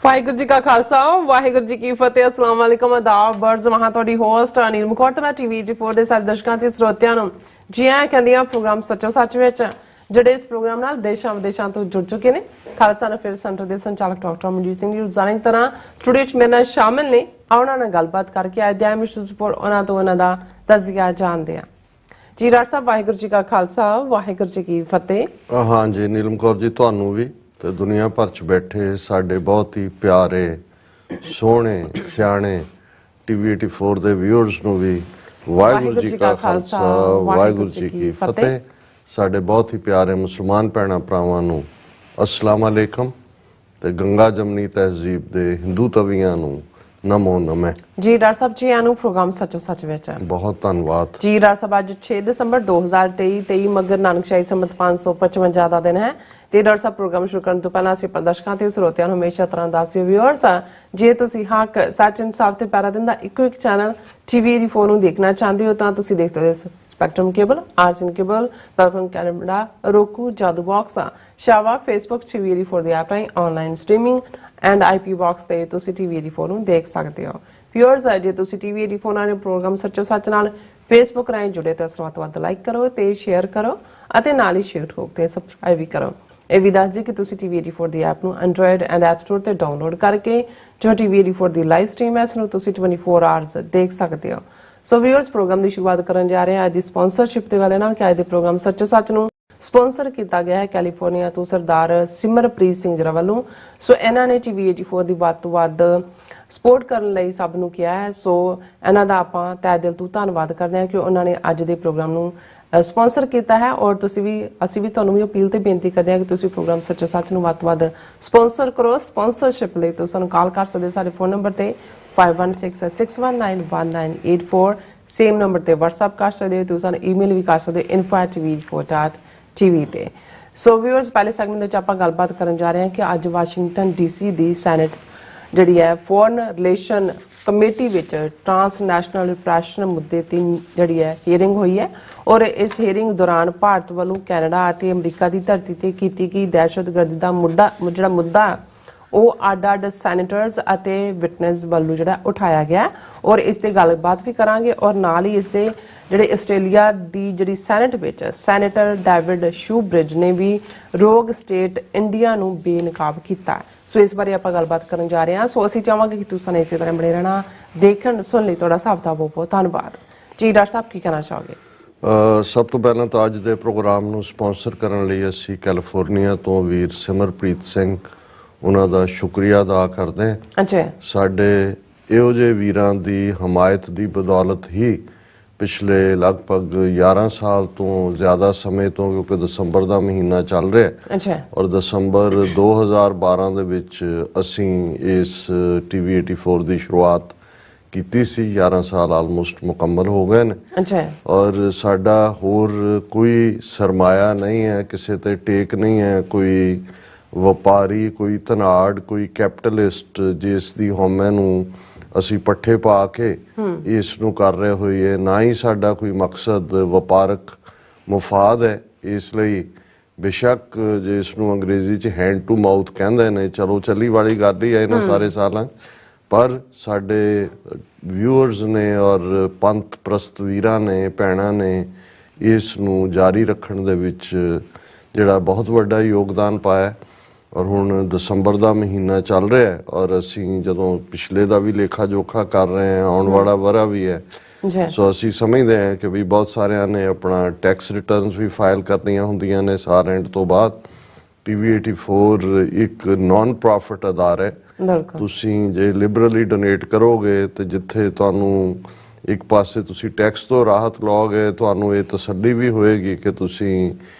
ਵਾਹਿਗੁਰੂ जी का खालसा वाहिगुरू जी की फतेह। अस्सलाम वालेकुम आदाब बर्ज वहां ਤੁਹਾਡੀ ਹੋਸਟ ਅਨੀਲ ਮੁਖੌਟ ਮੈਂ ਟੀਵੀ 84 ਦੇ ਸਾਰੇ ਦਰਸ਼ਕਾਂ ਤੇ ਸਰੋਤਿਆਂ ਨੂੰ ਜੀ ਆਇਆਂ ਕਹਿੰਦੀ ਆ ਪ੍ਰੋਗਰਾਮ ਸੱਚੋ ਸੱਚ ਵਿੱਚ ਜਿਹੜੇ ਇਸ ਪ੍ਰੋਗਰਾਮ ਨਾਲ ਦੇਸ਼ਾਂ ਵਿਦੇਸ਼ਾਂ ਤੋਂ ਜੁੜ ਚੁੱਕੇ ਨੇ। ਖਾਲਸਾ ਅਫੇਅਰ ਸੈਂਟਰ ਦੇ ਸੰਚਾਲਕ ਡਾਕਟਰ ਅਮਰਜੀਤ ਸਿੰਘ ਜੀ ਰੋਜ਼ਾਨਾ ਦੀ ਤਰ੍ਹਾਂ ਸਟੂਡੀਓ 'ਚ ਮੇਰੇ ਨਾਲ ਸ਼ਾਮਿਲ ਨੇ। ਉਹਨਾਂ ਨਾਲ ਗੱਲਬਾਤ ਕਰਕੇ ਅੱਜ ਦੇ ਮਿਸ਼ਨ ਸਪੋਰਟ ਉਹਨਾਂ ਤੋਂ ਉਹਨਾਂ ਦਾ ਤਜ਼ਕੀਆ ਜਾਣਦੇ ਆ। ਜੀ ਡਾਕਟਰ ਸਾਹਿਬ ਵਾਹਿਗੁਰੂ ਜੀ का खालसा वाहिगुरू जी की फतेह। हाँ जी नीलम कौर जी ਤੁਹਾਨੂੰ ਵੀ ਤੇ ਦੁਨੀਆ ਭਰ ਚ ਬੈਠੇ ਸਾਡੇ ਬਹੁਤ ਹੀ ਪਿਆਰੇ ਸੋਹਣੇ ਸਿਆਣੇ ਟੀਵੀ 84 ਦੇ ਵਿਊਅਰਸ ਨੂੰ ਵੀ ਵਾਹਿਗੁਰੂ ਜੀ का ਖਾਲਸਾ ਵਾਹਿਗੁਰੂ ਜੀ ਕੀ ਫਤਿਹ। ਸਾਡੇ ਬਹੁਤ ਹੀ ਪਿਆਰੇ ਮੁਸਲਮਾਨ ਭੈਣਾਂ ਭਰਾਵਾਂ ਨੂੰ ਅਸਲਾਮ ਅਲੈਕਮ ਤੇ ਗੰਗਾ ਜਮਨੀ ਤਹਿਜ਼ੀਬ ਦੇ ਹਿੰਦੂ ਤਵੀਆਂ ਨੂੰ नमो नमः। जी डॉक्टर साहब जी आनू प्रोग्राम सचो सच विच बहुत धन्यवाद जी। डॉक्टर साहब आज 6 दिसंबर 2023 मगर नानकशाही संमत 555 ਦਾ ਦਿਨ ਹੈ ਤੇ ਡਾਕਟਰ ਸਾਹਿਬ ਪ੍ਰੋਗਰਾਮ ਸ਼ੁਰੂ ਕਰਨ ਤੋਂ ਪਹਿਲਾਂ ਅਸੀਂ ਦਰਸ਼ਕਾਂ ਤੇ ਸਰੋਤਿਆਂ ਨੂੰ ਹਮੇਸ਼ਾ ਤਰ੍ਹਾਂ ਦੱਸਿਓ ਵਿਊਅਰਸ ਜੇ ਤੁਸੀਂ ਹੱਕ ਸੱਚ ਇਨਸਾਫ ਤੇ ਪੈਰਾ ਦਿੰਦਾ ਇੱਕੋ ਇੱਕ ਚੈਨਲ ਟੀਵੀ 84 ਨੂੰ ਦੇਖਣਾ ਚਾਹੁੰਦੇ ਹੋ ਤਾਂ ਤੁਸੀਂ ਦੇਖ ਸਕਦੇ ਹੋ Spectrum cable RCN cable purple Canada Roku Jadoo box शावा फेसबुक टीवी 84 ਦੀ ਐਪ ਰਾਹੀਂ online streaming and IP box ਤੇ ਤੁਸੀਂ ਟੀਵੀ 84 ਨੂੰ ਦੇਖ ਸਕਦੇ ਹੋ। ਵਿਊਅਰਸ ਜੇ ਤੁਸੀਂ ਟੀਵੀ 84 ਨਾਲ ਪ੍ਰੋਗਰਾਮ ਸੱਚੋ ਸੱਚ ਨਾਲ ਫੇਸਬੁੱਕ ਰਾਹੀਂ ਜੁੜੇ ਤਾਂ ਵੱਧ ਤੋਂ ਵੱਧ ਲਾਈਕ ਕਰੋ ਤੇ ਸ਼ੇਅਰ ਕਰੋ ਅਤੇ ਨਾਲ ਹੀ YouTube ਤੇ ਸਬਸਕ੍ਰਾਈਬ ਵੀ ਕਰੋ। ਇਹ ਵੀ ਦੱਸ ਦਿਓ ਕਿ ਤੁਸੀਂ ਟੀਵੀ 84 ਦੀ ਐਪ ਨੂੰ ਐਂਡਰੋਇਡ ਐਂਡ ਐਪ ਸਟੋਰ ਤੇ ਡਾਊਨਲੋਡ ਕਰਕੇ ਜੋ ਟੀਵੀ 84 ਦੀ ਲਾਈਵ ਸਟ੍ਰੀਮ ਹੈ ਇਸ ਨੂੰ ਤੁਸੀਂ 24 ਆਵਰਸ ਦੇਖ ਸਕਦੇ ਹੋ। ਸੋ ਵਿਊਅਰਸ ਪ੍ਰੋਗਰਾਮ ਦੀ ਸ਼ੁਰੂਆਤ ਕਰਨ ਜਾ ਰਹੇ ਹਾਂ ਅੱਜ ਦੀ ਸਪਾਂਸਰਸ਼ਿਪ ਦੇ ਵਾਲੇ ਨਾਲ ਕਿ ਅੱਜ ਦੇ ਪ੍ਰੋਗਰਾਮ ਸੱਚੋ ਸੱਚ ਨੂੰ ਸਪਾਂਸਰ ਕੀਤਾ ਗਿਆ ਹੈ ਕੈਲੀਫੋਰਨੀਆ ਤੋਂ ਸਰਦਾਰ ਸਿਮਰਪ੍ਰੀਤ ਸਿੰਘ ਜਰਾ ਵੱਲੋਂ। ਸੋ ਇਹਨਾਂ ਨੇ ਟੀਵੀ 84 ਦੀ ਵੱਧ ਤੋਂ ਵੱਧ ਸਪੋਰਟ ਕਰਨ ਲਈ ਸਭ ਨੂੰ ਕਿਹਾ ਹੈ। ਸੋ ਇਹਨਾਂ ਦਾ ਆਪਾਂ ਤਹਿ ਦਿਲ ਤੋਂ ਧੰਨਵਾਦ ਕਰਦੇ ਹਾਂ ਕਿ ਉਹਨਾਂ ਨੇ ਅੱਜ ਦੇ ਪ੍ਰੋਗਰਾਮ ਨੂੰ ਸਪਾਂਸਰ ਕੀਤਾ ਹੈ ਔਰ ਅਸੀਂ ਵੀ ਤੁਹਾਨੂੰ ਵੀ ਅਪੀਲ ਤੇ ਬੇਨਤੀ ਕਰਦੇ ਹਾਂ ਕਿ ਤੁਸੀਂ ਪ੍ਰੋਗਰਾਮ ਸੱਚੋ ਸੱਚ ਨੂੰ ਵੱਧ ਤੋਂ ਵੱਧ ਸਪਾਂਸਰ ਕਰੋ। ਸਪਾਂਸਰਸ਼ਿਪ ਲਈ ਤੁਸੀਂ ਸਾਨੂੰ ਕਾਲ ਕਰ ਸਕਦੇ ਸਾਡੇ ਫੋਨ ਨੰਬਰ ਤੇ 5166191984 ਸੇਮ ਨੰਬਰ ਤੇ WhatsApp ਕਰ ਸਕਦੇ ਹੋ। ਤੁਸੀਂ ਸਾਨੂੰ ਈਮੇਲ ਵੀ ਕਰ ਸਕਦੇ ਹੋ info@tv84.tv ਤੇ। ਸੋ ਵਿਊਅਰਸ ਪਹਿਲੇ ਸੈਗਮੈਂਟ ਵਿੱਚ ਆਪਾਂ ਗੱਲਬਾਤ ਕਰਨ ਜਾ ਰਹੇ ਹਾਂ ਕਿ ਅੱਜ ਵਾਸ਼ਿੰਗਟਨ ਡੀਸੀ ਦੀ ਸੈਨੇਟ ਜਿਹੜੀ ਹੈ ਫੋਰਨ ਰਿਲੇਸ਼ਨ ਕਮੇਟੀ ਵਿੱਚ ਟ੍ਰਾਂਸਨੈਸ਼ਨਲ ਰਿਪਰੈਸ਼ਨ ਮੁੱਦੇ ਤੇ ਜਿਹੜੀ ਹੈ ਹੀਅਰਿੰਗ ਹੋਈ ਹੈ ਔਰ ਇਸ ਹੀਅਰਿੰਗ ਦੌਰਾਨ ਭਾਰਤ ਵੱਲੋਂ ਕੈਨੇਡਾ ਅਤੇ ਅਮਰੀਕਾ ਦੀ ਧਰਤੀ ਤੇ ਕੀਤੀ ਗਈ ਦਹਿਸ਼ਤਗਰਦੀ ਦਾ ਜਿਹੜਾ ਮੁੱਦਾ ਉਹ ਅੱਡ ਸੈਨੇਟਰਸ ਅਤੇ ਵਿਟਨੈਸ ਵੱਲੋਂ ਜਿਹੜਾ ਉਠਾਇਆ ਗਿਆ ਔਰ ਇਸ ਤੇ ਗੱਲਬਾਤ ਵੀ ਕਰਾਂਗੇ ਔਰ ਨਾਲ ਹੀ ਇਸ ਦੇ ਜਿਹੜੇ ਆਸਟ੍ਰੇਲੀਆ ਦੀ ਜਿਹੜੀ ਸੈਨੇਟ ਵਿੱਚ ਸੈਨੇਟਰ ਡੇਵਿਡ ਸ਼ੂਬ੍ਰਿਜ ਨੇ ਵੀ ਰੋਗ ਸਟੇਟ ਇੰਡੀਆ ਨੂੰ ਬੇਨਕਾਬ ਕੀਤਾ। ਸੋ ਇਸ ਬਾਰੇ ਆਪਾਂ ਗੱਲਬਾਤ ਕਰਨ ਜਾ ਰਹੇ ਹਾਂ। ਸੋ ਅਸੀਂ ਚਾਹਾਂਗੇ ਕਿ ਤੁਸੀਂ ਇਸੇ ਤਰ੍ਹਾਂ ਬਣੇ ਰਹਿਣਾ ਦੇਖਣ ਸੁਣ ਲਈ ਤੁਹਾਡਾ ਸਭ ਦਾ ਬਹੁਤ ਬਹੁਤ ਧੰਨਵਾਦ ਜੀ। ਡਾਕਟਰ ਸਾਹਿਬ ਕੀ ਕਹਿਣਾ ਚਾਹੋਗੇ? ਸਭ ਤੋਂ ਪਹਿਲਾਂ ਤਾਂ ਅੱਜ ਦੇ ਪ੍ਰੋਗਰਾਮ ਨੂੰ ਸਪਾਂਸਰ ਕਰਨ ਲਈ ਅਸੀਂ ਕੈਲੀਫੋਰਨੀਆ ਤੋਂ ਵੀਰ ਸਿਮਰਪ੍ਰੀਤ ਸਿੰਘ ਉਹਨਾਂ ਦਾ ਸ਼ੁਕਰੀਆ ਅਦਾ ਕਰਦੇ ਹਾਂ। ਅੱਛਾ, ਸਾਡੇ ਇਹੋ ਜਿਹੇ ਵੀਰਾਂ ਦੀ ਹਮਾਇਤ ਦੀ ਬਦੌਲਤ ਹੀ ਪਿਛਲੇ ਲਗਭਗ 11 ਸਾਲ ਤੋਂ ਜ਼ਿਆਦਾ ਸਮੇਂ ਤੋਂ ਕਿਉਂਕਿ ਦਸੰਬਰ ਦਾ ਮਹੀਨਾ ਚੱਲ ਰਿਹਾ ਅੱਛਾ ਔਰ ਦਸੰਬਰ 2012 ਦੇ ਵਿੱਚ ਅਸੀਂ ਇਸ ਟੀਵੀ 84 ਦੀ ਸ਼ੁਰੂਆਤ ਕੀਤੀ ਸੀ। 11 ਸਾਲ ਆਲਮੋਸਟ ਮੁਕੰਮਲ ਹੋ ਗਏ ਨੇ। ਅੱਛਾ ਔਰ ਸਾਡਾ ਹੋਰ ਕੋਈ ਸਰਮਾਇਆ ਨਹੀਂ ਹੈ, ਕਿਸੇ ਤੇ ਟੇਕ ਨਹੀਂ ਹੈ, ਕੋਈ ਵਪਾਰੀ, ਕੋਈ ਧਨਾੜ, ਕੋਈ ਕੈਪੀਟਲਿਸਟ ਜਿਸ ਦੀ ਹਉਮੈ ਨੂੰ ਅਸੀਂ ਪੱਠੇ ਪਾ ਕੇ ਇਸ ਨੂੰ ਕਰ ਰਹੇ ਹੋਈਏ। ਨਾ ਹੀ ਸਾਡਾ ਕੋਈ ਮਕਸਦ ਵਪਾਰਕ ਮੁਫਾਦ ਹੈ। ਇਸ ਲਈ ਬੇਸ਼ੱਕ ਜਿਸ ਨੂੰ ਅੰਗਰੇਜ਼ੀ 'ਚ ਹੈਂਡ ਟੂ ਮਾਊਥ ਕਹਿੰਦੇ ਨੇ, ਚਲੋ ਚੱਲੀ ਵਾਲੀ ਗੱਲ ਹੀ ਹੈ ਇਹਨਾਂ ਸਾਰੇ ਸਾਲਾਂ, ਪਰ ਸਾਡੇ ਵਿਊਅਰਸ ਨੇ ਔਰ ਪੰਥ ਪ੍ਰਸਤ ਵੀਰਾਂ ਨੇ ਭੈਣਾਂ ਨੇ ਇਸ ਨੂੰ ਜਾਰੀ ਰੱਖਣ ਦੇ ਵਿੱਚ ਜਿਹੜਾ ਬਹੁਤ ਵੱਡਾ ਯੋਗਦਾਨ ਪਾਇਆ। ਔਰ ਹੁਣ ਦਸੰਬਰ ਦਾ ਮਹੀਨਾ ਚੱਲ ਰਿਹਾ ਔਰ ਅਸੀਂ ਜਦੋਂ ਪਿਛਲੇ ਦਾ ਵੀ ਲੇਖਾ ਜੋਖਾ ਕਰ ਰਹੇ ਹਾਂ, ਆਉਣ ਵਾਲਾ ਵਰ੍ਹਾ ਵੀ ਹੈ। ਸੋ ਅਸੀਂ ਸਮਝਦੇ ਹਾਂ ਕਿ ਵੀ ਬਹੁਤ ਸਾਰਿਆਂ ਨੇ ਆਪਣਾ ਟੈਕਸ ਰਿਟਰਨਸ ਵੀ ਫਾਈਲ ਕਰਨੀਆਂ ਹੁੰਦੀਆਂ ਨੇ ਸਾਲ ਐਂਡ ਤੋਂ ਬਾਅਦ। ਟੀਵੀ 84 ਇੱਕ ਨਾਨ ਪ੍ਰੋਫਿਟ ਅਦਾਰਾ ਹੈ। ਤੁਸੀਂ ਜੇ ਲਿਬਰਲੀ ਡੋਨੇਟ ਕਰੋਗੇ ਤੇ ਜਿੱਥੇ ਤੁਹਾਨੂੰ ਇੱਕ ਪਾਸੇ ਤੁਸੀਂ ਟੈਕਸ ਤੋਂ ਰਾਹਤ ਲਓਗੇ, ਤੁਹਾਨੂੰ ਇਹ ਤਸੱਲੀ ਵੀ ਹੋਏਗੀ ਕਿ ਤੁਸੀਂ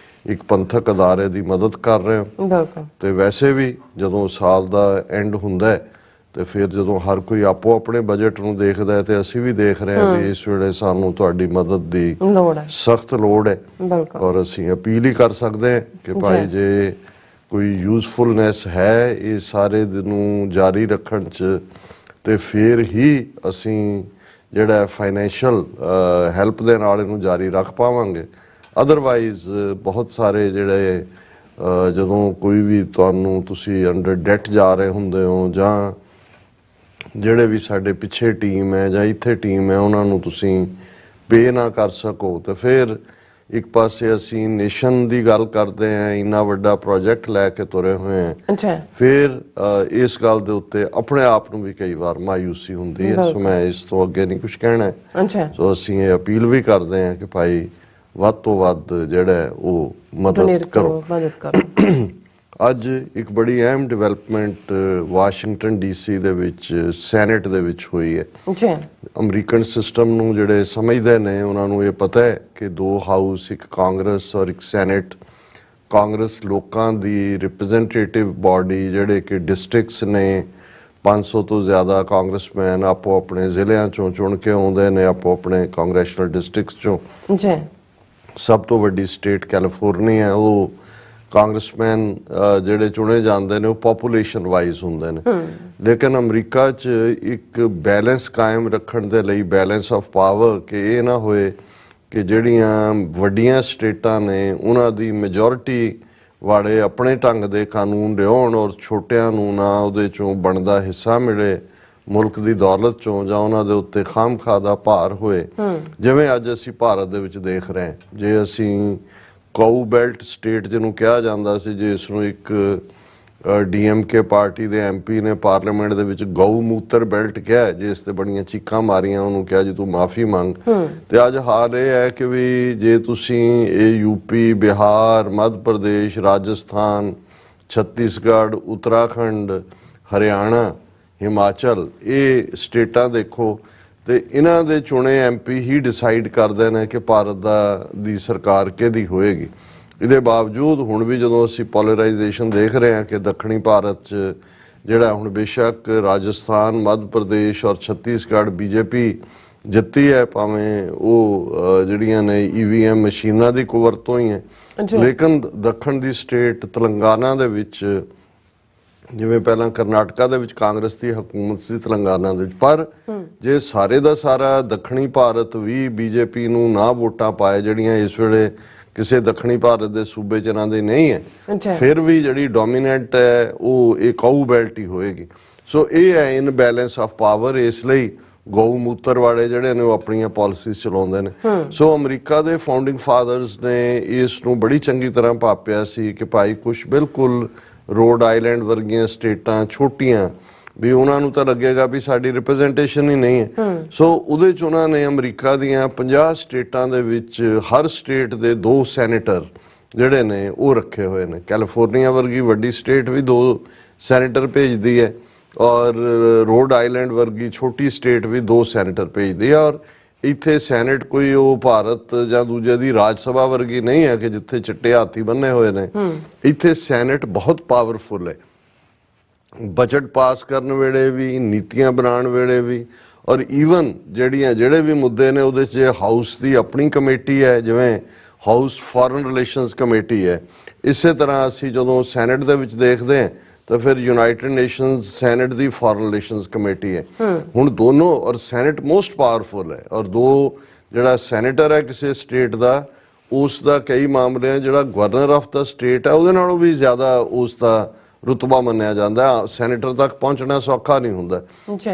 ਇੱਕ ਪੰਥਕ ਅਦਾਰੇ ਦੀ ਮਦਦ ਕਰ ਰਹੇ ਹੋ। ਤੇ ਵੈਸੇ ਵੀ ਜਦੋਂ ਸਾਲ ਦਾ ਐਂਡ ਹੁੰਦਾ ਹੈ ਤੇ ਫਿਰ ਜਦੋਂ ਹਰ ਕੋਈ ਆਪੋ ਆਪਣੇ ਬਜਟ ਨੂੰ ਦੇਖਦਾ ਹੈ ਤੇ ਅਸੀਂ ਵੀ ਦੇਖ ਰਹੇ ਹਾਂ ਵੀ ਇਸ ਵੇਲੇ ਸਾਨੂੰ ਤੁਹਾਡੀ ਮਦਦ ਦੀ ਸਖਤ ਲੋੜ ਹੈ। ਔਰ ਅਸੀਂ ਅਪੀਲ ਹੀ ਕਰ ਸਕਦੇ ਹਾਂ ਕਿ ਭਾਈ ਜੇ ਕੋਈ ਯੂਜ਼ਫੁਲਨੈਸ ਹੈ ਇਹ ਸਾਰੇ ਨੂੰ ਜਾਰੀ ਰੱਖਣ 'ਚ ਤੇ ਫਿਰ ਹੀ ਅਸੀਂ ਜਿਹੜਾ ਫਾਈਨੈਂਸ਼ੀਅਲ ਹੈਲਪ ਦੇ ਨਾਲ ਇਹਨੂੰ ਜਾਰੀ ਰੱਖ ਪਾਵਾਂਗੇ। ਅਦਰਵਾਈਜ਼ ਬਹੁਤ ਸਾਰੇ ਜਿਹੜੇ ਜਦੋਂ ਕੋਈ ਵੀ ਤੁਹਾਨੂੰ ਤੁਸੀਂ ਅੰਡਰ ਡੈਟ ਜਾ ਰਹੇ ਹੁੰਦੇ ਹੋ ਜਾਂ ਜਿਹੜੇ ਵੀ ਸਾਡੇ ਪਿੱਛੇ ਟੀਮ ਹੈ ਜਾਂ ਇੱਥੇ ਟੀਮ ਹੈ ਉਹਨਾਂ ਨੂੰ ਤੁਸੀਂ ਪੇ ਨਾ ਕਰ ਸਕੋ ਤੇ ਫਿਰ ਇੱਕ ਪਾਸੇ ਅਸੀਂ ਨੇਸ਼ਨ ਦੀ ਗੱਲ ਕਰਦੇ ਹਾਂ, ਇੰਨਾ ਵੱਡਾ ਪ੍ਰੋਜੈਕਟ ਲੈ ਕੇ ਤੁਰੇ ਹੋਏ ਹਾਂ, ਫਿਰ ਇਸ ਗੱਲ ਦੇ ਉੱਤੇ ਆਪਣੇ ਆਪ ਨੂੰ ਵੀ ਕਈ ਵਾਰ ਮਾਯੂਸੀ ਹੁੰਦੀ ਹੈ। ਸੋ ਮੈਂ ਇਸ ਤੋਂ ਅੱਗੇ ਨਹੀਂ ਕੁਝ ਕਹਿਣਾ ਹੈ। ਸੋ ਅਸੀਂ ਇਹ ਅਪੀਲ ਵੀ ਕਰਦੇ ਹਾਂ ਕਿ ਭਾਈ ਵੱਧ ਤੋਂ ਵੱਧ ਜਿਹੜਾ ਉਹ ਮਦਦ ਕਰੋ। ਅੱਜ ਇੱਕ ਬੜੀ ਅਹਿਮ ਡਿਵੈਲਪਮੈਂਟ ਵਾਸ਼ਿੰਗਟਨ ਡੀਸੀ ਦੇ ਵਿੱਚ ਸੈਨੇਟ ਦੇ ਵਿੱਚ ਹੋਈ ਹੈ। ਅਮਰੀਕਨ ਸਿਸਟਮ ਨੂੰ ਜਿਹੜੇ ਸਮਝਦੇ ਨੇ ਉਹਨਾਂ ਨੂੰ ਇਹ ਪਤਾ ਹੈ ਕਿ 2 ਹਾਊਸ, ਇੱਕ ਕਾਂਗਰਸ ਔਰ ਇੱਕ ਸੈਨੇਟ। ਕਾਂਗਰਸ ਲੋਕਾਂ ਦੀ ਰਿਪਰੈਜ਼ੈਂਟੇਟਿਵ ਬਾਡੀ ਜਿਹੜੇ ਕਿ ਡਿਸਟ੍ਰਿਕਟਸ ਨੇ, 500 ਤੋਂ ਜ਼ਿਆਦਾ ਕਾਂਗਰਸਮੈਨ ਆਪੋ ਆਪਣੇ ਜ਼ਿਲ੍ਹਿਆਂ ਚੋਂ ਚੁਣ ਕੇ ਆਉਂਦੇ ਨੇ, ਆਪੋ ਆਪਣੇ ਕਾਂਗਰੈਸ਼ਨਲ ਡਿਸਟ੍ਰਿਕਟਸ ਚੋਂ। ਸਭ ਤੋਂ ਵੱਡੀ ਸਟੇਟ ਕੈਲੀਫੋਰਨੀਆ, ਉਹ ਕਾਂਗਰਸਮੈਨ ਜਿਹੜੇ ਚੁਣੇ ਜਾਂਦੇ ਨੇ ਉਹ ਪੋਪੂਲੇਸ਼ਨ ਵਾਈਜ਼ ਹੁੰਦੇ ਨੇ। ਲੇਕਿਨ ਅਮਰੀਕਾ 'ਚ ਇੱਕ ਬੈਲੈਂਸ ਕਾਇਮ ਰੱਖਣ ਦੇ ਲਈ, ਬੈਲੈਂਸ ਆਫ ਪਾਵਰ, ਕਿ ਇਹ ਨਾ ਹੋਏ ਕਿ ਜਿਹੜੀਆਂ ਵੱਡੀਆਂ ਸਟੇਟਾਂ ਨੇ ਉਹਨਾਂ ਦੀ ਮੈਜੋਰਿਟੀ ਵਾਲੇ ਆਪਣੇ ਢੰਗ ਦੇ ਕਾਨੂੰਨ ਲਿਆਉਣ ਔਰ ਛੋਟਿਆਂ ਨੂੰ ਨਾ ਉਹਦੇ 'ਚੋਂ ਬਣਦਾ ਹਿੱਸਾ ਮਿਲੇ ਮੁਲਕ ਦੀ ਦੌਲਤ 'ਚੋਂ, ਜਾਂ ਉਹਨਾਂ ਦੇ ਉੱਤੇ ਖਾਮਖਾਹ ਦਾ ਭਾਰ ਹੋਏ। ਜਿਵੇਂ ਅੱਜ ਅਸੀਂ ਭਾਰਤ ਦੇ ਵਿੱਚ ਦੇਖ ਰਹੇ ਹਾਂ, ਜੇ ਅਸੀਂ ਕਾਊ ਬੈਲਟ ਸਟੇਟ ਜਿਹਨੂੰ ਕਿਹਾ ਜਾਂਦਾ ਸੀ, ਜਿਸ ਨੂੰ ਇੱਕ DMK ਪਾਰਟੀ ਦੇ MP ਨੇ ਪਾਰਲੀਮੈਂਟ ਦੇ ਵਿੱਚ ਗਊ ਮੂਤਰ ਬੈਲਟ ਕਿਹਾ, ਜਿਸ ਤੇ ਬੜੀਆਂ ਚੀਕਾਂ ਮਾਰੀਆਂ, ਉਹਨੂੰ ਕਿਹਾ ਜੀ ਤੂੰ ਮਾਫੀ ਮੰਗ। ਤੇ ਅੱਜ ਹਾਲ ਇਹ ਹੈ ਕਿ ਵੀ ਜੇ ਤੁਸੀਂ ਇਹ UP, ਬਿਹਾਰ, ਮੱਧ ਪ੍ਰਦੇਸ਼, ਰਾਜਸਥਾਨ, ਛੱਤੀਸਗੜ੍ਹ, ਉੱਤਰਾਖੰਡ, ਹਰਿਆਣਾ, ਹਿਮਾਚਲ, ਇਹ ਸਟੇਟਾਂ ਦੇਖੋ ਤੇ ਇਹਨਾਂ ਦੇ ਚੁਣੇ MP ਹੀ ਡਿਸਾਈਡ ਕਰਦੇ ਨੇ ਕਿ ਭਾਰਤ ਦੀ ਸਰਕਾਰ ਕਿਹਦੀ ਹੋਏਗੀ। ਇਹਦੇ ਬਾਵਜੂਦ ਹੁਣ ਵੀ ਜਦੋਂ ਅਸੀਂ ਪੋਲਰਾਈਜੇਸ਼ਨ ਦੇਖ ਰਹੇ ਹਾਂ ਕਿ ਦੱਖਣੀ ਭਾਰਤ 'ਚ ਜਿਹੜਾ ਹੁਣ ਬੇਸ਼ੱਕ ਰਾਜਸਥਾਨ, ਮੱਧ ਪ੍ਰਦੇਸ਼ ਔਰ ਛੱਤੀਸਗੜ੍ਹ BJP ਜਿੱਤੀ ਹੈ, ਭਾਵੇਂ ਉਹ ਜਿਹੜੀਆਂ ਨੇ EVM ਮਸ਼ੀਨਾਂ ਦੀ ਕੁਵਰਤੋਂ ਹੀ ਹੈ, ਲੇਕਿਨ ਦੱਖਣ ਦੀ ਸਟੇਟ ਤੇਲੰਗਾਨਾ ਦੇ ਵਿੱਚ, ਜਿਵੇਂ ਪਹਿਲਾਂ ਕਰਨਾਟਕਾ ਦੇ ਵਿੱਚ ਕਾਂਗਰਸ ਦੀ ਹਕੂਮਤ ਸੀ, ਤੇਲੰਗਾਨਾ ਦੇ ਵਿੱਚ, ਪਰ ਜੇ ਸਾਰੇ ਦਾ ਸਾਰਾ ਦੱਖਣੀ ਭਾਰਤ ਵੀ BJP ਨੂੰ ਨਾ ਵੋਟਾਂ ਪਾਏ, ਜਿਹੜੀਆਂ ਇਸ ਵੇਲੇ ਕਿਸੇ ਦੱਖਣੀ ਭਾਰਤ ਦੇ ਸੂਬੇ 'ਚ ਇਹਨਾਂ ਦੇ ਨਹੀਂ ਹੈ, ਫਿਰ ਵੀ ਜਿਹੜੀ ਡੋਮੀਨੈਂਟ ਹੈ ਉਹ ਇਹ ਕਾਊ ਬੈਲਟ ਹੀ ਹੋਏਗੀ। ਸੋ ਇਹ ਹੈ ਇਨ ਬੈਲੈਂਸ ਆਫ ਪਾਵਰ। ਇਸ ਲਈ ਗਊ ਮੂਤਰ ਵਾਲੇ ਜਿਹੜੇ ਨੇ ਉਹ ਆਪਣੀਆਂ ਪਾਲਿਸੀਜ਼ ਚਲਾਉਂਦੇ ਨੇ। ਸੋ ਅਮਰੀਕਾ ਦੇ ਫਾਊਂਡਿੰਗ ਫਾਦਰਸ ਨੇ ਇਸ ਨੂੰ ਬੜੀ ਚੰਗੀ ਤਰ੍ਹਾਂ ਭਾਪਿਆ ਸੀ ਕਿ ਭਾਈ ਕੁਛ ਬਿਲਕੁਲ ਰੋਡ ਆਈਲੈਂਡ ਵਰਗੀਆਂ ਸਟੇਟਾਂ ਛੋਟੀਆਂ ਵੀ ਉਹਨਾਂ ਨੂੰ ਤਾਂ ਲੱਗੇਗਾ ਵੀ ਸਾਡੀ ਰਿਪਰੈਜ਼ੈਂਟੇਸ਼ਨ ਹੀ ਨਹੀਂ ਹੈ। ਸੋ ਉਹਦੇ 'ਚ ਉਹਨਾਂ ਨੇ ਅਮਰੀਕਾ ਦੀਆਂ 50 ਸਟੇਟਾਂ ਦੇ ਵਿੱਚ ਹਰ ਸਟੇਟ ਦੇ 2 ਸੈਨੇਟਰ ਜਿਹੜੇ ਨੇ ਉਹ ਰੱਖੇ ਹੋਏ ਨੇ। ਕੈਲੀਫੋਰਨੀਆ ਵਰਗੀ ਵੱਡੀ ਸਟੇਟ ਵੀ 2 ਸੈਨੇਟਰ ਭੇਜਦੀ ਹੈ ਔਰ ਰੋਡ ਆਈਲੈਂਡ ਵਰਗੀ ਛੋਟੀ ਸਟੇਟ ਵੀ 2 ਸੈਨੇਟਰ ਭੇਜਦੀ ਹੈ। ਔਰ ਇੱਥੇ ਸੈਨੇਟ ਕੋਈ ਉਹ ਭਾਰਤ ਜਾਂ ਦੂਜੇ ਦੀ ਰਾਜ ਸਭਾ ਵਰਗੀ ਨਹੀਂ ਹੈ ਕਿ ਜਿੱਥੇ ਚਿੱਟੇ ਹਾਥੀ ਬੰਨੇ ਹੋਏ ਨੇ। ਇੱਥੇ ਸੈਨੇਟ ਬਹੁਤ ਪਾਵਰਫੁਲ ਹੈ, ਬਜਟ ਪਾਸ ਕਰਨ ਵੇਲੇ ਵੀ, ਨੀਤੀਆਂ ਬਣਾਉਣ ਵੇਲੇ ਵੀ, ਔਰ ਈਵਨ ਜਿਹੜੇ ਵੀ ਮੁੱਦੇ ਨੇ ਉਹਦੇ 'ਚ ਹਾਊਸ ਦੀ ਆਪਣੀ ਕਮੇਟੀ ਹੈ, ਜਿਵੇਂ ਹਾਊਸ ਫੋਰਨ ਰਿਲੇਸ਼ਨਸ ਕਮੇਟੀ ਹੈ। ਇਸੇ ਤਰ੍ਹਾਂ ਅਸੀਂ ਜਦੋਂ ਸੈਨੇਟ ਦੇ ਵਿੱਚ ਦੇਖਦੇ ਹਾਂ ਤਾਂ ਫਿਰ ਯੂਨਾਈਟਿਡ ਨੇਸ਼ਨਸ ਸੈਨੇਟ ਦੀ ਫੋਰਨ ਰਿਲੇਸ਼ਨਸ ਕਮੇਟੀ ਹੈ। ਹੁਣ ਦੋਨੋਂ, ਔਰ ਸੈਨੇਟ ਮੋਸਟ ਪਾਵਰਫੁਲ ਹੈ, ਔਰ ਜਿਹੜਾ ਸੈਨੇਟਰ ਹੈ ਕਿਸੇ ਸਟੇਟ ਦਾ, ਉਸ ਦਾ ਕਈ ਮਾਮਲਿਆਂ ਜਿਹੜਾ ਗਵਰਨਰ ਆਫ ਦਾ ਸਟੇਟ ਹੈ ਉਹਦੇ ਨਾਲੋਂ ਵੀ ਜ਼ਿਆਦਾ ਉਸ ਦਾ ਰੁਤਬਾ ਮੰਨਿਆ ਜਾਂਦਾ। ਸੈਨੇਟਰ ਤੱਕ ਪਹੁੰਚਣਾ ਸੌਖਾ ਨਹੀਂ ਹੁੰਦਾ।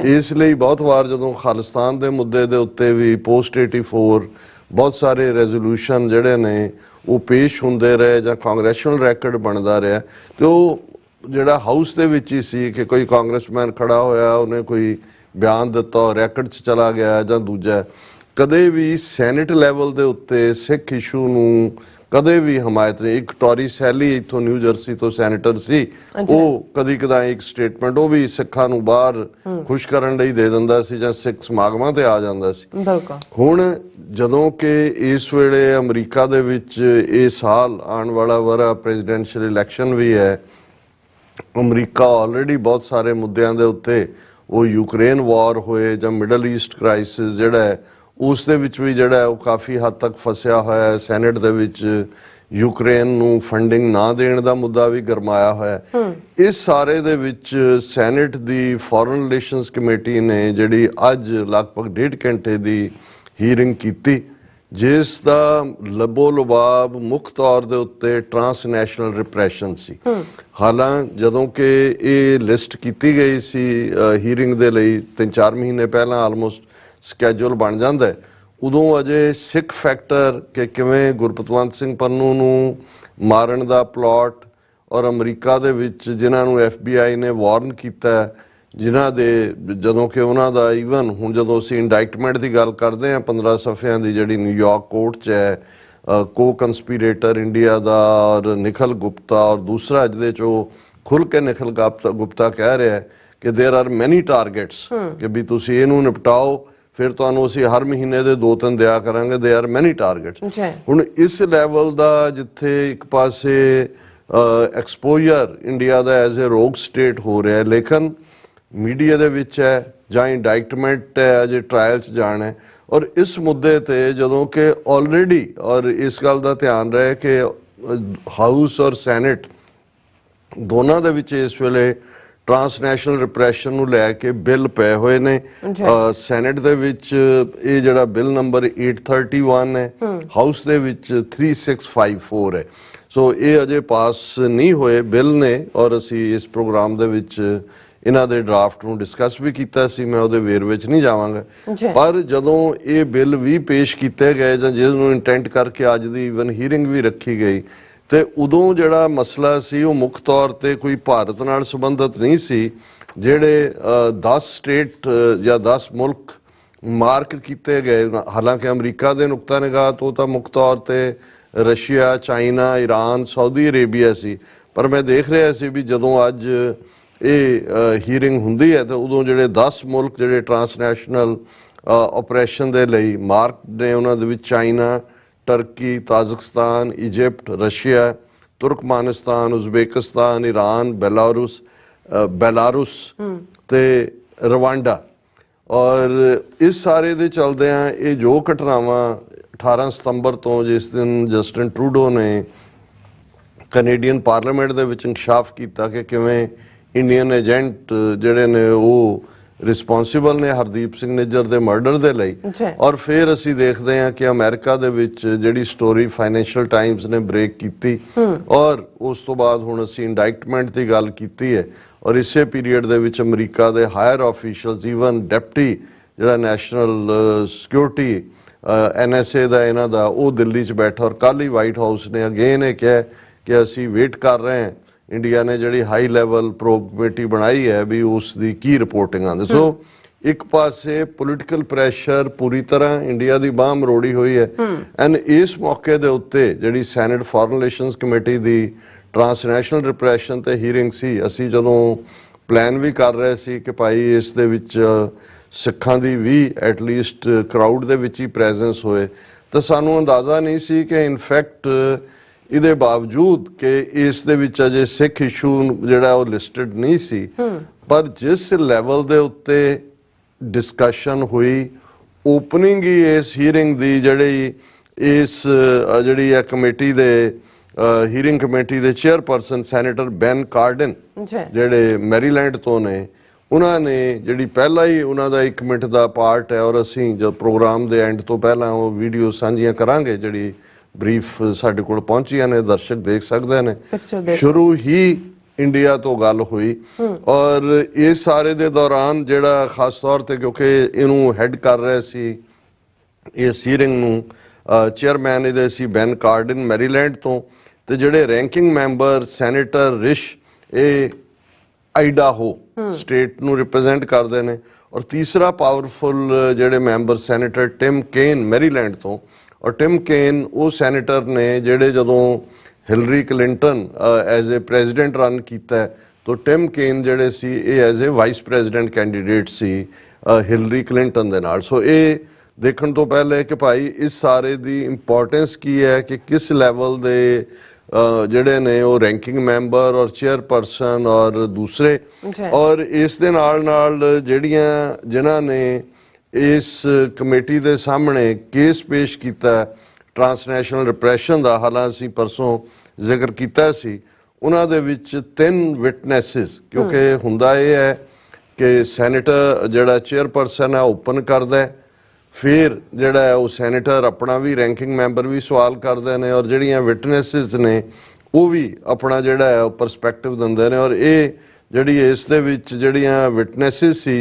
ਇਸ ਲਈ ਬਹੁਤ ਵਾਰ ਜਦੋਂ ਖਾਲਿਸਤਾਨ ਦੇ ਮੁੱਦੇ ਦੇ ਉੱਤੇ ਵੀ ਪੋਸਟ 84 ਬਹੁਤ ਸਾਰੇ ਰੈਜ਼ੋਲੂਸ਼ਨ ਜਿਹੜੇ ਨੇ ਉਹ ਪੇਸ਼ ਹੁੰਦੇ ਰਹੇ ਜਾਂ ਕਾਂਗਰੈਸ਼ਨਲ ਰੈਕਡ ਬਣਦਾ ਰਿਹਾ, ਤੇ ਉਹ ਜਿਹੜਾ ਹਾਊਸ ਦੇ ਵਿੱਚ ਹੀ ਸੀ ਕਿ ਕੋਈ ਕਾਂਗਰਸਮੈਨ ਖੜਾ ਹੋਇਆ, ਉਹਨੇ ਕੋਈ ਬਿਆਨ ਦਿੱਤਾ, ਰੈਕਡ 'ਚ ਚਲਾ ਗਿਆ ਜਾਂ ਦੂਜਾ। ਕਦੇ ਵੀ ਸੈਨੇਟ ਲੈਵਲ ਦੇ ਉੱਤੇ ਸਿੱਖ ਇਸ਼ੂ ਨੂੰ ਕਦੇ ਵੀ ਹਮਾਇਤ ਨਹੀਂ। ਇੱਕ ਟੋਰੀ ਸੈਲੀ ਇੱਥੋਂ ਨਿਊ ਜਰਸੀ ਤੋਂ ਸੈਨੇਟਰ ਸੀ, ਉਹ ਕਦੀ ਕਦਾਈ ਇੱਕ ਸਟੇਟਮੈਂਟ ਉਹ ਵੀ ਸਿੱਖਾਂ ਨੂੰ ਬਾਹਰ ਖੁਸ਼ ਕਰਨ ਲਈ ਦੇ ਦਿੰਦਾ ਸੀ ਜਾਂ ਸਿੱਖ ਸਮਾਗਮਾਂ ਤੇ ਆ ਜਾਂਦਾ ਸੀ। ਹੁਣ ਜਦੋਂ ਕਿ ਇਸ ਵੇਲੇ ਅਮਰੀਕਾ ਦੇ ਵਿੱਚ ਇਹ ਸਾਲ ਆਉਣ ਵਾਲਾ ਵਰਾ ਪ੍ਰੈਜ਼ੀਡੈਂਸ਼ੀਅਲ ਇਲੈਕਸ਼ਨ ਵੀ ਹੈ, ਅਮਰੀਕਾ ਆਲਰੇਡੀ ਬਹੁਤ ਸਾਰੇ ਮੁੱਦਿਆਂ ਦੇ ਉੱਤੇ, ਉਹ ਯੂਕਰੇਨ ਵਾਰ ਹੋਏ ਜਾਂ ਮਿਡਲ ਈਸਟ ਕ੍ਰਾਈਸਿਸ ਜਿਹੜਾ ਹੈ ਉਸ ਦੇ ਵਿੱਚ ਵੀ ਜਿਹੜਾ ਉਹ ਕਾਫੀ ਹੱਦ ਤੱਕ ਫਸਿਆ ਹੋਇਆ ਹੈ। ਸੈਨੇਟ ਦੇ ਵਿੱਚ ਯੂਕਰੇਨ ਨੂੰ ਫੰਡਿੰਗ ਨਾ ਦੇਣ ਦਾ ਮੁੱਦਾ ਵੀ ਗਰਮਾਇਆ ਹੋਇਆ ਹੈ। ਇਸ ਸਾਰੇ ਦੇ ਵਿੱਚ ਸੈਨੇਟ ਦੀ ਫੋਰਨ ਰਿਲੇਸ਼ਨਸ ਕਮੇਟੀ ਨੇ ਜਿਹੜੀ ਅੱਜ ਲਗਭਗ 1.5 ਘੰਟੇ ਦੀ ਹੀਅਰਿੰਗ ਕੀਤੀ, ਜਿਸ ਦਾ ਲਬੋ ਲਬਾਬ ਮੁੱਖ ਤੌਰ ਦੇ ਉੱਤੇ ਟਰਾਂਸਨੈਸ਼ਨਲ ਰਿਪਰੈਸ਼ਨ ਸੀ। ਹਾਲਾਂ ਜਦੋਂ ਕਿ ਇਹ ਲਿਸਟ ਕੀਤੀ ਗਈ ਸੀ ਹੀਅਰਿੰਗ ਦੇ ਲਈ 3-4 ਮਹੀਨੇ ਪਹਿਲਾਂ ਆਲਮੋਸਟ ਸਕੈਜੂਲ ਬਣ ਜਾਂਦਾ ਹੈ, ਉਦੋਂ ਅਜੇ ਸਿੱਖ ਫੈਕਟਰ ਕਿ ਕਿਵੇਂ ਗੁਰਪਤਵੰਤ ਸਿੰਘ ਪੰਨੂ ਨੂੰ ਮਾਰਨ ਦਾ ਪਲਾਟ ਔਰ ਅਮਰੀਕਾ ਦੇ ਵਿੱਚ ਜਿਨ੍ਹਾਂ ਨੂੰ FBI ਨੇ ਵਾਰਨ ਕੀਤਾ, ਜਿਨ੍ਹਾਂ ਦੇ ਜਦੋਂ ਕਿ ਉਹਨਾਂ ਦਾ ਈਵਨ ਹੁਣ ਜਦੋਂ ਅਸੀਂ ਇੰਡਾਇਕਟਮੈਂਟ ਦੀ ਗੱਲ ਕਰਦੇ ਹਾਂ 15 ਸਫ਼ਿਆਂ ਦੀ ਜਿਹੜੀ ਨਿਊਯਾਰਕ ਕੋਰਟ 'ਚ ਹੈ, ਕੋ ਕੰਸਪੀਰੇਟਰ ਇੰਡੀਆ ਦਾ ਔਰ ਨਿਖਲ ਗੁਪਤਾ ਔਰ ਦੂਸਰਾ ਜਿਹਦੇ 'ਚ ਉਹ ਖੁੱਲ੍ਹ ਕੇ ਨਿਖਲ ਗੁਪਤਾ ਕਹਿ ਰਿਹਾ ਹੈ ਕਿ ਦੇਰ ਆਰ ਮੈਨੀ ਟਾਰਗੇਟਸ ਕਿ ਵੀ ਤੁਸੀਂ ਇਹਨੂੰ ਨਿਪਟਾਓ, ਫਿਰ ਤੁਹਾਨੂੰ ਅਸੀਂ ਹਰ ਮਹੀਨੇ ਦੇ 2-3 ਦਿਆ ਕਰਾਂਗੇ। ਦੇ ਆਰ ਮੈਨੀ ਟਾਰਗੇਟਸ। ਹੁਣ ਇਸ ਲੈਵਲ ਦਾ ਜਿੱਥੇ ਇੱਕ ਪਾਸੇ exposure India the as a ਰੋਗ ਸਟੇਟ ਹੋ ਰਿਹਾ, ਲੇਕਿਨ ਮੀਡੀਆ ਦੇ ਵਿੱਚ ਹੈ ਜਾਂ ਇੰਡਾਇਕਟਮੈਂਟ ਹੈ, ਅਜੇ ਟਰਾਇਲ 'ਚ ਜਾਣਾ ਹੈ। ਔਰ ਇਸ ਮੁੱਦੇ ਤੇ ਜਦੋਂ ਕਿ ਆਲਰੇਡੀ ਔਰ ਇਸ ਗੱਲ ਦਾ ਧਿਆਨ ਰਹੇ ਕਿ ਹਾਊਸ ਔਰ ਸੈਨੇਟ ਦੋਨਾਂ ਦੇ ਵਿੱਚ ਇਸ ਵੇਲੇ ਟਰਾਂਸਨੈਸ਼ਨਲ ਰਿਪਰੈਸ਼ਨ ਨੂੰ ਲੈ ਕੇ ਬਿੱਲ ਪਏ ਹੋਏ ਨੇ। ਸੈਨੇਟ ਦੇ ਵਿੱਚ ਇਹ ਜਿਹੜਾ ਬਿੱਲ ਨੰਬਰ 831 ਹੈ, ਹਾਊਸ ਦੇ ਵਿੱਚ 3654 ਹੈ। ਸੋ ਇਹ ਅਜੇ ਪਾਸ ਨਹੀਂ ਹੋਏ ਬਿੱਲ ਨੇ ਔਰ ਅਸੀਂ ਇਸ ਪ੍ਰੋਗਰਾਮ ਦੇ ਵਿੱਚ ਇਹਨਾਂ ਦੇ ਡਰਾਫਟ ਨੂੰ ਡਿਸਕਸ ਵੀ ਕੀਤਾ ਸੀ, ਮੈਂ ਉਹਦੇ ਵੇਰਵੇ ਵਿੱਚ ਨਹੀਂ ਜਾਵਾਂਗਾ। ਪਰ ਜਦੋਂ ਇਹ ਬਿੱਲ ਵੀ ਪੇਸ਼ ਕੀਤੇ ਗਏ ਜਾਂ ਜਿਸ ਨੂੰ ਇੰਟੈਂਟ ਕਰਕੇ ਅੱਜ ਦੀ ਈਵਨ ਹੀਅਰਿੰਗ ਵੀ ਰੱਖੀ ਗਈ, ਤੇ ਉਦੋਂ ਜਿਹੜਾ ਮਸਲਾ ਸੀ ਉਹ ਮੁੱਖ ਤੌਰ ਤੇ ਕੋਈ ਭਾਰਤ ਨਾਲ ਸੰਬੰਧਿਤ ਨਹੀਂ ਸੀ। ਜਿਹੜੇ 10 ਸਟੇਟ ਜਾਂ 10 ਮੁਲਕ ਮਾਰਕ ਕੀਤੇ ਗਏ, ਹਾਲਾਂਕਿ ਅਮਰੀਕਾ ਦੇ ਨੁਕਤਾ ਨਿਗਾਹ ਤੋਂ ਤਾਂ ਮੁੱਖ ਤੌਰ ਤੇ Russia, China, Iran, Saudi Arabia ਸੀ, ਪਰ ਮੈਂ ਦੇਖ ਰਿਹਾ ਸੀ ਵੀ ਜਦੋਂ ਅੱਜ ਇਹ ਹੀਅਰਿੰਗ ਹੁੰਦੀ ਹੈ ਤਾਂ ਉਦੋਂ ਜਿਹੜੇ 10 ਮੁਲਕ ਜਿਹੜੇ ਟਰਾਂਸਨੈਸ਼ਨਲ ਆਪਰੇਸ਼ਨ ਦੇ ਲਈ ਮਾਰਕ ਨੇ, ਉਹਨਾਂ ਦੇ ਵਿੱਚ China, Turkey, Tajikistan, Egypt, Russia, Turkmenistan, Uzbekistan, Iran, Belarus ਤੇ ਰਵਾਂਡਾ। ਔਰ ਇਸ ਸਾਰੇ ਦੇ ਚਲਦਿਆਂ ਇਹ ਜੋ ਘਟਨਾਵਾਂ 18 ਸਤੰਬਰ ਤੋਂ ਜਿਸ ਦਿਨ ਜਸਟਿਨ ਟਰੂਡੋ ਨੇ ਕੈਨੇਡੀਅਨ ਪਾਰਲੀਮੈਂਟ ਦੇ ਵਿੱਚ ਇੰਕਸ਼ਾਫ ਕੀਤਾ ਕਿ ਕਿਵੇਂ ਇੰਡੀਅਨ ਏਜੰਟ ਜਿਹੜੇ ਨੇ ਉਹ ਰਿਸਪੌਂਸਿਬਲ ਨੇ ਹਰਦੀਪ ਸਿੰਘ ਨਿੱਜਰ ਦੇ ਮਰਡਰ ਦੇ ਲਈ। ਔਰ ਫਿਰ ਅਸੀਂ ਦੇਖਦੇ ਹਾਂ ਕਿ ਅਮਰੀਕਾ ਦੇ ਵਿੱਚ ਜਿਹੜੀ ਸਟੋਰੀ ਫਾਈਨੈਂਸ਼ੀਅਲ ਟਾਈਮਸ ਨੇ ਬ੍ਰੇਕ ਕੀਤੀ ਔਰ ਉਸ ਤੋਂ ਬਾਅਦ ਹੁਣ ਅਸੀਂ ਇੰਡਾਇਕਟਮੈਂਟ ਦੀ ਗੱਲ ਕੀਤੀ ਹੈ। ਔਰ ਇਸੇ ਪੀਰੀਅਡ ਦੇ ਵਿੱਚ ਅਮਰੀਕਾ ਦੇ ਹਾਇਰ ਆਫੀਸ਼ੀਅਲਸ, ਈਵਨ ਡਿਪਟੀ ਜਿਹੜਾ ਨੈਸ਼ਨਲ ਸਿਕਿਉਰਿਟੀ NSA ਦਾ ਇਹਨਾਂ ਦਾ, ਉਹ ਦਿੱਲੀ 'ਚ ਬੈਠਾ ਔਰ ਕੱਲ੍ਹ ਹੀ ਵਾਈਟ ਹਾਊਸ ਨੇ ਅਗੇਨ ਇਹ ਕਿਹਾ ਕਿ ਅਸੀਂ ਵੇਟ ਕਰ ਰਹੇ ਹਾਂ, ਇੰਡੀਆ ਨੇ ਜਿਹੜੀ ਹਾਈ ਲੈਵਲ ਪ੍ਰੋਬ ਕਮੇਟੀ ਬਣਾਈ ਹੈ ਵੀ ਉਸ ਦੀ ਕੀ ਰਿਪੋਰਟਿੰਗ ਆਉਂਦੀ। ਸੋ ਇੱਕ ਪਾਸੇ ਪੋਲੀਟੀਕਲ ਪ੍ਰੈਸ਼ਰ ਪੂਰੀ ਤਰ੍ਹਾਂ ਇੰਡੀਆ ਦੀ ਬਾਂਹ ਮਰੋੜੀ ਹੋਈ ਹੈ। ਐਂਡ ਇਸ ਮੌਕੇ ਦੇ ਉੱਤੇ ਜਿਹੜੀ ਸੈਨੇਟ ਫੋਰਨ ਰਿਲੇਸ਼ਨਸ ਕਮੇਟੀ ਦੀ ਟਰਾਂਸਨੈਸ਼ਨਲ ਰਿਪਰੈਸ਼ਨ ਤੇ ਹੀਅਰਿੰਗ ਸੀ, ਅਸੀਂ ਜਦੋਂ ਪਲਾਨ ਵੀ ਕਰ ਰਹੇ ਸੀ ਕਿ ਭਾਈ ਇਸ ਦੇ ਵਿੱਚ ਸਿੱਖਾਂ ਦੀ ਵੀ ਐਟਲੀਸਟ ਕਰਾਊਡ ਦੇ ਵਿੱਚ ਹੀ ਪ੍ਰੈਜ਼ੈਂਸ ਹੋਏ, ਤਾਂ ਸਾਨੂੰ ਅੰਦਾਜ਼ਾ ਨਹੀਂ ਸੀ ਕਿ ਇਨਫੈਕਟ ਇਹਦੇ ਬਾਵਜੂਦ ਕਿ ਇਸ ਦੇ ਵਿੱਚ ਅਜੇ ਸਿੱਖ ਇਸ਼ੂ ਜਿਹੜਾ ਉਹ ਲਿਸਟਡ ਨਹੀਂ ਸੀ, ਪਰ ਜਿਸ ਲੈਵਲ ਦੇ ਉੱਤੇ ਡਿਸਕਸ਼ਨ ਹੋਈ, ਓਪਨਿੰਗ ਹੀ ਇਸ ਹੀਅਰਿੰਗ ਦੀ ਜਿਹੜੀ ਕਮੇਟੀ ਦੇ ਹੀਅਰਿੰਗ ਕਮੇਟੀ ਦੇ ਚੇਅਰਪਰਸਨ ਸੈਨੇਟਰ ਬੈਨ ਕਾਰਡਨ ਜਿਹੜੇ ਮੈਰੀਲੈਂਡ ਤੋਂ ਨੇ, ਉਹਨਾਂ ਨੇ ਜਿਹੜੀ ਪਹਿਲਾਂ ਹੀ ਉਹਨਾਂ ਦਾ 1 ਮਿੰਟ ਦਾ ਪਾਰਟ ਹੈ ਔਰ ਅਸੀਂ ਜਦ ਪ੍ਰੋਗਰਾਮ ਦੇ ਐਂਡ ਤੋਂ ਪਹਿਲਾਂ ਉਹ ਵੀਡੀਓ ਸਾਂਝੀਆਂ ਕਰਾਂਗੇ, ਜਿਹੜੀ ਬਰੀਫ ਸਾਡੇ ਕੋਲ ਪਹੁੰਚੀਆਂ ਨੇ, ਦਰਸ਼ਕ ਦੇਖ ਸਕਦੇ ਨੇ। ਸ਼ੁਰੂ ਹੀ ਇੰਡੀਆ ਤੋਂ ਗੱਲ ਹੋਈ ਔਰ ਇਸ ਸਾਰੇ ਦੇ ਦੌਰਾਨ ਜਿਹੜਾ ਖਾਸ ਤੌਰ ਤੇ ਕਿਉਂਕਿ ਇਹਨੂੰ ਹੈਡ ਕਰ ਰਹੇ ਸੀ ਇਸ ਹੀਅਰਿੰਗ ਨੂੰ, ਚੇਅਰਮੈਨ ਇਹਦੇ ਸੀ ਬੈਨ ਕਾਰਡਨ ਮੈਰੀਲੈਂਡ ਤੋਂ, ਤੇ ਜਿਹੜੇ ਰੈਂਕਿੰਗ ਮੈਂਬਰ ਸੈਨੇਟਰ ਰਿਸ਼ ਇਹ ਆਈਡਾਹੋ ਸਟੇਟ ਨੂੰ ਰਿਪਰੈਜ਼ੈਂਟ ਕਰਦੇ ਨੇ, ਔਰ ਤੀਸਰਾ ਪਾਵਰਫੁਲ ਜਿਹੜੇ member senator Tim Kaine Maryland ਤੋਂ। ਔਰ ਟਿਮ ਕੇਨ ਉਹ ਸੈਨੇਟਰ ਨੇ ਜਿਹੜੇ ਜਦੋਂ Hillary Clinton as a president run ਕੀਤਾ, ਤਾਂ ਟਿਮ ਕੇਨ ਜਿਹੜੇ ਸੀ ਇਹ as a vice president candidate ਸੀ ਹਿਲਰੀ ਕਲਿੰਟਨ ਦੇ ਨਾਲ। ਸੋ ਇਹ ਦੇਖਣ ਤੋਂ ਪਹਿਲੇ ਕਿ ਭਾਈ ਇਸ ਸਾਰੇ ਦੀ ਇੰਪੋਰਟੈਂਸ ਕੀ ਹੈ ਕਿ ਕਿਸ ਲੈਵਲ ਦੇ ਜਿਹੜੇ ਨੇ ਉਹ ਰੈਂਕਿੰਗ ਮੈਂਬਰ ਔਰ ਚੇਅਰਪਰਸਨ ਔਰ ਦੂਸਰੇ, ਔਰ ਇਸ ਦੇ ਨਾਲ ਜਿਨ੍ਹਾਂ ਨੇ ਇਸ ਕਮੇਟੀ ਦੇ ਸਾਹਮਣੇ ਕੇਸ ਪੇਸ਼ ਕੀਤਾ ਟਰਾਂਸਨੈਸ਼ਨਲ ਰਿਪਰੈਸ਼ਨ ਦਾ, ਹਾਲਾਂਕਿ ਅਸੀਂ ਪਰਸੋਂ ਜ਼ਿਕਰ ਕੀਤਾ ਸੀ, ਉਹਨਾਂ ਦੇ ਵਿੱਚ 3 ਵਿਟਨੈਸਿਸ, ਕਿਉਂਕਿ ਹੁੰਦਾ ਇਹ ਹੈ ਕਿ ਸੈਨੇਟਰ ਜਿਹੜਾ ਚੇਅਰਪਰਸਨ ਹੈ ਓਪਨ ਕਰਦਾ ਹੈ, फिर जिहड़ा है वो सैनेटर अपना भी रैंकिंग मैंबर भी सवाल करते हैं और जिहड़ियां विटनेसिस ने वो भी अपना जिहड़ा है वो परसपैक्टिव दिंदे ने। और ये जिहड़ी इस दे विच जिहड़ियां विटनेसिस सी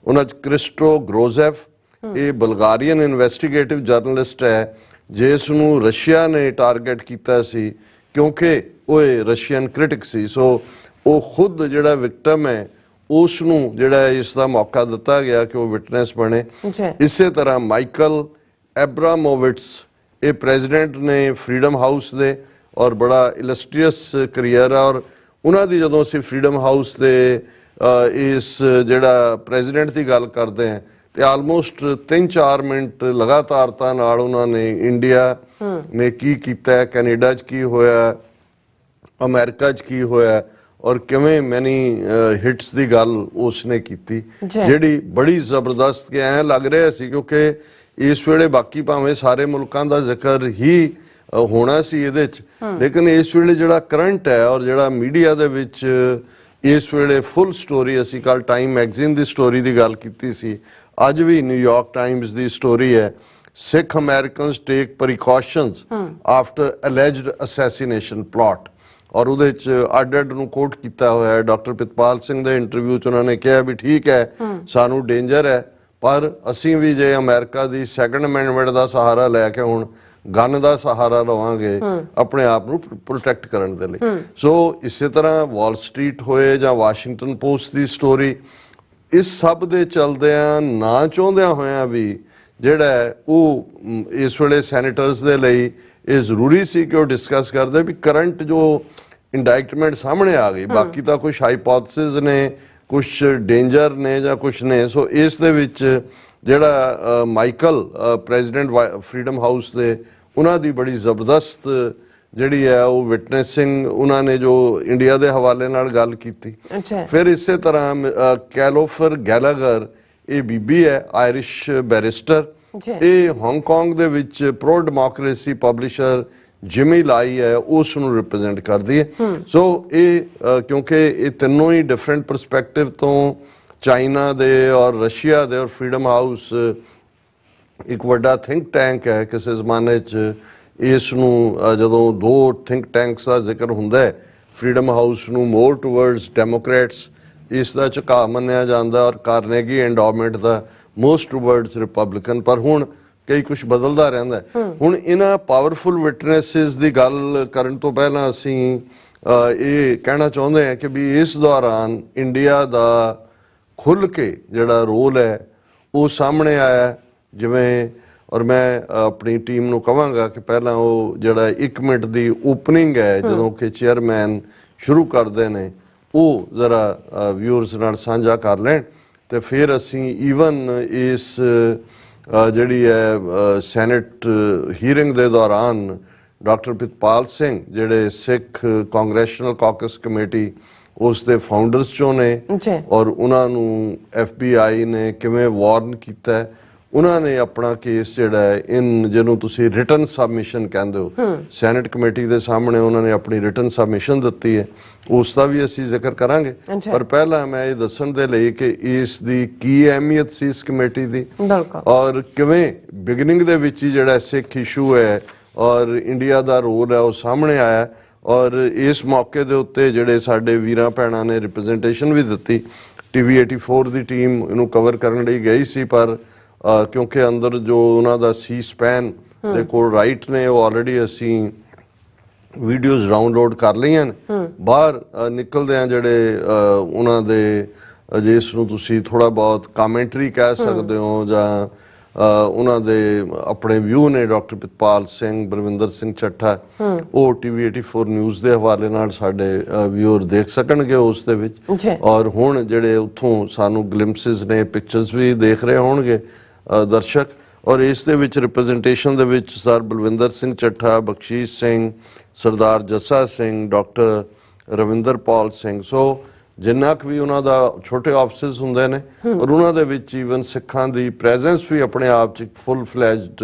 उन्हां च क्रिस्टो ग्रोजेव, ये बल्गारियन इन्वेस्टिगेटिव जर्नलिस्ट है जिसनूं रशिया ने टारगेट कीता सी क्योंकि वो रशियन क्रिटिक सी। सो वो खुद जिहड़ा विक्टम है उसनूं जिहड़ा इसका मौका दिता गया कि वो विटनेस बने। इसे तरह माइकल एब्रामोविट्स, ये प्रेजिडेंट ने फ्रीडम हाउस दे और बड़ा इलस्ट्रीयस करियर है। और उन्हां दी जदों असीं फ्रीडम हाउस दे इस जिहड़ा प्रेजिडेंट की गल करते हैं तो आलमोस्ट 3-4 मिनट लगातारता नाल उन्होंने इंडिया ने की कीता है, कैनेडा च की होया, अमेरिका च की होया और किवें मैनी हिट्स की गल उसने की जिहड़ी बड़ी जबरदस्त कि ऐ लग रहा सी क्योंकि इस वेले बाकी भावें सारे मुल्कां दा जिक्र ही होना सी इहदे च, लेकिन इस वेले जिहड़ा करंट है और जिहड़ा मीडिया दे विच इस वेले फुल स्टोरी, असीं कल टाइम मैगजीन की स्टोरी की गल कीती सी, अज भी न्यूयॉर्क टाइम्स की स्टोरी है, Sikh Americans take precautions after alleged assassination plot. और उहदे च अड नूं कोट किया होया है। डॉक्टर प्रितपाल सिंह दे इंटरव्यू च उन्होंने कहा भी ठीक है सानू डेंजर है पर असीं भी जे अमेरिका की सैकंड अमेंडमेंट का सहारा लैके हुण गन का सहारा लवांगे अपने आप नूं प्रोटैक्ट करन दे लई। सो इसे तरह वॉल स्ट्रीट होए जां वाशिंगटन पोस्ट की स्टोरी, इस सब दे चलदियां ना चाहुंदियां होया भी जिहड़ा है वो इस वेले सैनेटर्स दे लई ये जरूरी सी कि वो डिस्कस करते भी करंट जो इंडाइटमेंट सामने आ गई, बाकी तो कुछ हाइपोथेसिस ने, कुछ डेंजर ने या कुछ ने। सो इस दे विच जिहड़ा माइकल प्रेजिडेंट फ्रीडम हाउस दे उन्हां दी बड़ी जबरदस्त जिहड़ी है वो विटनेसिंग उन्होंने जो इंडिया के हवाले नाल गल कीती। फिर इसे तरह कैलोफर गैलागर, ये बीबी है आयरिश बैरिस्टर, ये हांगकांग दे विच प्रो डेमोक्रेसी पब्लिशर जिमी लाई है उसनूं रिप्रजेंट करती है। सो ये क्योंकि ये तीनों ही डिफरेंट परसपैक्टिव तो चाइना दे और रशिया दे और फ्रीडम हाउस एक वड्डा थिंक टैंक है किसी जमाने च इसनूं जदों दो थिंक टैंक्स का जिक्र हुंदा है फ्रीडम हाउस नूं मोर टूवर्ड्स डेमोक्रेट्स इसका झुकाव मन्निया जाता और कार्नेगी एंडोमेंट का मोस्ट टूवर्ड्स रिपब्लिकन। पर हुण कई कुछ बदलता रहिंदा है। हुण इन्हां पावरफुल विटनेसिस की गल करन तो पहला असीं ये कहना चाहुंदे हैं कि भी इस दौरान इंडिया का खुल के जिहड़ा रोल है वो सामने आया जिवें। और मैं अपनी टीम नूं कहांगा कि पहला वो जिहड़ा 1 मिनट की ओपनिंग है जदों कि चेयरमैन शुरू करते हैं वो जरा व्यूअर्स नाल साझा कर लैण तो फिर असीं ईवन इस जिहड़ी है सैनेट हीयरिंग दे दौरान डॉक्टर प्रितपाल सिंह जिहड़े सिख कांग्रेशनल कॉकस कमेटी उस दे फाउंडर्स चों ने और उन्होंने FBI ने किवें वार्न कीता है, उन्होंने अपना केस जिहड़ा है इन जिन्हों तुसीं रिटन सबमिशन कहंदे हो सैनेट कमेटी के सामने उन्होंने अपनी रिटन सबमिशन दित्ती है, उसका भी असीं जिक्र करांगे। पर पहला मैं ये दस्सण दे लई कि इस दी की अहमियत सी इस कमेटी दी और किवें बिगिनिंग दे विच ही जिहड़ा सिख इशू है और इंडिया का रोल है वो सामने आया। और इस मौके दे उत्ते जिहड़े साडे वीरां भैणां ने रिप्रजेंटेशन भी दित्ती, TV 84 की टीम इनू कवर करने लई गई सी पर क्योंकि अंदर जो उन्होंने सी स्पैन दे कोल राइट ने वो ऑलरेडी असीं वीडियोज़ डाउनलोड कर लईआं ने। बाहर निकलदे जिहड़े उन्हां दे जिसनूं तुसीं थोड़ा बहुत कामेंटरी कह सकते हो जां उन्हां दे अपने व्यू ने डॉक्टर प्रितपाल सिंह, बलविंदर सिंह ਚੱਠਾ वो TV 84 न्यूज़ के हवाले नाल साडे व्यूअर देख सकणगे उस दे विच। और हुण जिहड़े उत्थों सानू ग्लिम्पसिस ने पिक्चर्स भी देख रहे होणगे दर्शक। और इस दे विच रिप्रजेंटेशन दे विच सर बलविंदर सिंह ਚੱਠਾ, बख्शीश सिंह, सरदार जस्सा सिंह, डॉक्टर रविंदर पाल सिंह। सो जिन्ना भी उन्हों का छोटे ऑफिस होंगे ने और उन्होंने ईवन सिखां की प्रेजेंस भी अपने आप च फुल फ्लैजड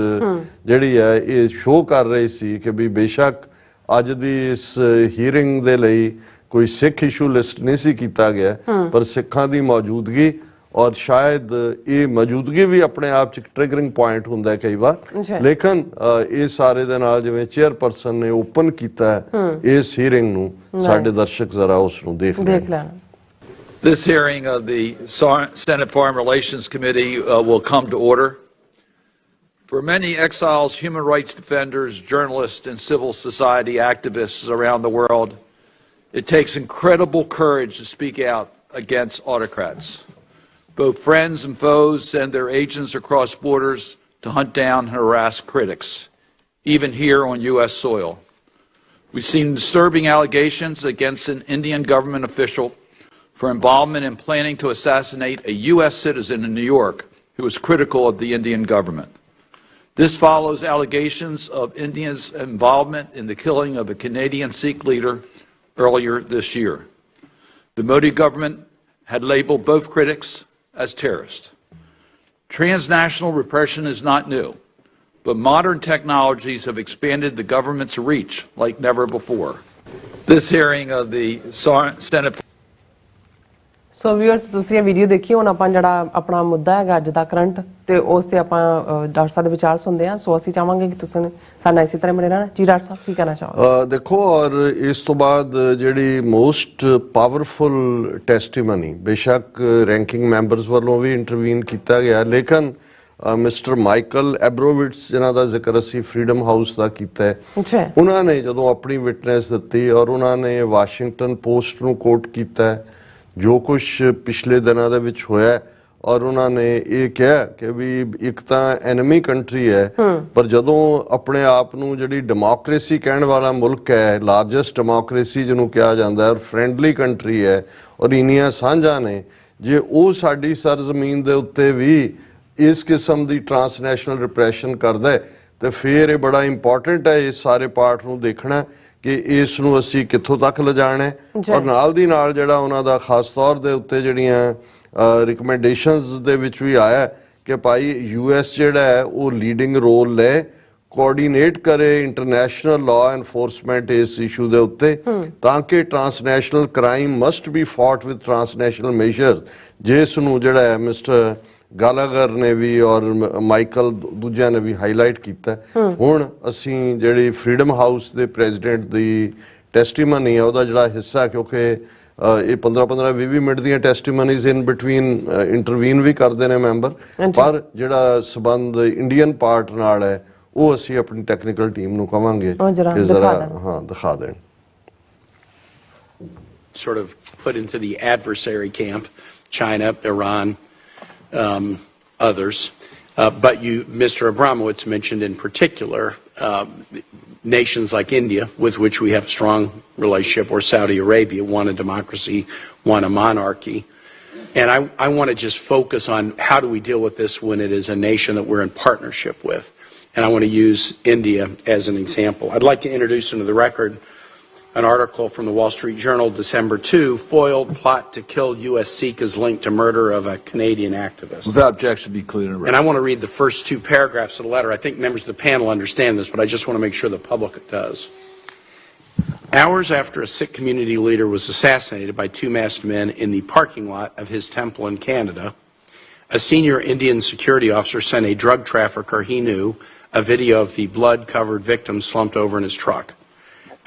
जिहड़ी है ये शो कर रही सी कि भी बेशक अज दी इस हीयरिंग दे लई कोई सिख इशू लिस्ट नहीं सी कीता गया पर सिखां की मौजूदगी ਔਰ ਸ਼ਾਇਦ ਇਹ ਮੌਜੂਦਗੀ ਵੀ ਆਪਣੇ ਆਪ 'ਚ ਇੱਕ ਟ੍ਰਿਗਰਿੰਗ ਪੁਆਇੰਟ ਹੁੰਦਾ ਹੈ ਕਈ ਵਾਰ ਲੇਕਿਨ ਇਹ ਸਾਰੇ ਦੇ ਨਾਲ ਜਿਵੇਂ ਚੇਅਰਪਰਸਨ ਨੇ ਓਪਨ ਕੀਤਾ ਹੈ ਇਸ ਹੀਅਰਿੰਗ ਨੂੰ ਸਾਡੇ ਦਰਸ਼ਕ ਜ਼ਰਾ ਉਸ ਨੂੰ ਦੇਖ ਲੈਣ This hearing of the Senate Foreign Relations Committee will come to order. For many exiles, human rights defenders, journalists, and civil society activists around the world, it takes incredible courage to speak out against autocrats. Both friends and foes send their agents across borders to hunt down and harass critics, even here on U.S. soil. We've seen disturbing allegations against an Indian government official for involvement in planning to assassinate a U.S. citizen in New York who was critical of the Indian government. This follows allegations of India's involvement in the killing of a Canadian Sikh leader earlier this year. The Modi government had labeled both critics as terrorists. Transnational repression is not new, but modern technologies have expanded the government's reach like never before. This hearing of the Senate so viewers ਤੁਸੀਂ ਇਹ video ਦੇਖੀ ਹੁਣ ਆਪਾਂ ਜਿਹੜਾ ਆਪਣਾ ਮੁੱਦਾ ਹੈਗਾ ਅੱਜ ਦਾ ਕਰੰਟ ਤੇ ਉਸ ਤੇ ਆਪਾਂ ਡਾਕਟਰ ਸਾਹਿਬ ਦੇ ਵਿਚਾਰ ਸੁਣਦੇ ਹਾਂ ਸੋ ਅਸੀਂ ਚਾਹਾਂਗੇ ਕਿ ਤੁਸੀਂ ਸਾਡੇ ਨਾਲ ਇਸੇ ਤਰ੍ਹਾਂ ਬਣੇ ਰਹਿਣਾ ਜੀ ਡਾਕਟਰ ਸਾਹਿਬ ਕੀ ਕਹਿਣਾ ਚਾਹੋਗੇ ਦੇਖੋ ਔਰ ਇਸ ਤੋਂ ਬਾਅਦ ਜਿਹੜੀ ਮੋਸਟ ਪਾਵਰਫੁਲ ਟੈਸਟੀਮਨੀ ਬੇਸ਼ੱਕ ਰੈਂਕਿੰਗ ਮੈਂਬਰਸ ਵੱਲੋਂ ਵੀ ਇੰਟਰਵੀਨ ਕੀਤਾ ਗਿਆ ਲੇਕਿਨ ਮਿਸਟਰ ਮਾਈਕਲ ਐਬਰੋਵਿਟਸ ਜਿਨ੍ਹਾਂ ਦਾ ਜ਼ਿਕਰ ਅਸੀਂ ਫਰੀडम ਹਾਊਸ ਦਾ ਕੀਤਾ ਹੈ ਉਹਨਾਂ ਨੇ ਜਦੋਂ ਆਪਣੀ ਵਿਟਨੈਸ ਦਿੱਤੀ ਔਰ ਉਹਨਾਂ ਨੇ ਵਾਸ਼ਿੰਗਟਨ ਪੋਸਟ ਨੂੰ ਕੋਟ ਕੀਤਾ ਜੋ ਕੁਝ ਪਿਛਲੇ ਦਿਨਾਂ ਦੇ ਵਿੱਚ ਹੋਇਆ ਔਰ ਉਹਨਾਂ ਨੇ ਇਹ ਕਿਹਾ ਕਿ ਵੀ ਇੱਕ ਤਾਂ ਐਨਮੀ ਕੰਟਰੀ ਹੈ ਪਰ ਜਦੋਂ ਆਪਣੇ ਆਪ ਨੂੰ ਜਿਹੜੀ ਡੈਮੋਕ੍ਰੇਸੀ ਕਹਿਣ ਵਾਲਾ ਮੁਲਕ ਹੈ ਲਾਰਜੈਸਟ ਡੈਮੋਕ੍ਰੇਸੀ ਜਿਹਨੂੰ ਕਿਹਾ ਜਾਂਦਾ ਔਰ ਫਰੈਂਡਲੀ ਕੰਟਰੀ ਹੈ ਔਰ ਇੰਨੀਆਂ ਸਾਂਝਾਂ ਨੇ ਜੇ ਉਹ ਸਾਡੀ ਸਰਜ਼ਮੀਨ ਦੇ ਉੱਤੇ ਵੀ ਇਸ ਕਿਸਮ ਦੀ ਟ੍ਰਾਂਸਨੈਸ਼ਨਲ ਰਿਪਰੈਸ਼ਨ ਕਰਦਾ ਹੈ ਤੇ ਫਿਰ ਇਹ ਬੜਾ ਇੰਪੋਰਟੈਂਟ ਹੈ ਇਸ ਸਾਰੇ ਪਾਰਟ ਨੂੰ ਦੇਖਣਾ ਕਿ ਇਸ ਨੂੰ ਅਸੀਂ ਕਿੱਥੋਂ ਤੱਕ ਲਿਜਾਣਾ ਹੈ ਔਰ ਨਾਲ ਦੀ ਨਾਲ ਜਿਹੜਾ ਉਹਨਾਂ ਦਾ ਖਾਸ ਤੌਰ ਦੇ ਉੱਤੇ ਜਿਹੜੀਆਂ ਰਿਕਮੈਂਡੇਸ਼ਨਸ ਦੇ ਵਿੱਚ ਵੀ ਆਇਆ ਕਿ ਭਾਈ ਯੂਐਸ ਜਿਹੜਾ ਹੈ ਉਹ ਲੀਡਿੰਗ ਰੋਲ ਲੈ ਕੋਆਰਡੀਨੇਟ ਕਰੇ ਇੰਟਰਨੈਸ਼ਨਲ ਲਾਅ ਐਨਫੋਰਸਮੈਂਟ ਇਸ ਇਸ਼ੂ ਦੇ ਉੱਤੇ ਤਾਂ ਕਿ transnational crime must B ਫੌਟ with transnational measures ਜਿਸ ਨੂੰ ਜਿਹੜਾ ਹੈ ਮਿਸਟਰ ਗਾਲਾਗਰ ਨੇ ਵੀ ਔਰ ਮਾਈਕਲ ਦੂਜਿਆਂ ਨੇ ਵੀ ਹਾਈਲਾਈਟ ਕੀਤਾ ਹੁਣ ਅਸੀਂ ਜਿਹੜੀ ਫਰੀडम ਹਾਊਸ ਦੇ ਪ੍ਰੈਜ਼ੀਡੈਂਟ ਦੀ ਟੈਸਟੀਮਨੀ ਹੈ ਉਹਦਾ ਜਿਹੜਾ ਹਿੱਸਾ ਕਿਉਂਕਿ ਇਹ 15-20 ਮਿੰਟ ਦੀਆਂ ਟੈਸਟੀਮਨੀਜ਼ ਇਨ ਬਿਟਵੀਨ ਇੰਟਰਵੀਨ ਵੀ ਕਰਦੇ ਨੇ ਮੈਂਬਰ ਪਰ ਜਿਹੜਾ ਸਬੰਧ ਇੰਡੀਅਨ ਪਾਰਟ ਨਾਲ ਹੈ ਉਹ ਅਸੀਂ ਆਪਣੀ ਟੈਕਨੀਕਲ ਟੀਮ ਨੂੰ ਕਵਾਂਗੇ ਕਿ ਜ਼ਰਾ ਦਿਖਾ ਦੇਣ sort of put into the adversary camp, China, Iran, others. But Mr. Abramowitz mentioned in particular nations like India, with which we have a strong relationship, or Saudi Arabia, one a democracy, one a monarchy. And I want to just focus on how do we deal with this when it is a nation that we're in partnership with. And I want to use India as an example. I'd like to introduce into the record an article from the Wall Street Journal, December 2, foiled plot to kill U.S. Sikh is linked to murder of a Canadian activist. Without objection, be clear. And I want to read the first two paragraphs of the letter. I think members of the panel understand this, but I just want to make sure the public does. Hours after a Sikh community leader was assassinated by two masked men in the parking lot of his temple in Canada, a senior Indian security officer sent a drug trafficker he knew a video of the blood-covered victim slumped over in his truck.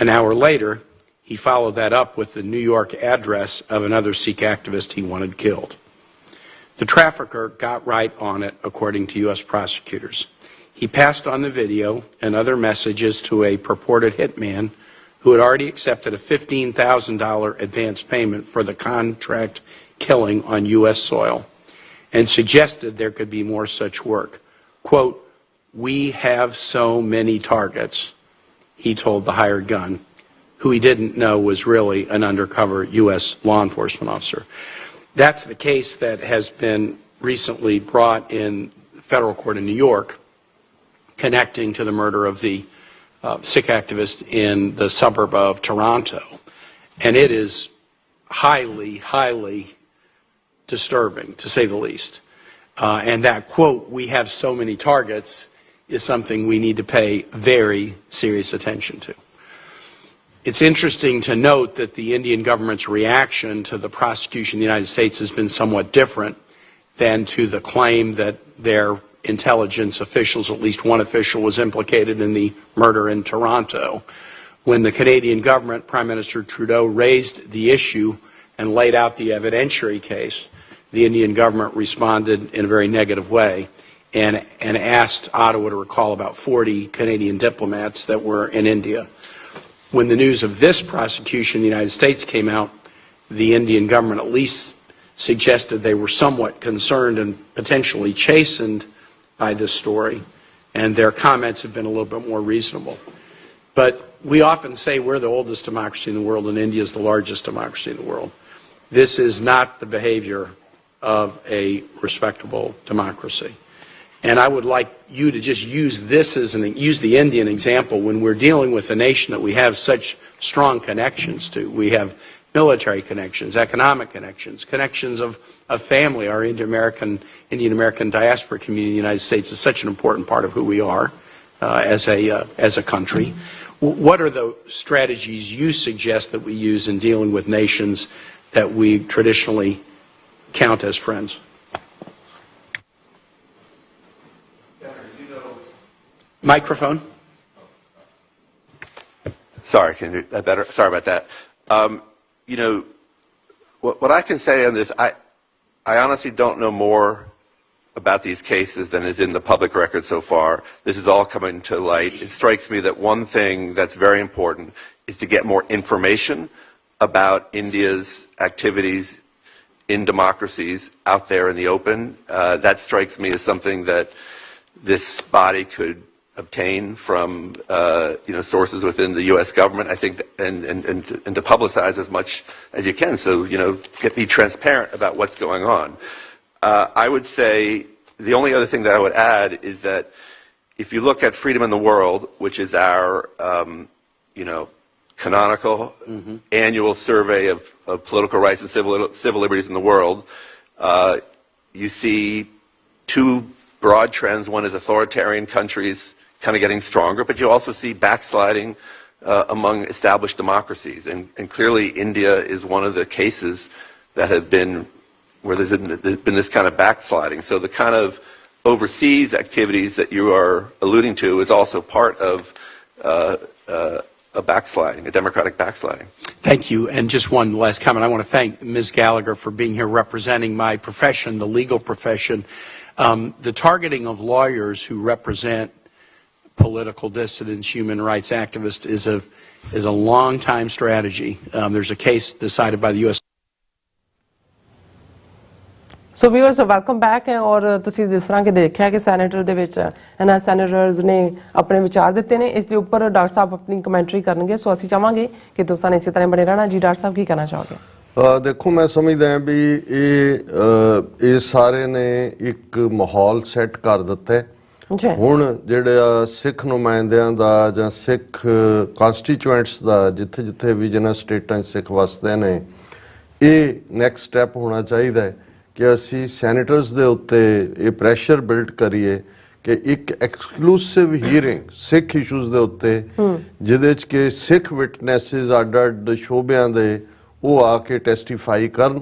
An hour later, he followed that up with the New York address of another Sikh activist he wanted killed. The trafficker got right on it, according to U.S. prosecutors. He passed on the video and other messages to a purported hitman who had already accepted a $15,000 advance payment for the contract killing on U.S. soil and suggested there could be more such work. Quote, "We have so many targets," he told the hired gun, who he didn't know was really an undercover U.S. law enforcement officer. That's the case that has been recently brought in federal court in New York, connecting to the murder of the Sikh activist in the suburb of Toronto. And it is highly, highly disturbing, to say the least. And that quote, "we have so many targets," is something we need to pay very serious attention to. It's interesting to note that the Indian government's reaction to the prosecution in the United States has been somewhat different, than to the claim that their intelligence officials, at least one official, was implicated in the murder in Toronto. When the Canadian government, Prime Minister Trudeau, raised the issue and laid out the evidentiary case, the Indian government responded in a very negative way and asked Ottawa to recall about 40 Canadian diplomats that were in India. When the news of this prosecution in the United States came out, the Indian government at least suggested they were somewhat concerned and potentially chastened by this story, and their comments have been a little bit more reasonable. But we often say we're the oldest democracy in the world and India is the largest democracy in the world. This is not the behavior of a respectable democracy. And I would like you to just use this as use the Indian example when we're dealing with a nation that we have such strong connections to. We have military connections, economic connections, connections of family. Our Indian American diaspora community in the United States is such an important part of who we are as a country. What are the strategies you suggest that we use in dealing with nations that we traditionally count as friends? Microphone. Sorry, can you do that better? Sorry about that. You know, what I can say on this, I honestly don't know more about these cases than is in the public record so far. This is all coming to light. It strikes me that one thing that's very important is to get more information about India's activities in democracies out there in the open. That strikes me as something that this body could obtain from sources within the U.S. government, I think, and to publicize as much as you can, so be transparent about what's going on. I would say the only other thing that I would add is that if you look at Freedom in the World, which is our canonical annual survey of political rights and civil liberties in the world, you see two broad trends. One is authoritarian countries kind of getting stronger, but you also see backsliding among established democracies. And clearly India is one of the cases that have been where there's been this kind of backsliding. So the kind of overseas activities that you are alluding to is also part of a backsliding, a democratic backsliding. Thank you. And just one last comment. I want to thank Ms. Gallagher for being here representing my profession, the legal profession. The targeting of lawyers who represent political dissidents, human rights activists is a long-time strategy. There's a case decided by the U.S. So viewers welcome back ਹੈ ਔਰ ਤੁਸੀਂ ਜਿਸ ਤਰ੍ਹਾਂ ਕਿ ਦੇਖਿਆ ਕਿ senator ਦੇ ਵਿੱਚ ਇਹਨਾਂ ਸੈਨੇਟਰਸ ਨੇ ਆਪਣੇ ਵਿਚਾਰ ਦਿੱਤੇ ਨੇ ਇਸ ਦੇ ਉੱਪਰ ਡਾਕਟਰ ਸਾਹਿਬ ਆਪਣੀ ਕਮੈਂਟਰੀ ਕਰਨਗੇ ਸੋ ਅਸੀਂ ਚਾਹਾਂਗੇ ਕਿ ਤੁਸੀਂ ਇਸੇ ਤਰ੍ਹਾਂ ਬਣੇ ਰਹਿਣਾ ਜੀ ਡਾਕਟਰ ਸਾਹਿਬ ਕੀ ਕਹਿਣਾ ਚਾਹੋਗੇ ਦੇਖੋ ਮੈਂ ਸਮਝਦਾ ਹਾਂ ਵੀ ਇਹ ਸਾਰੇ ਨੇ ਇੱਕ ਮਾਹੌਲ ਸੈੱਟ ਕਰ ਦਿੱਤਾ ਹੈ ਹੁਣ ਜਿਹੜਾ ਸਿੱਖ ਨੁਮਾਇੰਦਿਆਂ ਦਾ ਜਾਂ ਸਿੱਖ ਕਨਸਟੀਚੂਐਂਟਸ ਦਾ ਜਿੱਥੇ ਜਿੱਥੇ ਵੀ ਜਿਹਨਾਂ ਸਟੇਟਾਂ 'ਚ ਸਿੱਖ ਵਸਦੇ ਨੇ ਇਹ ਨੈਕਸਟ ਸਟੈਪ ਹੋਣਾ ਚਾਹੀਦਾ ਹੈ ਕਿ ਅਸੀਂ ਸੈਨੇਟਰਸ ਦੇ ਉੱਤੇ ਇਹ ਪ੍ਰੈਸ਼ਰ ਬਿਲਡ ਕਰੀਏ ਕਿ ਇੱਕ ਐਕਸਕਲੂਸਿਵ ਹੀਅਰਿੰਗ ਸਿੱਖ ਇਸ਼ੂਜ਼ ਦੇ ਉੱਤੇ ਜਿਹਦੇ 'ਚ ਕਿ ਸਿੱਖ ਵਿਟਨੈਸਿਸ ਅੱਡ ਸ਼ੋਬਿਆਂ ਦੇ ਉਹ ਆ ਕੇ ਟੈਸਟੀਫਾਈ ਕਰਨ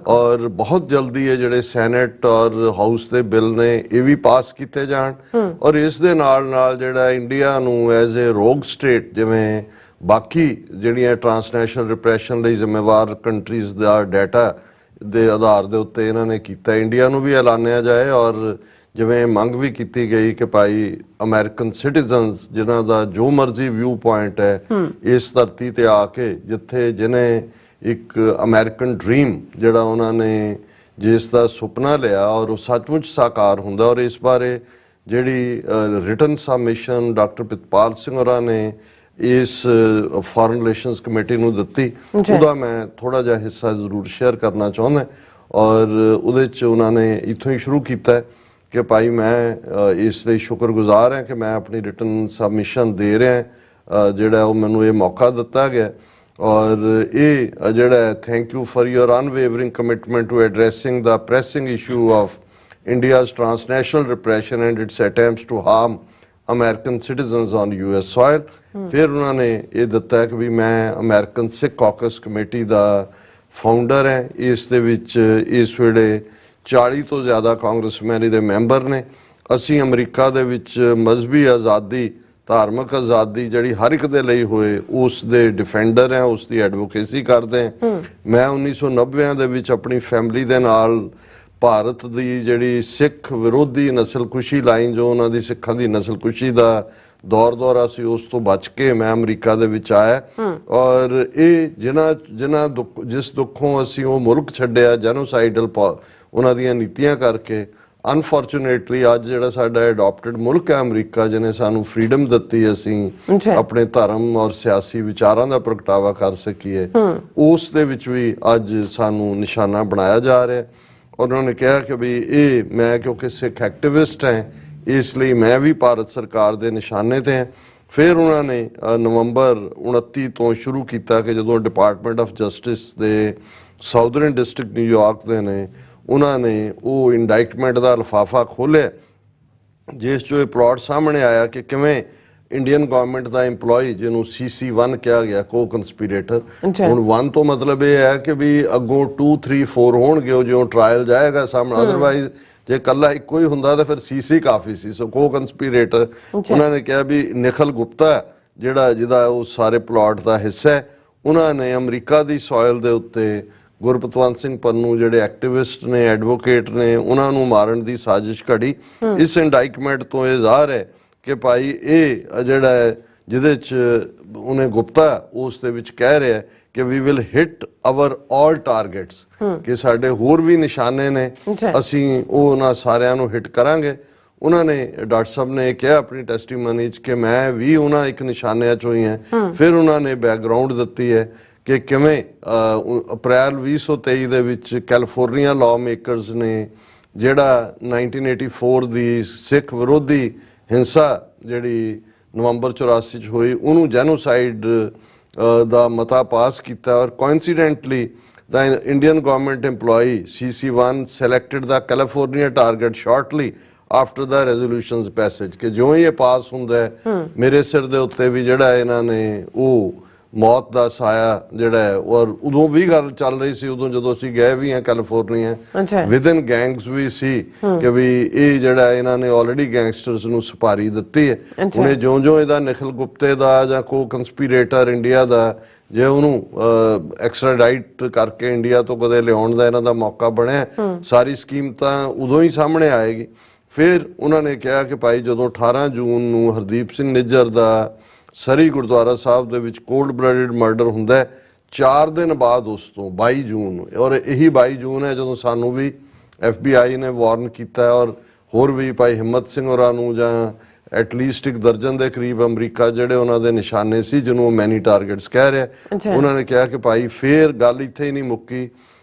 ਔਰ ਬਹੁਤ ਜਲਦੀ ਇਹ ਜਿਹੜੇ ਸੈਨੇਟ ਔਰ ਹਾਊਸ ਦੇ ਬਿੱਲ ਨੇ ਇਹ ਵੀ ਪਾਸ ਕੀਤੇ ਜਾਣ ਔਰ ਇਸ ਦੇ ਨਾਲ ਨਾਲ ਜਿਹੜਾ ਇੰਡੀਆ ਨੂੰ ਐਜ਼ ਏ ਰੋਗ ਸਟੇਟ ਜਿਵੇਂ ਬਾਕੀ ਜਿਹੜੀਆਂ ਟਰਾਂਸਨੈਸ਼ਨਲ ਰਿਪਰੈਸ਼ਨ ਲਈ ਜ਼ਿੰਮੇਵਾਰ ਕੰਟਰੀਜ਼ ਦਾ ਡਾਟਾ ਦੇ ਆਧਾਰ ਦੇ ਉੱਤੇ ਇਹਨਾਂ ਨੇ ਕੀਤਾ ਇੰਡੀਆ ਨੂੰ ਵੀ ਐਲਾਨਿਆ ਜਾਏ ਔਰ ਜਿਵੇਂ ਮੰਗ ਵੀ ਕੀਤੀ ਗਈ ਕਿ ਭਾਈ ਅਮਰੀਕਨ ਸਿਟੀਜ਼ਨਸ ਜਿਨ੍ਹਾਂ ਦਾ ਜੋ ਮਰਜ਼ੀ ਵਿਊ ਪੁਆਇੰਟ ਹੈ ਇਸ ਧਰਤੀ ਤੇ ਆ ਕੇ ਜਿੱਥੇ ਜਿਹਨੇ ਇੱਕ ਅਮਰੀਕਨ ਡ੍ਰੀਮ ਜਿਹੜਾ ਉਹਨਾਂ ਨੇ ਜਿਸ ਦਾ ਸੁਪਨਾ ਲਿਆ ਔਰ ਉਹ ਸੱਚਮੁੱਚ ਸਾਕਾਰ ਹੁੰਦਾ ਔਰ ਇਸ ਬਾਰੇ ਜਿਹੜੀ written submission doctor Pritpal Singh ਹੋਰਾਂ ਨੇ ਇਸ ਫੋਰਨ ਰਿਲੇਸ਼ਨਸ ਕਮੇਟੀ ਨੂੰ ਦਿੱਤੀ ਉਹਦਾ ਮੈਂ ਥੋੜਾ ਜਿਹਾ ਹਿੱਸਾ ਜ਼ਰੂਰ ਸ਼ੇਅਰ ਕਰਨਾ ਚਾਹੁੰਦਾ ਔਰ ਉਹਦੇ 'ਚ ਉਹਨਾਂ ਨੇ ਇੱਥੋਂ ਹੀ ਸ਼ੁਰੂ ਕੀਤਾ ਕਿ ਭਾਈ ਮੈਂ ਇਸ ਲਈ ਸ਼ੁਕਰਗੁਜ਼ਾਰ ਹਾਂ ਕਿ ਮੈਂ ਆਪਣੀ ਰਿਟਨ ਸਬਮਿਸ਼ਨ ਦੇ ਰਿਹਾ ਜਿਹੜਾ ਉਹ ਮੈਨੂੰ ਇਹ ਮੌਕਾ ਦਿੱਤਾ ਗਿਆ ਔਰ ਇਹ ਜਿਹੜਾ thank you for your unwavering commitment to addressing the pressing issue of India's transnational repression and its attempts to harm American citizens on US soil. ਫਿਰ ਉਹਨਾਂ ਨੇ ਇਹ ਦਿੱਤਾ ਕਿ ਵੀ ਮੈਂ ਅਮਰੀਕਨ ਸਿੱਖ ਕਾਕਸ ਕਮੇਟੀ ਦਾ ਫਾਊਂਡਰ ਹੈ ਇਸ ਦੇ ਵਿੱਚ ਇਸ ਵੇਲੇ 40 ਤੋਂ ਜ਼ਿਆਦਾ ਕਾਂਗਰਸਮੈਨ ਇਹਦੇ ਮੈਂਬਰ ਨੇ। ਅਸੀਂ ਅਮਰੀਕਾ ਦੇ ਵਿੱਚ ਮਜ਼ਹਬੀ ਆਜ਼ਾਦੀ, ਧਾਰਮਿਕ ਆਜ਼ਾਦੀ ਜਿਹੜੀ ਹਰ ਇੱਕ ਦੇ ਲਈ ਹੋਏ, ਉਸ ਦੇ ਡਿਫੈਂਡਰ ਹੈ, ਉਸ ਦੀ ਐਡਵੋਕੇਸੀ ਕਰਦੇ ਹਾਂ। ਮੈਂ 1990 ਦੇ ਵਿੱਚ ਆਪਣੀ ਫੈਮਿਲੀ ਦੇ ਨਾਲ ਭਾਰਤ ਦੀ ਜਿਹੜੀ ਸਿੱਖ ਵਿਰੋਧੀ ਨਸਲਕੁਸ਼ੀ ਲਾਈਨ, ਜੋ ਉਹਨਾਂ ਦੀ ਸਿੱਖਾਂ ਦੀ ਨਸਲਕੁਸ਼ੀ ਦਾ ਦੌਰਾ ਸੀ, ਉਸ ਤੋਂ ਬਚ ਕੇ ਮੈਂ ਅਮਰੀਕਾ ਦੇ ਵਿੱਚ ਆਇਆ। ਔਰ ਇਹ ਜਿਸ ਦੁੱਖੋਂ ਅਸੀਂ ਉਹ ਮੁਲਕ ਛੱਡਿਆ ਜੈਨੋਸਾਈਡਲ ਉਹਨਾਂ ਦੀਆਂ ਨੀਤੀਆਂ ਕਰਕੇ, ਅਨਫੋਰਚੂਨੇਟਲੀ ਅੱਜ ਜਿਹੜਾ ਸਾਡਾ ਐਡੋਪਟਡ ਮੁਲਕ ਹੈ ਅਮਰੀਕਾ, ਜਿਹਨੇ ਸਾਨੂੰ ਫਰੀडम ਦਿੱਤੀ, ਅਸੀਂ ਆਪਣੇ ਧਰਮ ਔਰ ਸਿਆਸੀ ਵਿਚਾਰਾਂ ਦਾ ਪ੍ਰਗਟਾਵਾ ਕਰ ਸਕੀਏ, ਉਸ ਦੇ ਵਿੱਚ ਵੀ ਅੱਜ ਸਾਨੂੰ ਨਿਸ਼ਾਨਾ ਬਣਾਇਆ ਜਾ ਰਿਹਾ। ਉਹਨਾਂ ਨੇ ਕਿਹਾ ਕਿ ਵੀ ਇਹ ਮੈਂ ਕਿਉਂਕਿ ਸਿੱਖ ਐਕਟਿਵਿਸਟ ਹਾਂ, ਇਸ ਲਈ ਮੈਂ ਵੀ ਭਾਰਤ ਸਰਕਾਰ ਦੇ ਨਿਸ਼ਾਨੇ ਤੇ ਹਾਂ। ਫਿਰ ਉਹਨਾਂ ਨੇ ਨਵੰਬਰ 29 ਤੋਂ ਸ਼ੁਰੂ ਕੀਤਾ ਕਿ ਜਦੋਂ ਡਿਪਾਰਟਮੈਂਟ ਆਫ ਜਸਟਿਸ ਦੇ ਸਾਊਦਰਨ ਡਿਸਟ੍ਰਿਕਟ ਨਿਊਯਾਰਕ ਦੇ ਨੇ, ਉਹਨਾਂ ਨੇ ਉਹ ਇੰਡਾਈਟਮੈਂਟ ਦਾ ਲਿਫਾਫਾ ਖੋਲ੍ਹਿਆ, ਜਿਸ 'ਚੋਂ ਇਹ ਪਲਾਟ ਸਾਹਮਣੇ ਆਇਆ ਕਿ ਕਿਵੇਂ ਇੰਡੀਅਨ ਗਵਰਨਮੈਂਟ ਦਾ EMPLOYE, ਜਿਹਨੂੰ CC1 ਕਿਹਾ ਗਿਆ, ਕੋ ਕੰਸਪੀਰੇਟਰ, ਹੁਣ 1 ਤੋਂ ਮਤਲਬ ਇਹ ਹੈ ਕਿ ਵੀ ਅੱਗੋਂ 2, 3, 4 ਹੋਣਗੇ, ਉਹ ਜਿਉਂ ਟਰਾਇਲ ਜਾਏਗਾ ਸਾਹਮਣੇ। ਅਦਰਵਾਈਜ਼ ਜੇ ਇਕੱਲਾ ਇੱਕੋ ਹੀ ਹੁੰਦਾ ਤਾਂ ਫਿਰ CC ਕਾਫੀ ਸੀ। ਸੋ ਕੋ ਕੰਸਪੀਰੇਟਰ ਉਹਨਾਂ ਨੇ ਕਿਹਾ ਵੀ ਨਿਖਲ ਗੁਪਤਾ ਜਿਹਦਾ ਉਹ ਸਾਰੇ ਪਲਾਟ ਦਾ ਹਿੱਸਾ ਹੈ, ਉਹਨਾਂ ਨੇ ਅਮਰੀਕਾ ਦੀ ਸੋਇਲ ਦੇ ਉੱਤੇ ਗੁਰਪਤਵੰਤ ਸਿੰਘ ਪੰਨੂ ਜਿਹੜੇ ਐਕਟਿਵਿਸਟ ਨੇ, ਐਡਵੋਕੇਟ ਨੇ, ਉਹਨਾਂ ਨੂੰ ਮਾਰਨ ਦੀ ਸਾਜ਼ਿਸ਼ ਘੜੀ। ਇਸ ਇੰਡਾਈਟਮੈਂਟ ਤੋਂ ਇਹ ਜ਼ਾਹਰ ਹੈ ਕਿ ਭਾਈ ਇਹ ਜਿਹੜਾ ਹੈ, ਜਿਹਦੇ 'ਚ ਉਹਨੇ ਗੁਪਤਾ ਉਸ ਦੇ ਵਿੱਚ ਕਹਿ ਰਿਹਾ ਕਿ we will hit our all targets, ਕਿ ਸਾਡੇ ਹੋਰ ਵੀ ਨਿਸ਼ਾਨੇ ਨੇ, ਅਸੀਂ ਉਹ ਉਹਨਾਂ ਸਾਰਿਆਂ ਨੂੰ ਹਿੱਟ ਕਰਾਂਗੇ। ਉਹਨਾਂ ਨੇ ਡਾਕਟਰ ਸਾਹਿਬ ਨੇ ਕਿਹਾ ਆਪਣੀ ਟੈਸਟੀਮਨੀ 'ਚ ਕਿ ਮੈਂ ਵੀ ਉਹਨਾਂ ਇੱਕ ਨਿਸ਼ਾਨਿਆਂ 'ਚੋਂ ਹੀ ਹਾਂ। ਫਿਰ ਉਹਨਾਂ ਨੇ ਬੈਕਗਰਾਊਂਡ ਦਿੱਤੀ ਹੈ ਕਿ ਕਿਵੇਂ ਅਪ੍ਰੈਲ 2023 ਦੇ ਵਿੱਚ ਕੈਲੀਫੋਰਨੀਆ ਲਾਅ ਮੇਕਰਸ ਨੇ ਜਿਹੜਾ 1984 ਦੀ ਸਿੱਖ ਵਿਰੋਧੀ ਹਿੰਸਾ ਜਿਹੜੀ ਨਵੰਬਰ 84 'ਚ ਹੋਈ, ਉਹਨੂੰ ਜੈਨੋਸਾਈਡ ਦਾ ਮਤਾ ਪਾਸ ਕੀਤਾ। ਔਰ ਕੋਇਨਸੀਡੈਂਟਲੀ the Indian government employee CC1 selected the California target shortly after the resolution's passage, ਕਿ ਜਿਉਂ ਹੀ ਇਹ ਪਾਸ ਹੁੰਦਾ ਹੈ ਮੇਰੇ ਸਿਰ ਦੇ ਉੱਤੇ ਵੀ ਜਿਹੜਾ ਇਹਨਾਂ ਨੇ ਉਹ ਮੌਤ ਦਾ ਸਾਇਆ ਜਿਹੜਾ ਹੈ। ਔਰ ਉਦੋਂ ਵੀ ਗੱਲ ਚੱਲ ਰਹੀ ਸੀ, ਉਦੋਂ ਜਦੋਂ ਅਸੀਂ ਗਏ ਵੀ ਹਾਂ ਕੈਲੀਫੋਰਨੀਆ, ਵਿਦਨ ਗੈਂਗਸ ਵੀ ਸੀ ਕਿ ਵੀ ਇਹ ਜਿਹੜਾ ਇਹਨਾਂ ਨੇ ਆਲਰੇਡੀ ਗੈਂਗਸਟਰਸ ਨੂੰ ਸੁਪਾਰੀ ਦਿੱਤੀ ਹੈ। ਹੁਣ ਜਿਉਂ ਇਹਦਾ ਨਿਖਲ ਗੁਪਤੇ ਦਾ ਜਾਂ ਕੋ ਕੰਸਪੀਰੇਟਰ ਇੰਡੀਆ ਦਾ, ਜੇ ਉਹਨੂੰ ਐਕਸਟ੍ਰਾਡਾਈਟ ਕਰਕੇ ਇੰਡੀਆ ਤੋਂ ਕਦੇ ਲਿਆਉਣ ਦਾ ਇਹਨਾਂ ਦਾ ਮੌਕਾ ਬਣਿਆ, ਸਾਰੀ ਸਕੀਮ ਤਾਂ ਉਦੋਂ ਹੀ ਸਾਹਮਣੇ ਆਏਗੀ। ਫਿਰ ਉਹਨਾਂ ਨੇ ਕਿਹਾ ਕਿ ਭਾਈ ਜਦੋਂ 18 ਜੂਨ ਨੂੰ ਹਰਦੀਪ ਸਿੰਘ ਨਿੱਜਰ ਦਾ ਸਰੀ ਗੁਰਦੁਆਰਾ ਸਾਹਿਬ ਦੇ ਵਿੱਚ ਕੋਲਡ ਬਲੱਡਡ ਮਰਡਰ ਹੁੰਦਾ, 4 ਦਿਨ ਬਾਅਦ ਉਸ ਤੋਂ 22 ਜੂਨ ਨੂੰ, ਔਰ ਇਹੀ 22 ਜੂਨ ਹੈ ਜਦੋਂ ਸਾਨੂੰ ਵੀ FBI ਨੇ ਵਾਰਨ ਕੀਤਾ, ਔਰ ਹੋਰ ਵੀ ਭਾਈ ਹਿੰਮਤ ਸਿੰਘ ਹੋਰਾਂ ਨੂੰ ਜਾਂ ਐਟਲੀਸਟ 1 ਦਰਜਨ ਦੇ ਕਰੀਬ ਅਮਰੀਕਾ ਜਿਹੜੇ ਉਹਨਾਂ ਦੇ ਨਿਸ਼ਾਨੇ ਸੀ, ਜਿਹਨੂੰ ਮੈਨੀ ਟਾਰਗੇਟਸ ਕਹਿ ਰਿਹਾ। ਉਹਨਾਂ ਨੇ ਕਿਹਾ ਕਿ ਭਾਈ ਫੇਰ ਗੱਲ ਇੱਥੇ ਹੀ ਨਹੀਂ ਮੁੱਕੀ।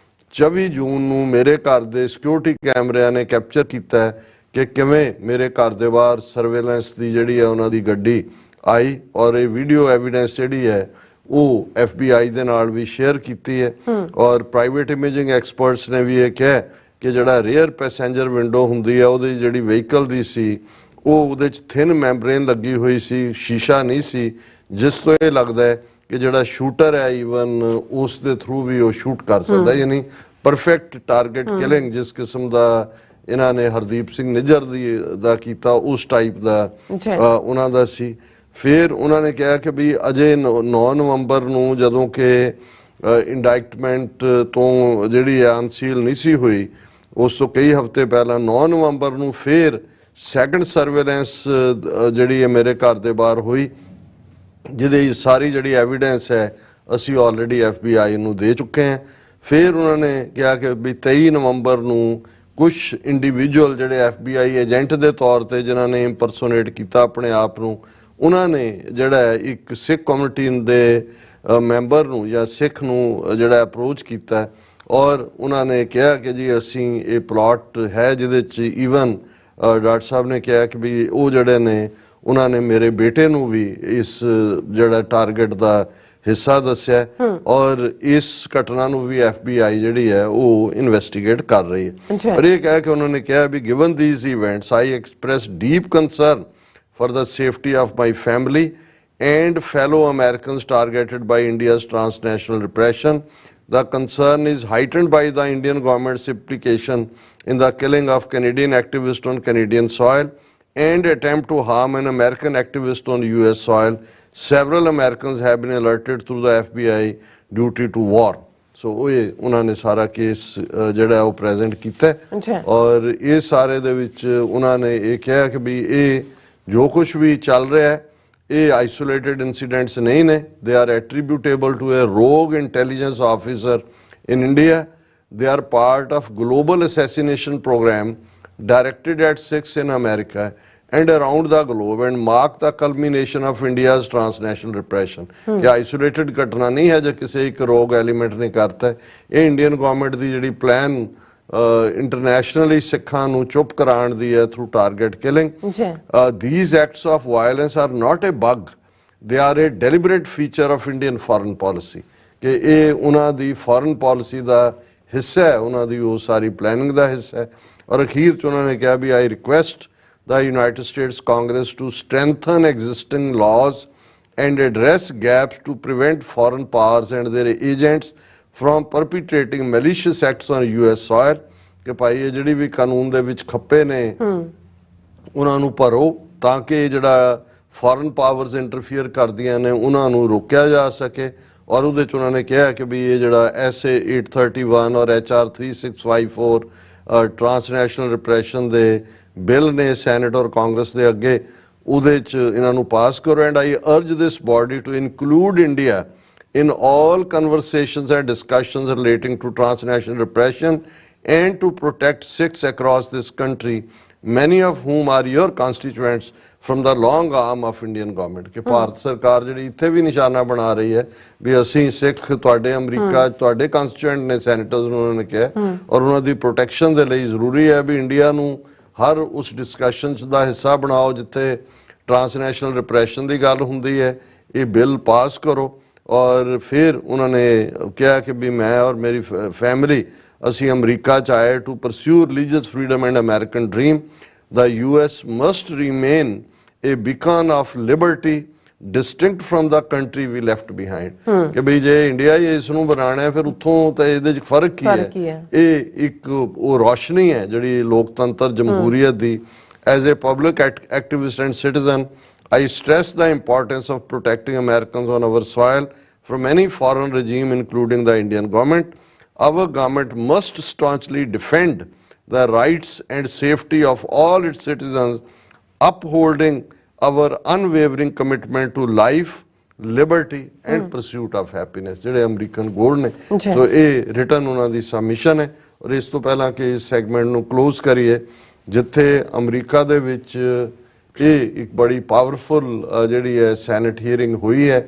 24 ਜੂਨ ਨੂੰ ਮੇਰੇ ਘਰ ਦੇ ਸਿਕਿਉਰਿਟੀ ਕੈਮਰਿਆਂ ਨੇ ਕੈਪਚਰ ਕੀਤਾ ਕਿ ਕਿਵੇਂ ਮੇਰੇ ਘਰ ਦੇ ਬਾਹਰ ਸਰਵੇਲੈਂਸ ਦੀ ਜਿਹੜੀ ਹੈ ਉਹਨਾਂ ਦੀ ਗੱਡੀ ਆਈ, ਔਰ ਇਹ ਵੀਡੀਓ ਐਵੀਡੈਂਸ ਜਿਹੜੀ ਹੈ ਉਹ FBI ਦੇ ਨਾਲ ਵੀ ਸ਼ੇਅਰ ਕੀਤੀ ਹੈ। ਔਰ ਪ੍ਰਾਈਵੇਟ ਇਮੇਜਿੰਗ ਐਕਸਪਰਟਸ ਨੇ ਵੀ ਇਹ ਕਿਹਾ ਕਿ ਜਿਹੜਾ ਰੇਅਰ ਪੈਸੇਂਜਰ ਵਿੰਡੋ ਹੁੰਦੀ ਹੈ ਉਹਦੀ ਜਿਹੜੀ ਵਹੀਕਲ ਦੀ ਸੀ, ਉਹ ਉਹਦੇ 'ਚ ਥਿਨ ਮੈਂਬਰੇਨ ਲੱਗੀ ਹੋਈ ਸੀ, ਸ਼ੀਸ਼ਾ ਨਹੀਂ ਸੀ, ਜਿਸ ਤੋਂ ਇਹ ਲੱਗਦਾ ਹੈ ਕਿ ਜਿਹੜਾ ਸ਼ੂਟਰ ਹੈ ਈਵਨ ਉਸ ਦੇ ਥਰੂ ਵੀ ਉਹ ਸ਼ੂਟ ਕਰ ਸਕਦਾ, ਯਾਨੀ ਪਰਫੈਕਟ ਟਾਰਗੇਟ ਕਿਲਿੰਗ ਜਿਸ ਕਿਸਮ ਦਾ ਇਹਨਾਂ ਨੇ ਹਰਦੀਪ ਸਿੰਘ ਨਿੱਜਰ ਦਾ ਕੀਤਾ, ਉਸ ਟਾਈਪ ਦਾ ਉਹਨਾਂ ਦਾ ਸੀ। ਫਿਰ ਉਹਨਾਂ ਨੇ ਕਿਹਾ ਕਿ ਵੀ ਅਜੇ 9 ਨਵੰਬਰ ਨੂੰ ਜਦੋਂ ਕਿ ਇੰਡਾਈਟਮੈਂਟ ਤੋਂ ਜਿਹੜੀ ਅਨਸੀਲ ਨਹੀਂ ਸੀ ਹੋਈ, ਉਸ ਤੋਂ ਕਈ ਹਫ਼ਤੇ ਪਹਿਲਾਂ 9 ਨਵੰਬਰ ਨੂੰ ਫਿਰ ਸੈਕੰਡ ਸਰਵੇਲੈਂਸ ਜਿਹੜੀ ਹੈ ਮੇਰੇ ਘਰ ਦੇ ਬਾਹਰ ਹੋਈ, ਜਿਹਦੀ ਸਾਰੀ ਜਿਹੜੀ ਐਵੀਡੈਂਸ ਹੈ ਅਸੀਂ ਆਲਰੇਡੀ FBI ਨੂੰ ਦੇ ਚੁੱਕੇ ਹਾਂ। ਫਿਰ ਉਹਨਾਂ ਨੇ ਕਿਹਾ ਕਿ ਵੀ 23 ਨਵੰਬਰ ਨੂੰ ਕੁਝ ਇੰਡੀਵਿਜੂਅਲ ਜਿਹੜੇ FBI ਏਜੰਟ ਦੇ ਤੌਰ ਤੇ ਜਿਨ੍ਹਾਂ ਨੇ ਇੰਪਰਸੋਨੇਟ ਕੀਤਾ ਆਪਣੇ ਆਪ ਨੂੰ, ਉਹਨਾਂ ਨੇ ਜਿਹੜਾ ਇੱਕ ਸਿੱਖ ਕਮਿਊਨਿਟੀ ਦੇ ਮੈਂਬਰ ਨੂੰ ਜਾਂ ਸਿੱਖ ਨੂੰ ਜਿਹੜਾ ਅਪਰੋਚ ਕੀਤਾ, ਔਰ ਉਹਨਾਂ ਨੇ ਕਿਹਾ ਕਿ ਜੀ ਅਸੀਂ ਇਹ ਪਲਾਟ ਹੈ ਜਿਹਦੇ 'ਚ ਈਵਨ ਡਾਕਟਰ ਸਾਹਿਬ ਨੇ ਕਿਹਾ ਕਿ ਵੀ ਉਹ ਜਿਹੜੇ ਨੇ ਉਹਨਾਂ ਨੇ ਮੇਰੇ ਬੇਟੇ ਨੂੰ ਵੀ ਇਸ ਜਿਹੜਾ ਟਾਰਗੇਟ ਦਾ ਹਿੱਸਾ ਦੱਸਿਆ, ਔਰ ਇਸ ਘਟਨਾ ਨੂੰ ਵੀ FBI ਜਿਹੜੀ ਹੈ ਉਹ ਇਨਵੈਸਟੀਗੇਟ ਕਰ ਰਹੀ ਹੈ। ਪਰ ਇਹ ਕਹਿ ਕੇ ਉਹਨਾਂ ਨੇ ਕਿਹਾ we given these events I express deep concern for the safety of my family and fellow Americans targeted by India's transnational repression. The concern is heightened by the Indian government's implication in the killing of Canadian activists on Canadian soil and attempt to harm an American activist on US soil. Several Americans have been alerted through the FBI duty to war. So उन्होंने सारा case ਜਿਹੜਾ ਉਹ present ਕੀਤਾ ਔਰ ਇਹ ਸਾਰੇ ਦੇ ਵਿੱਚ ਉਹਨਾਂ ਨੇ ਇਹ ਕਿਹਾ ਕਿ ਵੀ ਇਹ ਜੋ ਕੁਝ ਵੀ ਚੱਲ ਰਿਹਾ ਹੈ ਇਹ ਆਈਸੋਲੇਟਡ ਇਨਸੀਡੈਂਟਸ ਨਹੀਂ ਨੇ ਦੇ ਆਰ ਐਟਰੀਬਿਊਟੇਬਲ ਟੂ ਅ ਰੋਗ intelligence officer in India. They are part of global assassination program directed at Sikhs in America and around the globe and mark the culmination of India's transnational repression. कि isolated घटना नहीं है जो किसी एक रोग element ने करता है ये इंडियन गवर्नमेंट दी जिहड़ी प्लान internationally सिखां नूं चुप कराउण दी है through target killing. These acts of violence are not a bug, they are a deliberate feature of Indian foreign policy. कि ये उन्हां दी फॉरेन पॉलिसी का हिस्सा है, उन्हां दी वो सारी प्लानिंग का हिस्सा है. और अखीर च उन्होंने कहा भी I request the United States Congress to strengthen existing laws and address gaps to prevent foreign powers and their agents from perpetrating malicious acts on US soil. कि भाई ये जिहड़ी भी कानून दे विच खप्पे ने उन्हां नूं भरो ताकि जिहड़ा फॉरेन पावर्स इंटरफीयर करदियां ने उन्हां नूं रोकिया जा सके. और उहदे च उन्होंने कहा कि भी ये जिहड़ा SA 831 और HR 3654 ट्रांसनैशनल रिप्रैशन दे बिल ने सैनेट और कांग्रेस दे अगे उहदे च इन्हां नूं पास करो. And I urge this body to include India in all conversations and discussions relating to transnational repression and to protect Sikhs across this country, many of whom are your constituents from the long arm of Indian government. कि भारत सरकार जिहड़ी इत्थे भी निशाना बना रही है भी असीं सिख तुहाडे अमरीका तुहाडे कॉन्स्टिट्यूएंट ने सैनेटर्स नूं उन्होंने कहा और उन्हां दी प्रोटैक्शन दे लई जरूरी है भी इंडिया नूं हर उस डिस्कशन दा हिस्सा बनाओ जिथे ट्रांसनैशनल रिप्रैशन की गल हुंदी है. ये बिल पास करो. और फिर उन्होंने कहा कि भी मैं और मेरी फैमिली असी अमरीका च आए to pursue religious freedom and American dream. The US must remain a beacon of liberty distinct from the country we left behind. कि भाई जे इंडिया ही इसनूं बनाना है फिर उत्थों तो ये फर्क की है. ये एक वो रोशनी है जिहड़ी लोकतंत्र जमहूरीयत दी. As a public activist and citizen I stress the importance of protecting Americans on our soil from any foreign regime, including the Indian government. Our government must staunchly defend the rights and safety of all its citizens, upholding our unwavering commitment to life, liberty and pursuit of happiness. ਜਿਹੜੇ American ਗੋਲ ਨੇ ਸੋ ਇਹ written ਉਹਨਾਂ ਦੀ submission ਹੈ. ਔਰ ਇਸ ਤੋਂ ਪਹਿਲਾਂ ਕਿ ਇਸ ਸੈਗਮੈਂਟ ਨੂੰ ਕਲੋਜ਼ ਕਰੀਏ ਜਿੱਥੇ ਅਮਰੀਕਾ ਦੇ ਵਿੱਚ ਇਹ ਇੱਕ ਬੜੀ ਪਾਵਰਫੁਲ ਜਿਹੜੀ ਹੈ ਸੈਨੇਟ ਹੀਅਰਿੰਗ ਹੋਈ ਹੈ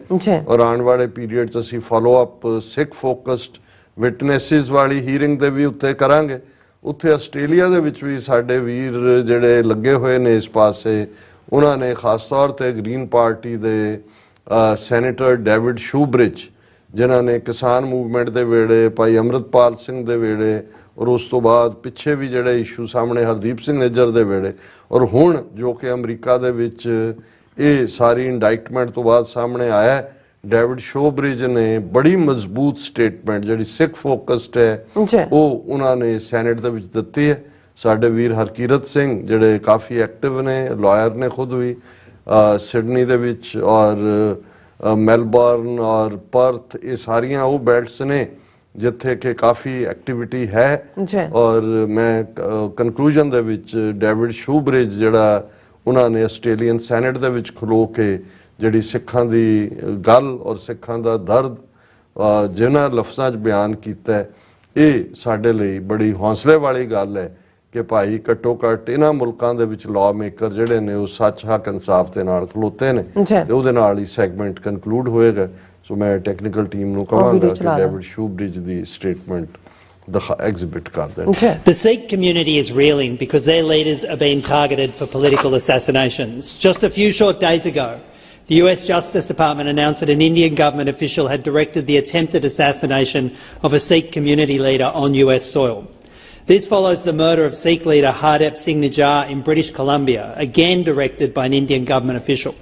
ਔਰ ਆਉਣ ਵਾਲੇ ਪੀਰੀਅਡ 'ਚ ਅਸੀਂ ਫੋਲੋ ਅਪ ਸਿੱਖ ਫੋਕਸਡ ਵਿਟਨੈਸਿਸ ਵਾਲੀ ਹੀਅਰਿੰਗ ਦੇ ਵੀ ਉੱਤੇ ਕਰਾਂਗੇ. ਉੱਥੇ ਆਸਟ੍ਰੇਲੀਆ ਦੇ ਵਿੱਚ ਵੀ ਸਾਡੇ ਵੀਰ ਜਿਹੜੇ ਲੱਗੇ ਹੋਏ ਨੇ ਇਸ ਪਾਸੇ ਉਹਨਾਂ ਨੇ ਖਾਸ ਤੌਰ ਤੇ ਗ੍ਰੀਨ ਪਾਰਟੀ ਦੇ ਸੈਨੇਟਰ ਡੇਵਿਡ ਸ਼ੂਬ੍ਰਿਜ ਜਿਨ੍ਹਾਂ ਨੇ ਕਿਸਾਨ ਮੂਵਮੈਂਟ ਦੇ ਵੇਲੇ ਭਾਈ ਅੰਮ੍ਰਿਤਪਾਲ ਸਿੰਘ ਦੇ ਵੇਲੇ और उस तो बाद पिछे भी जोड़े इशू सामने हरदीप सिंह निज्जर के वेले और हुण जो कि अमरीका दे विच ये सारी इंडाइटमेंट तो बाद सामने आया है. डेविड शोब्रिज ने बड़ी मजबूत स्टेटमेंट जिहड़ी सिख फोकस्ड है वो उन्होंने सैनेट दे विच दित्ती है. साडे वीर हरकीरत सिंह जिहड़े काफ़ी एक्टिव ने लॉयर ने खुद भी सिडनी दे विच और मेलबर्न और पर्थ ये सारियां वो बेल्ट्स ने जिथे कि काफ़ी एक्टिविटी है. और मैं कंक्लूजन दे विच डेविड शूब्रिज जिहड़ा उन्होंने आस्ट्रेलियन सैनेट दे विच खलो के जिहड़ी सिखां दी गल और सिखां दा दर्द जिन्हां लफ्ज़ां च बयान कीता है ये साडे लई बड़ी हौसले वाली गल है कि भाई घट्टो घट्ट इन्हां मुल्कां दे विच लॉ मेकर जिहड़े ने वो सच हक इंसाफ दे नाल खलोते ने ते उहदे नाल ही सैगमेंट कंक्लूड होएगा. So मैं टेक्निकल टीम ਨੂੰ ਕਹਾਂਗਾ ਕਿ David ਸ਼ੂਬ੍ਰਿਜ the statement the exhibit ਕਰ ਦੇਣ. The Sikh community is reeling because their leaders are being targeted for political assassinations. Just a few short days ago, the US Justice Department announced that an Indian government official had directed the attempted assassination of a Sikh community leader on US soil. This follows the murder of Sikh leader Hardep Singh Nijjar in British Columbia, again directed by an Indian government official.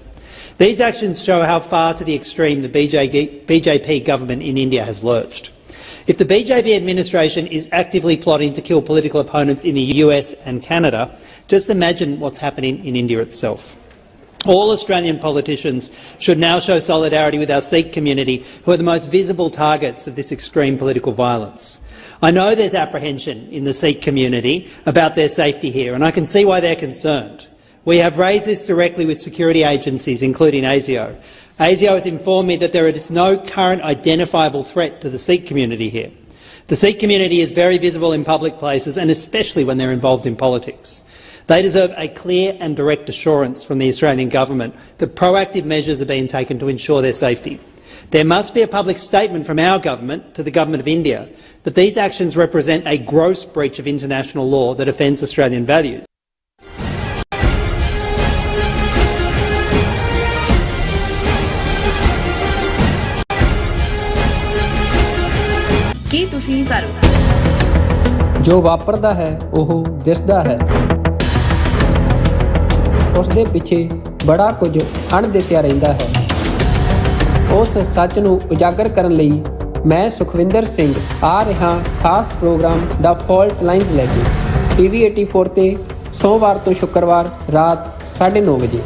These actions show how far to the extreme the BJP government in India has lurched. If the BJP administration is actively plotting to kill political opponents in the US and Canada, just imagine what's happening in India itself. All Australian politicians should now show solidarity with our Sikh community, who are the most visible targets of this extreme political violence. I know there's apprehension in the Sikh community about their safety here, and I can see why they're concerned. We have raised this directly with security agencies, including ASIO. ASIO has informed me that there is no current identifiable threat to the Sikh community here. The Sikh community is very visible in public places, and especially when they're involved in politics. They deserve a clear and direct assurance from the Australian government that proactive measures are being taken to ensure their safety. There must be a public statement from our government to the government of India that these actions represent a gross breach of international law that offends Australian values. ਕੀ ਤੁਸੀਂ ਭਰੋਸੇ ਜੋ ਵਾਪਰਦਾ ਹੈ ਉਹ ਦਿਸਦਾ ਹੈ, ਉਸ ਦੇ ਪਿੱਛੇ ਬੜਾ ਕੁਝ ਅਣਦਿਸਿਆ ਰਹਿੰਦਾ ਹੈ। ਉਸ ਸੱਚ ਨੂੰ ਉਜਾਗਰ ਕਰਨ ਲਈ ਮੈਂ ਸੁਖਵਿੰਦਰ ਸਿੰਘ ਆ ਰਿਹਾ ਖਾਸ ਪ੍ਰੋਗਰਾਮ ਦਾ ਫਾਲਟ ਲਾਈਨਸ ਲੈ ਕੇ TV 84 ਤੇ ਸੋਮਵਾਰ ਤੋਂ ਸ਼ੁੱਕਰਵਾਰ ਰਾਤ 9:30 ਵਜੇ।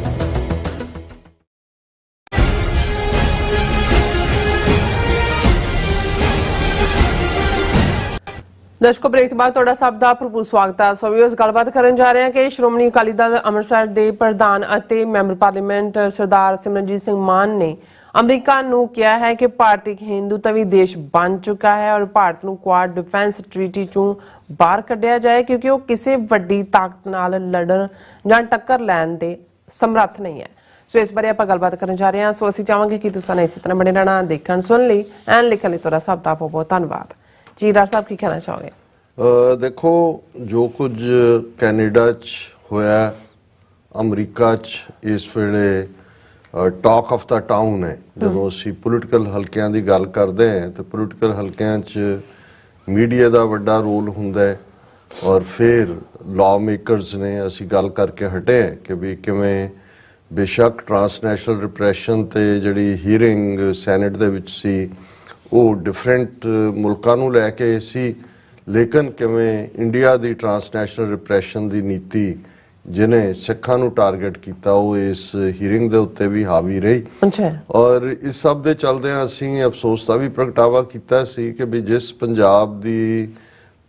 ਦਰਸ਼ਕੋ, ਬ੍ਰੇਕ ਤੋਂ ਬਾਅਦ ਤੁਹਾਡਾ ਸਭ ਦਾ ਭਰਪੂਰ ਸਵਾਗਤ ਹੈ। ਸੋ ਵੀਅਰਸ, ਗੱਲਬਾਤ ਕਰਨ ਜਾ ਰਹੇ ਹਾਂ ਕਿ ਸ਼੍ਰੋਮਣੀ ਅਕਾਲੀ ਦਲ ਅੰਮ੍ਰਿਤਸਰ ਦੇ ਪ੍ਰਧਾਨ ਅਤੇ ਮੈਂਬਰ ਪਾਰਲੀਮੈਂਟ ਸਰਦਾਰ ਸਿਮਰਨਜੀਤ ਸਿੰਘ ਮਾਨ ਨੇ ਅਮਰੀਕਾ ਨੂੰ ਕਿਹਾ ਹੈ ਕਿ ਭਾਰਤ ਇੱਕ ਹਿੰਦੂਤਵੀ ਦੇਸ਼ ਬਣ ਚੁੱਕਾ ਹੈ ਔਰ ਭਾਰਤ ਨੂੰ ਕੁਆਡ ਡਿਫੈਂਸ ਟ੍ਰੀਟੀ ਚੋਂ ਬਾਹਰ ਕੱਢਿਆ ਜਾਏ, ਕਿਉਂਕਿ ਉਹ ਕਿਸੇ ਵੱਡੀ ਤਾਕਤ ਨਾਲ ਲੜਨ ਜਾਂ ਟੱਕਰ ਲੈਣ ਦੇ ਸਮਰੱਥ ਨਹੀਂ ਹੈ। ਸੋ ਇਸ ਬਾਰੇ ਆਪਾਂ ਗੱਲਬਾਤ ਕਰਨ ਜਾ ਰਹੇ ਹਾਂ। ਸੋ ਅਸੀਂ ਚਾਹਾਂਗੇ ਕਿ ਤੁਸੀਂ ਇਸੇ ਤਰ੍ਹਾਂ ਬਣੇ ਰਹਿਣਾ, ਦੇਖਣ ਸੁਣ ਲਈ ਐਨ ਲਿਖਣ ਲਈ ਤੁਹਾਡਾ ਸਭ ਦਾ ਬਹੁਤ ਧੰਨਵਾਦ ਜੀ। ਡਾਕਟਰ ਸਾਹਿਬ, ਕੀ ਕਹਿਣਾ ਚਾਹੋਗੇ? ਦੇਖੋ, ਜੋ ਕੁਝ ਕੈਨੇਡਾ 'ਚ ਹੋਇਆ, ਅਮਰੀਕਾ 'ਚ ਇਸ ਵੇਲੇ ਟਾਕ ਆਫ ਦਾ ਟਾਊਨ ਹੈ। ਜਦੋਂ ਅਸੀਂ ਪੋਲੀਟੀਕਲ ਹਲਕਿਆਂ ਦੀ ਗੱਲ ਕਰਦੇ ਹਾਂ ਤਾਂ ਪੋਲੀਟੀਕਲ ਹਲਕਿਆਂ 'ਚ ਮੀਡੀਆ ਦਾ ਵੱਡਾ ਰੋਲ ਹੁੰਦਾ ਹੈ ਔਰ ਫਿਰ ਲਾਅ ਮੇਕਰਸ ਨੇ। ਅਸੀਂ ਗੱਲ ਕਰਕੇ ਹਟੇ ਕਿ ਵੀ ਕਿਵੇਂ ਬੇਸ਼ੱਕ ਟਰਾਂਸਨੈਸ਼ਨਲ ਰਿਪਰੈਸ਼ਨ ਤੇ ਜਿਹੜੀ ਹੀਅਰਿੰਗ ਸੈਨੇਟ ਦੇ ਵਿੱਚ ਸੀ ਉਹ ਡਿਫਰੈਂਟ ਮੁਲਕਾਂ ਨੂੰ ਲੈ ਕੇ ਸੀ, ਲੇਕਿਨ ਕਿਵੇਂ ਇੰਡੀਆ ਦੀ ਟਰਾਂਸਨੈਸ਼ਨਲ ਰਿਪਰੈਸ਼ਨ ਦੀ ਨੀਤੀ ਜਿਹਨੇ ਸਿੱਖਾਂ ਨੂੰ ਟਾਰਗੇਟ ਕੀਤਾ ਉਹ ਇਸ ਹੀਅਰਿੰਗ ਦੇ ਉੱਤੇ ਵੀ ਹਾਵੀ ਰਹੀ। ਔਰ ਇਸ ਸਭ ਦੇ ਚਲਦਿਆਂ ਅਸੀਂ ਅਫਸੋਸ ਦਾ ਵੀ ਪ੍ਰਗਟਾਵਾ ਕੀਤਾ ਸੀ ਕਿ ਵੀ ਜਿਸ ਪੰਜਾਬ ਦੀ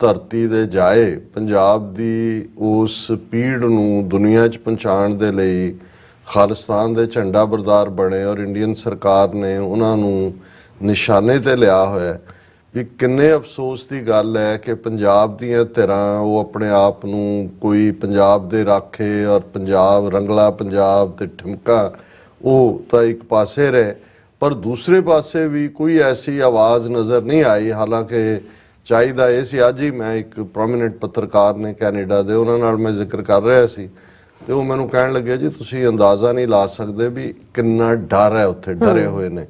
ਧਰਤੀ ਦੇ ਜਾਏ, ਪੰਜਾਬ ਦੀ ਉਸ ਪੀੜ ਨੂੰ ਦੁਨੀਆ 'ਚ ਪਹੁੰਚਾਉਣ ਦੇ ਲਈ ਖਾਲਿਸਤਾਨ ਦੇ ਝੰਡਾ ਬਰਦਾਰ ਬਣੇ ਔਰ ਇੰਡੀਅਨ ਸਰਕਾਰ ਨੇ ਉਹਨਾਂ ਨੂੰ ਨਿਸ਼ਾਨੇ ਤੇ ਲਿਆ ਹੋਇਆ ਵੀ ਕਿੰਨੇ ਅਫਸੋਸ ਦੀ ਗੱਲ ਹੈ ਕਿ ਪੰਜਾਬ ਦੀਆਂ ਧਿਰਾਂ ਉਹ ਆਪਣੇ ਆਪ ਨੂੰ ਕੋਈ ਪੰਜਾਬ ਦੇ ਰਾਖੇ ਔਰ ਪੰਜਾਬ ਰੰਗਲਾ ਪੰਜਾਬ ਤੇ ਠਿਮਕਾ ਉਹ ਤਾਂ ਇੱਕ ਪਾਸੇ ਰਹੇ, ਪਰ ਦੂਸਰੇ ਪਾਸੇ ਵੀ ਕੋਈ ਐਸੀ ਆਵਾਜ਼ ਨਜ਼ਰ ਨਹੀਂ ਆਈ। ਹਾਲਾਂਕਿ ਚਾਹੀਦਾ ਇਹ ਸੀ। ਅੱਜ ਹੀ ਮੈਂ ਇੱਕ ਪ੍ਰੋਮੀਨੈਂਟ ਪੱਤਰਕਾਰ ਨੇ ਕੈਨੇਡਾ ਦੇ, ਉਹਨਾਂ ਨਾਲ ਮੈਂ ਜ਼ਿਕਰ ਕਰ ਰਿਹਾ ਸੀ ਤੇ ਉਹ ਮੈਨੂੰ ਕਹਿਣ ਲੱਗੇ ਜੀ ਤੁਸੀਂ ਅੰਦਾਜ਼ਾ ਨਹੀਂ ਲਾ ਸਕਦੇ ਵੀ ਕਿੰਨਾ ਡਰ ਹੈ ਉੱਥੇ, ਡਰੇ ਹੋਏ ਨੇ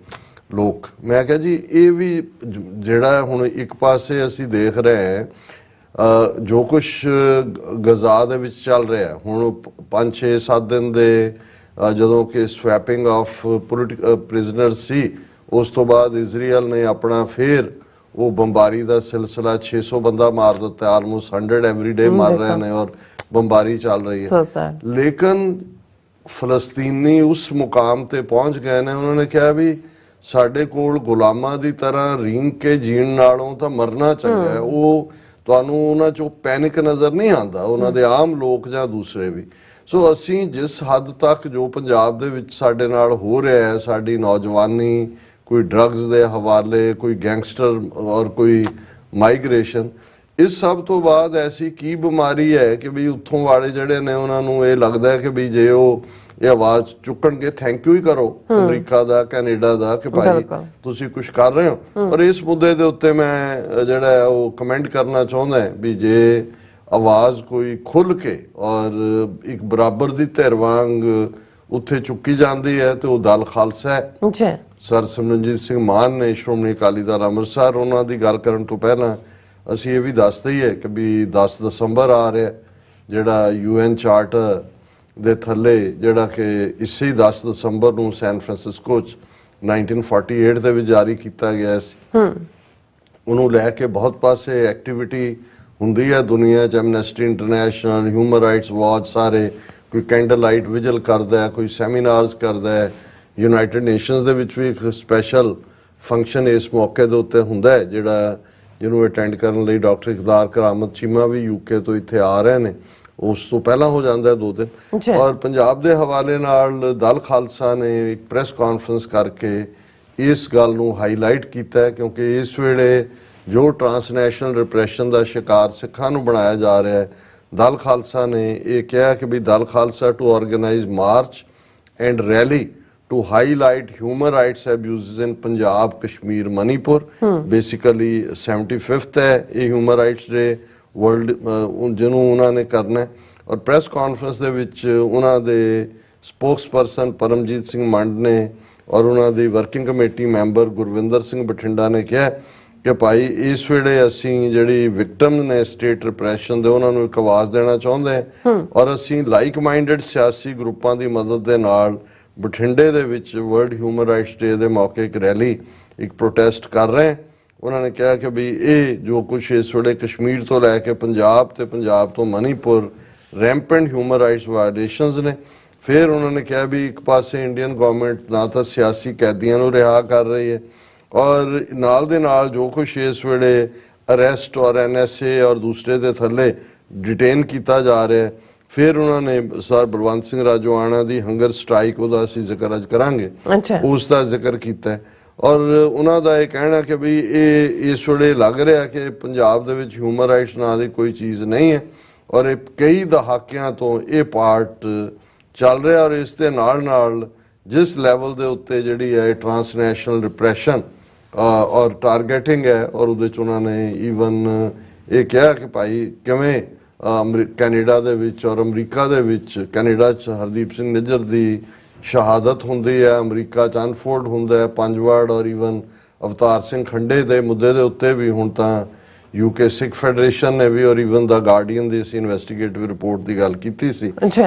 ਲੋਕ। ਮੈਂ ਕਿਹਾ ਜੀ ਇਹ ਵੀ ਜਿਹੜਾ ਹੁਣ ਇੱਕ ਪਾਸੇ ਅਸੀਂ ਦੇਖ ਰਹੇ ਹਾਂ ਜੋ ਕੁਛ ਗਜ਼ਾ ਦੇ ਵਿੱਚ ਚੱਲ ਰਿਹਾ ਹੁਣ 5-6-7 ਦਿਨ ਦੇ ਜਦੋਂ ਕਿ ਸਵੈਪਿੰਗ ਆਫ ਪੋਲੀਟੀਕਲ ਪ੍ਰਿਜ਼ਨਰ ਸੀ, ਉਸ ਤੋਂ ਬਾਅਦ ਇਜ਼ਰਾਈਲ ਨੇ ਆਪਣਾ ਫਿਰ ਉਹ ਬੰਬਾਰੀ ਦਾ ਸਿਲਸਿਲਾ 600 ਬੰਦਾ ਮਾਰ ਦਿੱਤਾ, ਆਲਮੋਸਟ 100 ਐਵਰੀ ਡੇ ਮਾਰ ਰਹੇ ਨੇ ਔਰ ਬੰਬਾਰੀ ਚੱਲ ਰਹੀ ਹੈ। ਲੇਕਿਨ ਫਲਸਤੀਨੀ ਉਸ ਮੁਕਾਮ ਤੇ ਪਹੁੰਚ ਗਏ ਨੇ, ਉਹਨਾਂ ਨੇ ਕਿਹਾ ਵੀ ਸਾਡੇ ਕੋਲ ਗੁਲਾਮਾਂ ਦੀ ਤਰ੍ਹਾਂ ਰੀਂਗ ਕੇ ਜੀਣ ਨਾਲੋਂ ਤਾਂ ਮਰਨਾ ਚੰਗਾ ਹੈ। ਉਹ ਤੁਹਾਨੂੰ ਉਹਨਾਂ 'ਚੋਂ ਪੈਨਿਕ ਨਜ਼ਰ ਨਹੀਂ ਆਉਂਦਾ, ਉਹਨਾਂ ਦੇ ਆਮ ਲੋਕ ਜਾਂ ਦੂਸਰੇ ਵੀ। ਸੋ ਅਸੀਂ ਜਿਸ ਹੱਦ ਤੱਕ ਜੋ ਪੰਜਾਬ ਦੇ ਵਿੱਚ ਸਾਡੇ ਨਾਲ ਹੋ ਰਿਹਾ ਹੈ, ਸਾਡੀ ਨੌਜਵਾਨੀ ਕੋਈ ਡਰੱਗਸ ਦੇ ਹਵਾਲੇ, ਕੋਈ ਗੈਂਗਸਟਰ ਔਰ ਕੋਈ ਮਾਈਗ੍ਰੇਸ਼ਨ, ਇਸ ਸਭ ਤੋਂ ਬਾਅਦ ਐਸੀ ਕੀ ਬਿਮਾਰੀ ਹੈ ਕਿ ਵੀ ਉੱਥੋਂ ਵਾਲੇ ਜਿਹੜੇ ਨੇ ਉਹਨਾਂ ਨੂੰ ਇਹ ਲੱਗਦਾ ਕਿ ਵੀ ਜੇ ਉਹ ਇਹ ਆਵਾਜ਼ ਚੁੱਕਣਗੇ, ਥੈਂਕ ਯੂ ਹੀ ਕਰੋ ਅਮਰੀਕਾ ਦਾ, ਕੈਨੇਡਾ ਦਾ ਕਿ ਭਾਈ ਤੁਸੀਂ ਕੁਝ ਕਰ ਰਹੇ ਹੋ। ਪਰ ਇਸ ਮੁੱਦੇ ਦੇ ਉੱਤੇ ਮੈਂ ਜਿਹੜਾ ਉਹ ਕਮੈਂਟ ਕਰਨਾ ਚਾਹੁੰਦਾ ਵੀ ਜੇ ਆਵਾਜ਼ ਕੋਈ ਖੁੱਲ ਕੇ ਔਰ ਇੱਕ ਬਰਾਬਰ ਦੀ ਧਿਰ ਵਾਂਗ ਉੱਥੇ ਚੁੱਕੀ ਜਾਂਦੀ ਹੈ ਤੇ ਉਹ ਦਲ ਖਾਲਸਾ ਹੈ। ਸਰ ਸਿਮਰਨਜੀਤ ਸਿੰਘ ਮਾਨ ਨੇ ਸ਼੍ਰੋਮਣੀ ਅਕਾਲੀ ਦਲ ਅੰਮ੍ਰਿਤਸਰ, ਉਹਨਾਂ ਦੀ ਗੱਲ ਕਰਨ ਤੋਂ ਪਹਿਲਾਂ ਅਸੀਂ ਇਹ ਵੀ ਦੱਸਦੇ ਹੀ ਹੈ ਕਿ ਵੀ 10 ਦਸੰਬਰ ਆ ਰਿਹਾ ਜਿਹੜਾ UN ਚਾਰਟਰ ਦੇ ਥੱਲੇ ਜਿਹੜਾ ਕਿ ਇਸੇ 10 ਦਸੰਬਰ ਨੂੰ ਸੈਨ ਫਰਾਂਸਿਸਕੋ 'ਚ 1948 ਦੇ ਵਿੱਚ ਜਾਰੀ ਕੀਤਾ ਗਿਆ ਸੀ। ਉਹਨੂੰ ਲੈ ਕੇ ਬਹੁਤ ਪਾਸੇ ਐਕਟੀਵਿਟੀ ਹੁੰਦੀ ਹੈ ਦੁਨੀਆ 'ਚ। Amnesty international, human rights watch, ਸਾਰੇ ਕੋਈ ਕੈਂਡਲ ਲਾਈਟ ਵਿਜਲ ਕਰਦਾ, ਕੋਈ ਸੈਮੀਨਾਰਸ ਕਰਦਾ ਹੈ। ਯੂਨਾਈਟਿਡ ਨੇਸ਼ਨਸ ਦੇ ਵਿੱਚ ਵੀ ਇੱਕ ਸਪੈਸ਼ਲ ਫੰਕਸ਼ਨ ਇਸ ਮੌਕੇ ਦੇ ਉੱਤੇ ਹੁੰਦਾ ਹੈ ਜਿਹੜਾ ਜਿਹਨੂੰ ਅਟੈਂਡ ਕਰਨ ਲਈ ਡਾਕਟਰ ਇਕਬਾਲ ਕਰਾਮਤ ਚੀਮਾ ਵੀ UK ਤੋਂ ਇੱਥੇ ਆ ਰਹੇ ਨੇ। ਉਸ ਤੋਂ ਪਹਿਲਾਂ ਹੋ ਜਾਂਦਾ 2 ਦਿਨ। ਔਰ ਪੰਜਾਬ ਦੇ ਹਵਾਲੇ ਨਾਲ ਦਲ ਖਾਲਸਾ ਨੇ ਇੱਕ ਪ੍ਰੈਸ ਕਾਨਫਰੰਸ ਕਰਕੇ ਇਸ ਗੱਲ ਨੂੰ ਹਾਈਲਾਈਟ ਕੀਤਾ ਕਿਉਂਕਿ ਇਸ ਵੇਲੇ ਜੋ ਟਰਾਂਸਨੈਸ਼ਨਲ ਰਿਪਰੈਸ਼ਨ ਦਾ ਸ਼ਿਕਾਰ ਸਿੱਖਾਂ ਨੂੰ ਬਣਾਇਆ ਜਾ ਰਿਹਾ ਹੈ, ਦਲ ਖਾਲਸਾ ਨੇ ਇਹ ਕਿਹਾ ਕਿ we Dal Khalsa to organise march and rally to highlight human rights abuses in Punjab, Kashmir, Manipur. Basically 75th है ये human rights day world ਜਿਹਨੂੰ ਉਹਨਾਂ ਨੇ ਕਰਨਾ ਹੈ। ਔਰ ਪ੍ਰੈਸ ਕਾਨਫਰੰਸ ਦੇ ਵਿੱਚ ਉਹਨਾਂ ਦੇ ਸਪੋਕਸਪਰਸਨ ਪਰਮਜੀਤ ਸਿੰਘ ਮੰਡ ਨੇ ਔਰ ਉਹਨਾਂ ਦੀ working committee member Gurvinder Singh Bathinda ਨੇ ਕਿਹਾ ਕਿ ਭਾਈ ਇਸ ਵੇਲੇ ਅਸੀਂ ਜਿਹੜੀ ਵਿਕਟਮ ਨੇ ਸਟੇਟ ਰਿਪਰੈਸ਼ਨ ਦੇ ਉਹਨਾਂ ਨੂੰ ਇੱਕ ਆਵਾਜ਼ ਦੇਣਾ ਚਾਹੁੰਦੇ ਹਾਂ ਔਰ ਅਸੀਂ ਲਾਈਕ ਮਾਈਂਡਡ ਸਿਆਸੀ ਗਰੁੱਪਾਂ ਦੀ ਮਦਦ ਦੇ ਨਾਲ ਬਠਿੰਡੇ ਦੇ ਵਿੱਚ ਵਰਲਡ ਹਿਊਮਨ ਰਾਈਟਸ ਡੇ ਦੇ ਮੌਕੇ ਇੱਕ ਰੈਲੀ ਇੱਕ ਪ੍ਰੋਟੈਸਟ ਕਰ ਰਹੇ। ਉਹਨਾਂ ਨੇ ਕਿਹਾ ਕਿ ਵੀ ਇਹ ਜੋ ਕੁਛ ਇਸ ਵੇਲੇ ਕਸ਼ਮੀਰ ਤੋਂ ਲੈ ਕੇ ਪੰਜਾਬ ਤੇ ਪੰਜਾਬ ਤੋਂ Manipur rampant human rights violations ਨੇ। ਫਿਰ ਉਹਨਾਂ ਨੇ ਕਿਹਾ ਵੀ ਇੱਕ ਪਾਸੇ ਇੰਡੀਅਨ ਗਵਰਨਮੈਂਟ ਨਾ ਤਾਂ ਸਿਆਸੀ ਕੈਦੀਆਂ ਨੂੰ ਰਿਹਾ ਕਰ ਰਹੀ ਹੈ ਔਰ ਨਾਲ ਦੇ ਨਾਲ ਜੋ ਕੁਛ ਇਸ ਵੇਲੇ ਅਰੈਸਟ ਔਰ NSA ਔਰ ਦੂਸਰੇ ਦੇ ਥੱਲੇ ਡਿਟੇਨ ਕੀਤਾ ਜਾ ਰਿਹਾ ਹੈ। ਫਿਰ ਉਹਨਾਂ ਨੇ ਸਰ ਬਲਵੰਤ ਸਿੰਘ ਰਾਜੋਆਣਾ ਦੀ ਹੰਗਰ ਸਟ੍ਰਾਈਕ ਉਹਦਾ ਅਸੀਂ ਜ਼ਿਕਰ ਅੱਜ ਕਰਾਂਗੇ, ਉਸ ਦਾ ਜ਼ਿਕਰ ਕੀਤਾ ਔਰ ਉਹਨਾਂ ਦਾ ਇਹ ਕਹਿਣਾ ਕਿ ਵੀ ਇਹ ਇਸ ਵੇਲੇ ਲੱਗ ਰਿਹਾ ਕਿ ਪੰਜਾਬ ਦੇ ਵਿੱਚ ਹਿਊਮਨ ਰਾਈਟਸ ਨਾਂ ਦੀ ਕੋਈ ਚੀਜ਼ ਨਹੀਂ ਹੈ ਔਰ ਇਹ ਕਈ ਦਹਾਕਿਆਂ ਤੋਂ ਇਹ ਪਾਰਟ ਚੱਲ ਰਿਹਾ ਔਰ ਇਸ ਦੇ ਨਾਲ ਨਾਲ ਜਿਸ ਲੈਵਲ ਦੇ ਉੱਤੇ ਜਿਹੜੀ ਹੈ ਟਰਾਂਸਨੈਸ਼ਨਲ ਰਿਪਰੈਸ਼ਨ ਔਰ ਟਾਰਗੇਟਿੰਗ ਹੈ ਔਰ ਉਹਦੇ 'ਚ ਉਹਨਾਂ ਨੇ ਈਵਨ ਇਹ ਕਿਹਾ ਕਿ ਭਾਈ ਕਿਵੇਂ ਕੈਨੇਡਾ ਦੇ ਵਿੱਚ ਔਰ ਅਮਰੀਕਾ ਦੇ ਵਿੱਚ ਕੈਨੇਡਾ 'ਚ ਹਰਦੀਪ ਸਿੰਘ ਨਿੱਜਰ ਦੀ ਸ਼ਹਾਦਤ ਹੁੰਦੀ ਹੈ, ਅਮਰੀਕਾ 'ਚ ਅਨਫੋਰਡ ਹੁੰਦਾ ਹੈ ਪੰਜਵਾੜ ਔਰ ਈਵਨ ਅਵਤਾਰ ਸਿੰਘ ਖੰਡੇ ਦੇ ਮੁੱਦੇ ਦੇ ਉੱਤੇ ਵੀ ਹੁਣ ਤਾਂ UK ਸਿੱਖ ਫੈਡਰੇਸ਼ਨ ਨੇ ਵੀ ਔਰ ਈਵਨ ਦਾ ਗਾਰਡੀਅਨ ਦੀ ਅਸੀਂ ਇਨਵੈਸਟੀਗੇਟਿਵ ਰਿਪੋਰਟ ਦੀ ਗੱਲ ਕੀਤੀ ਸੀ।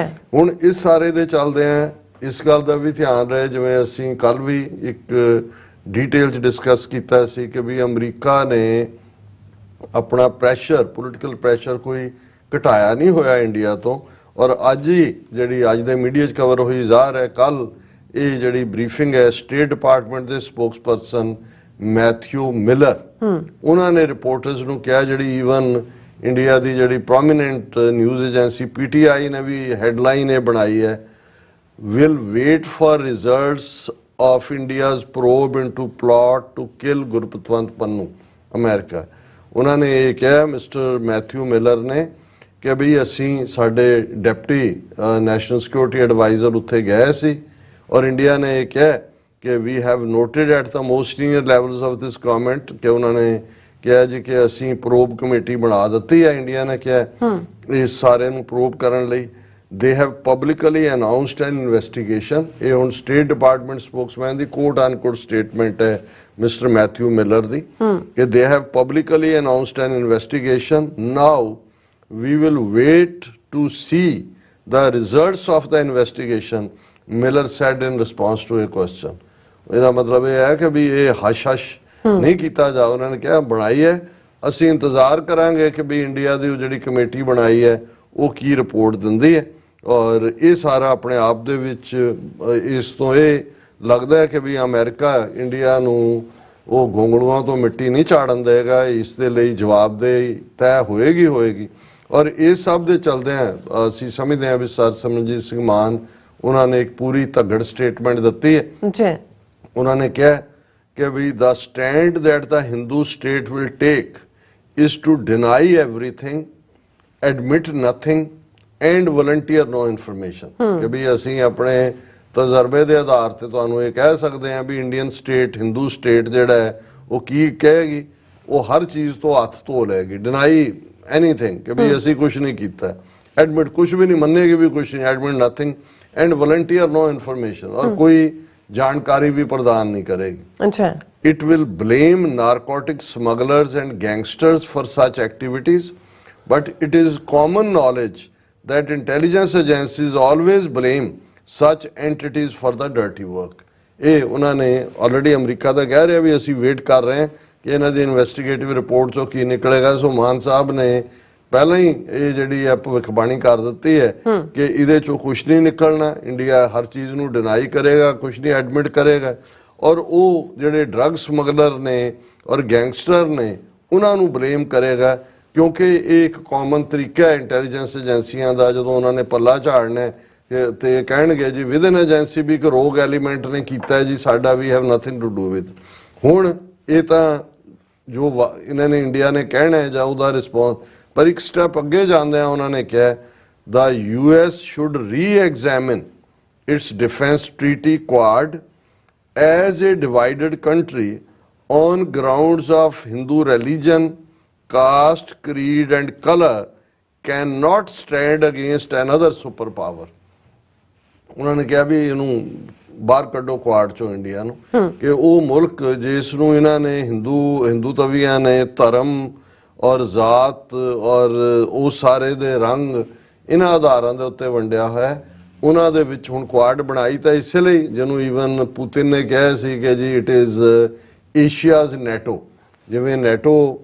ਹੁਣ ਇਸ ਸਾਰੇ ਦੇ ਚੱਲਦੇ ਆ ਇਸ ਗੱਲ ਦਾ ਵੀ ਧਿਆਨ ਰਹੇ ਜਿਵੇਂ ਅਸੀਂ ਕੱਲ ਵੀ ਇੱਕ ਡਿਟੇਲ 'ਚ ਡਿਸਕਸ ਕੀਤਾ ਸੀ ਕਿ ਵੀ ਅਮਰੀਕਾ ਨੇ ਆਪਣਾ ਪ੍ਰੈਸ਼ਰ ਪੋਲੀਟੀਕਲ ਪ੍ਰੈਸ਼ਰ ਕੋਈ ਘਟਾਇਆ ਨਹੀਂ ਹੋਇਆ ਇੰਡੀਆ ਤੋਂ ਔਰ ਅੱਜ ਹੀ ਜਿਹੜੀ ਅੱਜ ਦੇ ਮੀਡੀਆ 'ਚ ਕਵਰ ਹੋਈ ਜ਼ਾਹਰ ਹੈ ਕੱਲ ਇਹ ਜਿਹੜੀ ਬਰੀਫਿੰਗ ਹੈ ਸਟੇਟ ਡਿਪਾਰਟਮੈਂਟ ਦੇ ਸਪੋਕਸਪਰਸਨ ਮੈਥਿਊ ਮਿਲਰ ਉਹਨਾਂ ਨੇ ਰਿਪੋਰਟਰਸ ਨੂੰ ਕਿਹਾ ਜਿਹੜੀ ਈਵਨ ਇੰਡੀਆ ਦੀ ਜਿਹੜੀ ਪ੍ਰੋਮੀਨੈਂਟ ਨਿਊਜ਼ ਏਜੰਸੀ PTI ਨੇ ਵੀ ਹੈਡਲਾਈਨ ਇਹ ਬਣਾਈ ਹੈ will wait for results of India's probe into plot to kill Gurpatwant Pannu America. ਉਹਨਾਂ ਨੇ ਇਹ ਕਿਹਾ ਮਿਸਟਰ ਮੈਥਿਊ ਮਿਲਰ ਨੇ ਕਿ ਵੀ ਅਸੀਂ ਸਾਡੇ ਡਿਪਟੀ ਨੈਸ਼ਨਲ ਸਿਕਿਉਰਿਟੀ ਐਡਵਾਈਜ਼ਰ ਉੱਥੇ ਗਏ ਸੀ ਔਰ ਇੰਡੀਆ ਨੇ ਇਹ ਕਿਹਾ ਕਿ we have noted at the most senior levels of this government ਕਿ ਉਹਨਾਂ ਨੇ ਕਿਹਾ ਜੀ ਕਿ ਅਸੀਂ ਪ੍ਰੋਬ ਕਮੇਟੀ ਬਣਾ ਦਿੱਤੀ ਹੈ ਇੰਡੀਆ ਨੇ ਕਿਹਾ ਇਸ ਸਾਰੇ ਨੂੰ ਪ੍ਰੋਬ ਕਰਨ ਲਈ। They have publicly announced an investigation. ਇਹ ਹੁਣ ਸਟੇਟ ਡਿਪਾਰਟਮੈਂਟ ਸਪੋਕਸਮੈਨ ਦੀ ਕੋਟ ਅਨਕੋਟ ਸਟੇਟਮੈਂਟ ਹੈ ਮਿਸਟਰ ਮੈਥਿਊ ਮਿਲਰ ਦੀ ਕਿ they have publicly announced an investigation. Now we will wait to see the results of the investigation, Miller said in response to a question. ਇਹਦਾ ਮਤਲਬ ਇਹ ਹੈ ਕਿ ਵੀ ਇਹ ਹਸ਼ ਹਸ਼ ਨਹੀਂ ਕੀਤਾ ਜਾ ਉਹਨਾਂ ਨੇ ਕਿਹਾ ਬਣਾਈ ਹੈ ਅਸੀਂ ਇੰਤਜ਼ਾਰ ਕਰਾਂਗੇ ਕਿ ਵੀ ਇੰਡੀਆ ਦੀ ਜਿਹੜੀ ਕਮੇਟੀ ਬਣਾਈ ਹੈ ਉਹ ਕੀ ਰਿਪੋਰਟ ਦਿੰਦੀ ਹੈ ਔਰ ਇਹ ਸਾਰਾ ਆਪਣੇ ਆਪ ਦੇ ਵਿੱਚ ਇਸ ਤੋਂ ਇਹ ਲੱਗਦਾ ਹੈ ਕਿ ਵੀ ਅਮਰੀਕਾ ਇੰਡੀਆ ਨੂੰ ਉਹ ਗੋਂਗਲੂਆਂ ਤੋਂ ਮਿੱਟੀ ਨਹੀਂ ਝਾੜਨ ਦੇਗਾ ਇਸ ਦੇ ਲਈ ਜਵਾਬਦੇਹੀ ਤੈਅ ਹੋਏਗੀ ਔਰ ਇਸ ਸਭ ਦੇ ਚਲਦਿਆਂ ਅਸੀਂ ਸਮਝਦੇ ਹਾਂ ਵੀ ਸਰ ਸਿਮਰਨਜੀਤ ਸਿੰਘ ਮਾਨ ਉਹਨਾਂ ਨੇ ਇੱਕ ਪੂਰੀ ਧੱਗੜ ਸਟੇਟਮੈਂਟ ਦਿੱਤੀ ਹੈ। ਉਹਨਾਂ ਨੇ ਕਿਹਾ ਕਿ ਵੀ the stand that the Hindu state will take is to deny everything, admit nothing and volunteer no information. ਕਿ ਵੀ ਅਸੀਂ ਆਪਣੇ ਤਜਰਬੇ ਦੇ ਆਧਾਰ ਤੇ ਤੁਹਾਨੂੰ ਇਹ ਕਹਿ ਸਕਦੇ ਹਾਂ ਵੀ ਇੰਡੀਅਨ ਸਟੇਟ ਹਿੰਦੂ ਸਟੇਟ ਜਿਹੜਾ ਹੈ ਉਹ ਕੀ ਕਹੇਗੀ ਉਹ ਹਰ ਚੀਜ਼ ਤੋਂ ਹੱਥ ਧੋ ਲਏਗੀ ਡਿਨਾਈ ਐਨੀਥਿੰਗ ਕਿ ਵੀ ਅਸੀਂ ਕੁਝ ਨਹੀਂ ਕੀਤਾ ਐਡਮਿਟ ਕੁਝ ਵੀ ਨਹੀਂ ਮੰਨੇਗੀ ਵੀ ਕੁਝ ਨਹੀਂ admit nothing and volunteer no information ਔਰ ਕੋਈ ਜਾਣਕਾਰੀ ਵੀ ਪ੍ਰਦਾਨ ਨਹੀਂ ਕਰੇਗੀ। ਅੱਛਾ it will blame narcotic smugglers and gangsters for such activities, but it is common knowledge that intelligence agencies always blame such entities for the dirty work. ਇਹ ਉਹਨਾਂ ਨੇ ਆਲਰੇਡੀ ਅਮਰੀਕਾ ਦਾ ਕਹਿ ਰਿਹਾ ਵੀ ਅਸੀਂ ਵੇਟ ਕਰ ਰਹੇ ਹਾਂ ਕਿ ਇਹਨਾਂ ਦੀ ਇਨਵੈਸਟੀਗੇਟਿਵ ਰਿਪੋਰਟ 'ਚੋਂ ਕੀ ਨਿਕਲੇਗਾ। ਸੋ ਮਾਨ ਸਾਹਿਬ ਨੇ ਪਹਿਲਾਂ ਹੀ ਇਹ ਜਿਹੜੀ ਹੈ ਭਵਿੱਖਬਾਣੀ ਕਰ ਦਿੱਤੀ ਹੈ ਕਿ ਇਹਦੇ 'ਚੋਂ ਕੁਛ ਨਹੀਂ ਨਿਕਲਣਾ, ਇੰਡੀਆ ਹਰ ਚੀਜ਼ ਨੂੰ ਡਿਨਾਈ ਕਰੇਗਾ, ਕੁਛ ਨਹੀਂ ਐਡਮਿਟ ਕਰੇਗਾ। ਔਰ ਉਹ ਜਿਹੜੇ ਡਰੱਗ ਸਮਗਲਰ ਨੇ ਔਰ ਗੈਂਗਸਟਰ ਨੇ ਉਹਨਾਂ ਨੂੰ ਬਲੇਮ ਕਰੇਗਾ, ਕਿਉਂਕਿ ਇਹ ਇੱਕ ਕਾਮਨ ਤਰੀਕਾ ਹੈ ਇੰਟੈਲੀਜੈਂਸ ਏਜੰਸੀਆਂ ਦਾ। ਜਦੋਂ ਉਹਨਾਂ ਨੇ ਪੱਲਾ ਝਾੜਨਾ ਤੇ ਕਹਿਣਗੇ ਜੀ ਵਿਦਨ ਏਜੰਸੀ ਵੀ ਇੱਕ ਰੋਗ ਐਲੀਮੈਂਟ ਨੇ ਕੀਤਾ ਜੀ, ਸਾਡਾ we have nothing to do with. ਹੁਣ ਇਹ ਤਾਂ ਜੋ ਇਹਨਾਂ ਨੇ ਇੰਡੀਆ ਨੇ ਕਹਿਣਾ ਹੈ ਜਾਂ ਉਹਦਾ ਰਿਸਪੌਂਸ, ਪਰ ਇੱਕ ਸਟੈਪ ਅੱਗੇ ਜਾਂਦਿਆਂ ਉਹਨਾਂ ਨੇ ਕਿਹਾ ਦਾ US should re-examine its defense treaty Quad as a divided country on grounds of Hindu religion, caste, creed and color cannot stand against another superpower। ਉਹਨਾਂ ਨੇ ਕਿਹਾ ਵੀ ਇਹਨੂੰ ਬਾਹਰ ਕੱਢੋ ਕੁਆਡ ਚੋਂ ਇੰਡੀਆ ਨੂੰ, ਕਿ ਉਹ ਮੁਲਕ ਜਿਸ ਨੂੰ ਇਹਨਾਂ ਨੇ ਹਿੰਦੂਤਵੀਆਂ ਨੇ ਧਰਮ ਔਰ ਜ਼ਾਤ ਔਰ ਉਹ ਸਾਰੇ ਦੇ ਰੰਗ ਇਹਨਾਂ ਆਧਾਰਾਂ ਦੇ ਉੱਤੇ ਵੰਡਿਆ ਹੋਇਆ, ਉਹਨਾਂ ਦੇ ਵਿੱਚ ਹੁਣ ਕੁਆਡ ਬਣਾਈ ਤਾਂ ਇਸੇ ਲਈ ਜਿਹਨੂੰ ਈਵਨ ਪੁਤਿਨ ਨੇ ਕਿਹਾ ਸੀ ਕਿ ਜੀ ਇਟ ਇਜ਼ ਏਸ਼ੀਆਜ਼ ਨੈਟੋ। ਜਿਵੇਂ ਨੈਟੋ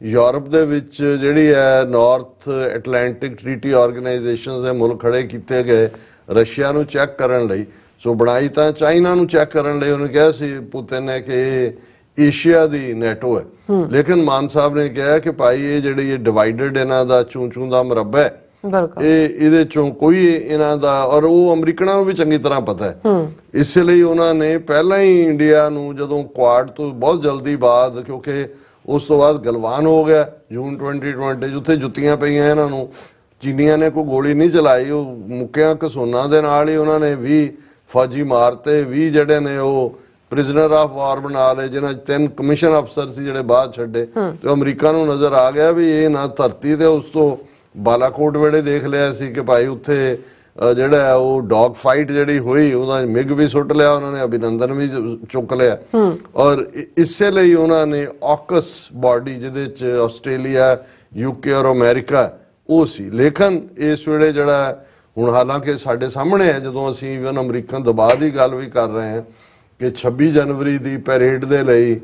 ਯੂਰਪ ਦੇ ਵਿੱਚ ਜਿਹੜੀ ਹੈ ਨਾਰਥ ਐਟਲਾਂਟਿਕ ਟ੍ਰੀਟੀ ਆਰਗੇਨਾਈਜੇਸ਼ਨ ਦੇ ਮੁਲਕ ਖੜੇ ਕੀਤੇ ਗਏ ਰਸ਼ੀਆ ਨੂੰ ਚੈੱਕ ਕਰਨ ਲਈ, ਸੋ ਬਣਾਈ ਤਾਂ ਚਾਈਨਾ ਨੂੰ ਚੈੱਕ ਕਰਨ ਲਈ ਉਹਨੇ ਕਿਹਾ ਸੀ ਪੁਤਿਨ ਨੇ ਕਿ ਇਹ ਏਸ਼ੀਆ ਦੀ ਨੈਟੋ ਹੈ। ਲੇਕਿਨ ਮਾਨ ਸਾਹਿਬ ਨੇ ਕਿਹਾ ਕਿ ਭਾਈ ਇਹ ਜਿਹੜੀ ਇਹ ਡਿਵਾਈਡਡ ਇਹਨਾਂ ਦਾ ਚੂੰ ਦਾ ਮੁਰੱਬਾ ਹੈ, ਇਹਦੇ ਚੋਂ ਕੋਈ ਇਹਨਾਂ ਦਾ, ਔਰ ਉਹ ਅਮਰੀਕਨਾਂ ਨੂੰ ਵੀ ਚੰਗੀ ਤਰ੍ਹਾਂ ਪਤਾ ਹੈ। ਇਸੇ ਲਈ ਉਹਨਾਂ ਨੇ ਪਹਿਲਾਂ ਹੀ ਇੰਡੀਆ ਨੂੰ ਜਦੋਂ ਕੁਆਡ ਤੋਂ ਬਹੁਤ ਜਲਦੀ ਬਾਅਦ, ਕਿਉਂਕਿ ਉਸ ਤੋਂ ਬਾਅਦ ਗਲਵਾਨ ਹੋ ਗਿਆ ਜੂਨ 2020 ਜਿੱਥੇ ਜੁੱਤੀਆਂ ਪਈਆਂ ਇਹਨਾਂ ਨੂੰ, ਚੀਨੀਆਂ ਨੇ ਕੋਈ ਗੋਲੀ ਨਹੀਂ ਚਲਾਈ, ਉਹ ਮੁੱਕਿਆਂ ਘਸੋਨਾਂ ਦੇ ਨਾਲ ਹੀ ਉਹਨਾਂ ਨੇ 20 ਫੌਜੀ ਮਾਰਤੇ, 20 ਜਿਹੜੇ ਨੇ ਉਹ ਪ੍ਰਿਜ਼ਨਰ ਆਫ ਵਾਰ ਬਣਾ ਲਏ, ਜਿਨ੍ਹਾਂ 'ਚ 3 ਕਮਿਸ਼ਨ ਅਫਸਰ ਸੀ ਜਿਹੜੇ ਬਾਅਦ ਛੱਡੇ। ਤੇ ਅਮਰੀਕਾ ਨੂੰ ਨਜ਼ਰ ਆ ਗਿਆ ਵੀ ਇਹ ਨਾ ਧਰਤੀ ਤੇ, ਉਸ ਤੋਂ ਬਾਲਾਕੋਟ ਵੇਲੇ ਦੇਖ ਲਿਆ ਸੀ ਕਿ ਭਾਈ ਉੱਥੇ ਜਿਹੜਾ ਉਹ ਡੌਗ ਫਾਈਟ ਜਿਹੜੀ ਹੋਈ ਉਹਦਾ ਮਿਗ ਵੀ ਸੁੱਟ ਲਿਆ ਉਹਨਾਂ ਨੇ, ਅਭਿਨੰਦਨ ਵੀ ਚੁੱਕ ਲਿਆ। ਔਰ ਇਸੇ ਲਈ ਉਹਨਾਂ ਨੇ ਆਕਸ ਬਾਡੀ ਜਿਹਦੇ 'ਚ ਆਸਟ੍ਰੇਲੀਆ, UK ਔਰ ਅਮਰੀਕਾ ਉਹ ਸੀ। ਲੇਕਿਨ ਇਸ ਵੇਲੇ ਜਿਹੜਾ ਹੁਣ ਹਾਲਾਂਕਿ ਸਾਡੇ ਸਾਹਮਣੇ ਹੈ, ਜਦੋਂ ਅਸੀਂ ਈਵਨ ਅਮਰੀਕਨ ਦਬਾਅ ਦੀ ਗੱਲ ਵੀ ਕਰ ਰਹੇ ਹਾਂ ਕਿ 26 ਜਨਵਰੀ ਦੀ ਪੈਰੇਡ ਦੇ ਲਈ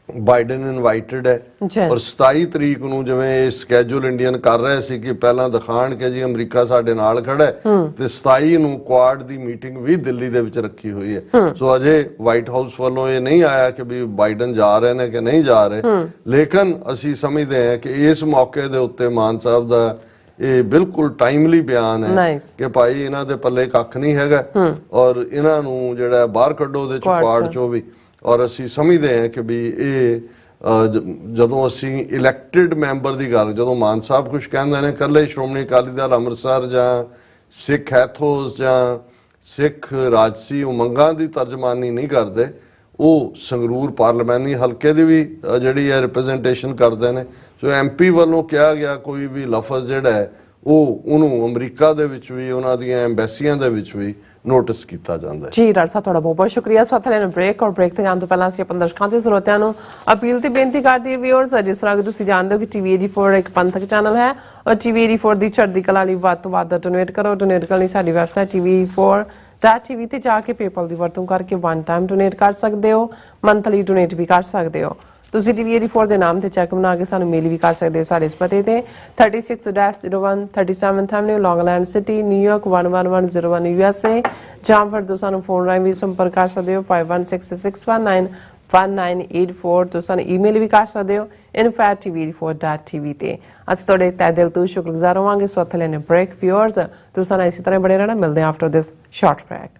ਬਾਈਡਨ ਇਨਵਾਈਟਡ ਹੈ, ਔਰ 27 ਤਰੀਕ ਨੂੰ ਜਿਵੇਂ ਇਹ ਸਕੈਜੂਲ ਇੰਡੀਅਨ ਕਰ ਰਹੇ ਸੀ ਕਿ ਪਹਿਲਾਂ ਦਿਖਾਣ ਕੇ ਜੀ ਅਮਰੀਕਾ ਸਾਡੇ ਨਾਲ ਖੜਾ ਹੈ, ਤੇ 27 ਨੂੰ ਕੁਆਡ ਦੀ ਮੀਟਿੰਗ ਵੀ ਦਿੱਲੀ ਦੇ ਵਿੱਚ ਰੱਖੀ ਹੋਈ ਹੈ। ਸੋ ਅਜੇ ਵਾਈਟ ਹਾਊਸ ਵੱਲੋਂ ਇਹ ਨਹੀਂ ਆਇਆ ਕਿ ਵੀ ਬਾਈਡਨ ਜਾ ਰਹੇ ਨੇ ਕਿ ਨਹੀਂ ਜਾ ਰਹੇ, ਲੇਕਿਨ ਅਸੀਂ ਸਮਝਦੇ ਹਾਂ ਕਿ ਇਸ ਮੌਕੇ ਦੇ ਉੱਤੇ ਮਾਨ ਸਾਹਿਬ ਦਾ ਇਹ ਬਿਲਕੁਲ ਟਾਈਮਲੀ ਬਿਆਨ ਹੈ ਕਿ ਭਾਈ ਇਹਨਾਂ ਦੇ ਪੱਲੇ ਕੱਖ ਨਹੀਂ ਹੈਗਾ ਔਰ ਇਹਨਾਂ ਨੂੰ ਜਿਹੜਾ ਬਾਹਰ ਕੱਢੋ ਉਹਦੇ ਚ ਕੁਆਡ ਚੋਂ ਵੀ। ਔਰ ਅਸੀਂ ਸਮਝਦੇ ਹਾਂ ਕਿ ਵੀ ਇਹ ਜਦੋਂ ਅਸੀਂ ਇਲੈਕਟਿਡ ਮੈਂਬਰ ਦੀ ਗੱਲ, ਜਦੋਂ ਮਾਨ ਸਾਹਿਬ ਕੁਝ ਕਹਿੰਦੇ ਨੇ ਇਕੱਲੇ ਸ਼੍ਰੋਮਣੀ ਅਕਾਲੀ ਦਲ ਅੰਮ੍ਰਿਤਸਰ ਜਾਂ ਸਿੱਖ ਐਥੋਸ ਜਾਂ ਸਿੱਖ ਰਾਜਸੀ ਉਮੰਗਾਂ ਦੀ ਤਰਜਮਾਨੀ ਨਹੀਂ ਕਰਦੇ, ਉਹ ਸੰਗਰੂਰ ਪਾਰਲੀਮਾਨੀ ਹਲਕੇ ਦੀ ਵੀ ਜਿਹੜੀ ਹੈ ਰਿਪਰੈਜ਼ੈਂਟੇਸ਼ਨ ਕਰਦੇ ਨੇ। ਸੋ MP ਵੱਲੋਂ ਕਿਹਾ ਗਿਆ ਕੋਈ ਵੀ ਲਫ਼ਜ਼ ਜਿਹੜਾ ਹੈ ਉਹ ਉਹਨੂੰ ਅਮਰੀਕਾ ਦੇ ਵਿੱਚ ਵੀ ਉਹਨਾਂ ਦੀਆਂ ਐਮਬੈਸੀਆਂ ਦੇ ਵਿੱਚ ਵੀ ਨੋਟਿਸ ਕੀਤਾ ਜਾਂਦਾ ਹੈ। ਜੀ ਡਾਕਟਰ ਸਾਹਿਬ ਤੁਹਾਡਾ ਬਹੁਤ ਬਹੁਤ ਸ਼ੁਕਰੀਆ। ਸੋ ਥਲੇ ਬ੍ਰੇਕ, ਔਰ ਬ੍ਰੇਕ ਤੇ ਜਾਣ ਤੋਂ ਪਹਿਲਾਂ ਅਸੀਂ ਆਪਣੇ ਦਰਸ਼ਕਾਂ ਤੇ ਸਰੋਤਿਆਂ ਨੂੰ ਅਪੀਲ ਤੇ ਬੇਨਤੀ ਕਰਦੇ ਹਾਂ ਵੀਅਰਸ, ਜਿਸ ਤਰ੍ਹਾਂ ਕਿ ਤੁਸੀਂ ਜਾਣਦੇ ਹੋ ਕਿ TV 84 ਇੱਕ ਪੰਥਕ ਚੈਨਲ ਹੈ ਔਰ TV 84 ਦੀ ਚੜ੍ਹਦੀ ਕਲਾ ਲਈ ਵੱਧ ਤੋਂ ਵੱਧ ਡੋਨੇਟ ਕਰੋ। ਡੋਨੇਟ ਕਰਨ ਲਈ ਸਾਡੀ ਵੈਬਸਾਈਟ TV84.tv ਤੇ ਜਾ ਕੇ PayPal ਦੀ ਵਰਤੋਂ ਕਰਕੇ 1 ਟਾਈਮ ਡੋਨੇਟ ਕਰ ਸਕਦੇ ਹੋ, ਮੰਥਲੀ ਡੋਨੇਟ ਵੀ ਕਰ ਸਕਦੇ ਹੋ। ਤੁਸੀਂ TV 84 ਦੇ ਨਾਮ ਤੇ ਚੈੱਕ ਬਣਾ ਕੇ ਸਾਨੂੰ ਮੇਲ ਵੀ ਕਰ ਸਕਦੇ ਹੋ ਸਾਡੇ ਇਸ ਪਤੇ ਤੇ 36-01 37th Avenue, Long Island City, New York 11101 USA, ਜਾਂ ਫਿਰ ਤੁਸੀਂ ਸਾਨੂੰ ਫੋਨ ਰਾਹੀਂ ਵੀ ਸੰਪਰਕ ਕਰ ਸਕਦੇ ਹੋ 5166191984। ਤੁਸੀਂ ਸਾਨੂੰ ਈਮੇਲ ਵੀ ਕਰ ਸਕਦੇ ਹੋ info@tv84.tv ਤੇ। ਅਸੀਂ ਤੁਹਾਡੇ ਤਹਿ ਦਿਲ ਤੋਂ ਸ਼ੁਕਰਗੁਜ਼ਾਰ ਹੋਵਾਂਗੇ। ਸੋ ਥਲੇ ਨੇ ਬ੍ਰੇਕ ਵਿਊਅਰਸ, ਤੁਸੀਂ ਸਾਨੂੰ ਇਸੇ ਤਰ੍ਹਾਂ ਬਣੇ ਰਹਿਣਾ। ਮਿਲਦੇ ਹਾਂ ਆਫਟਰ ਦਿਸ ਸ਼ਾਰਟ ਬ੍ਰੇਕ।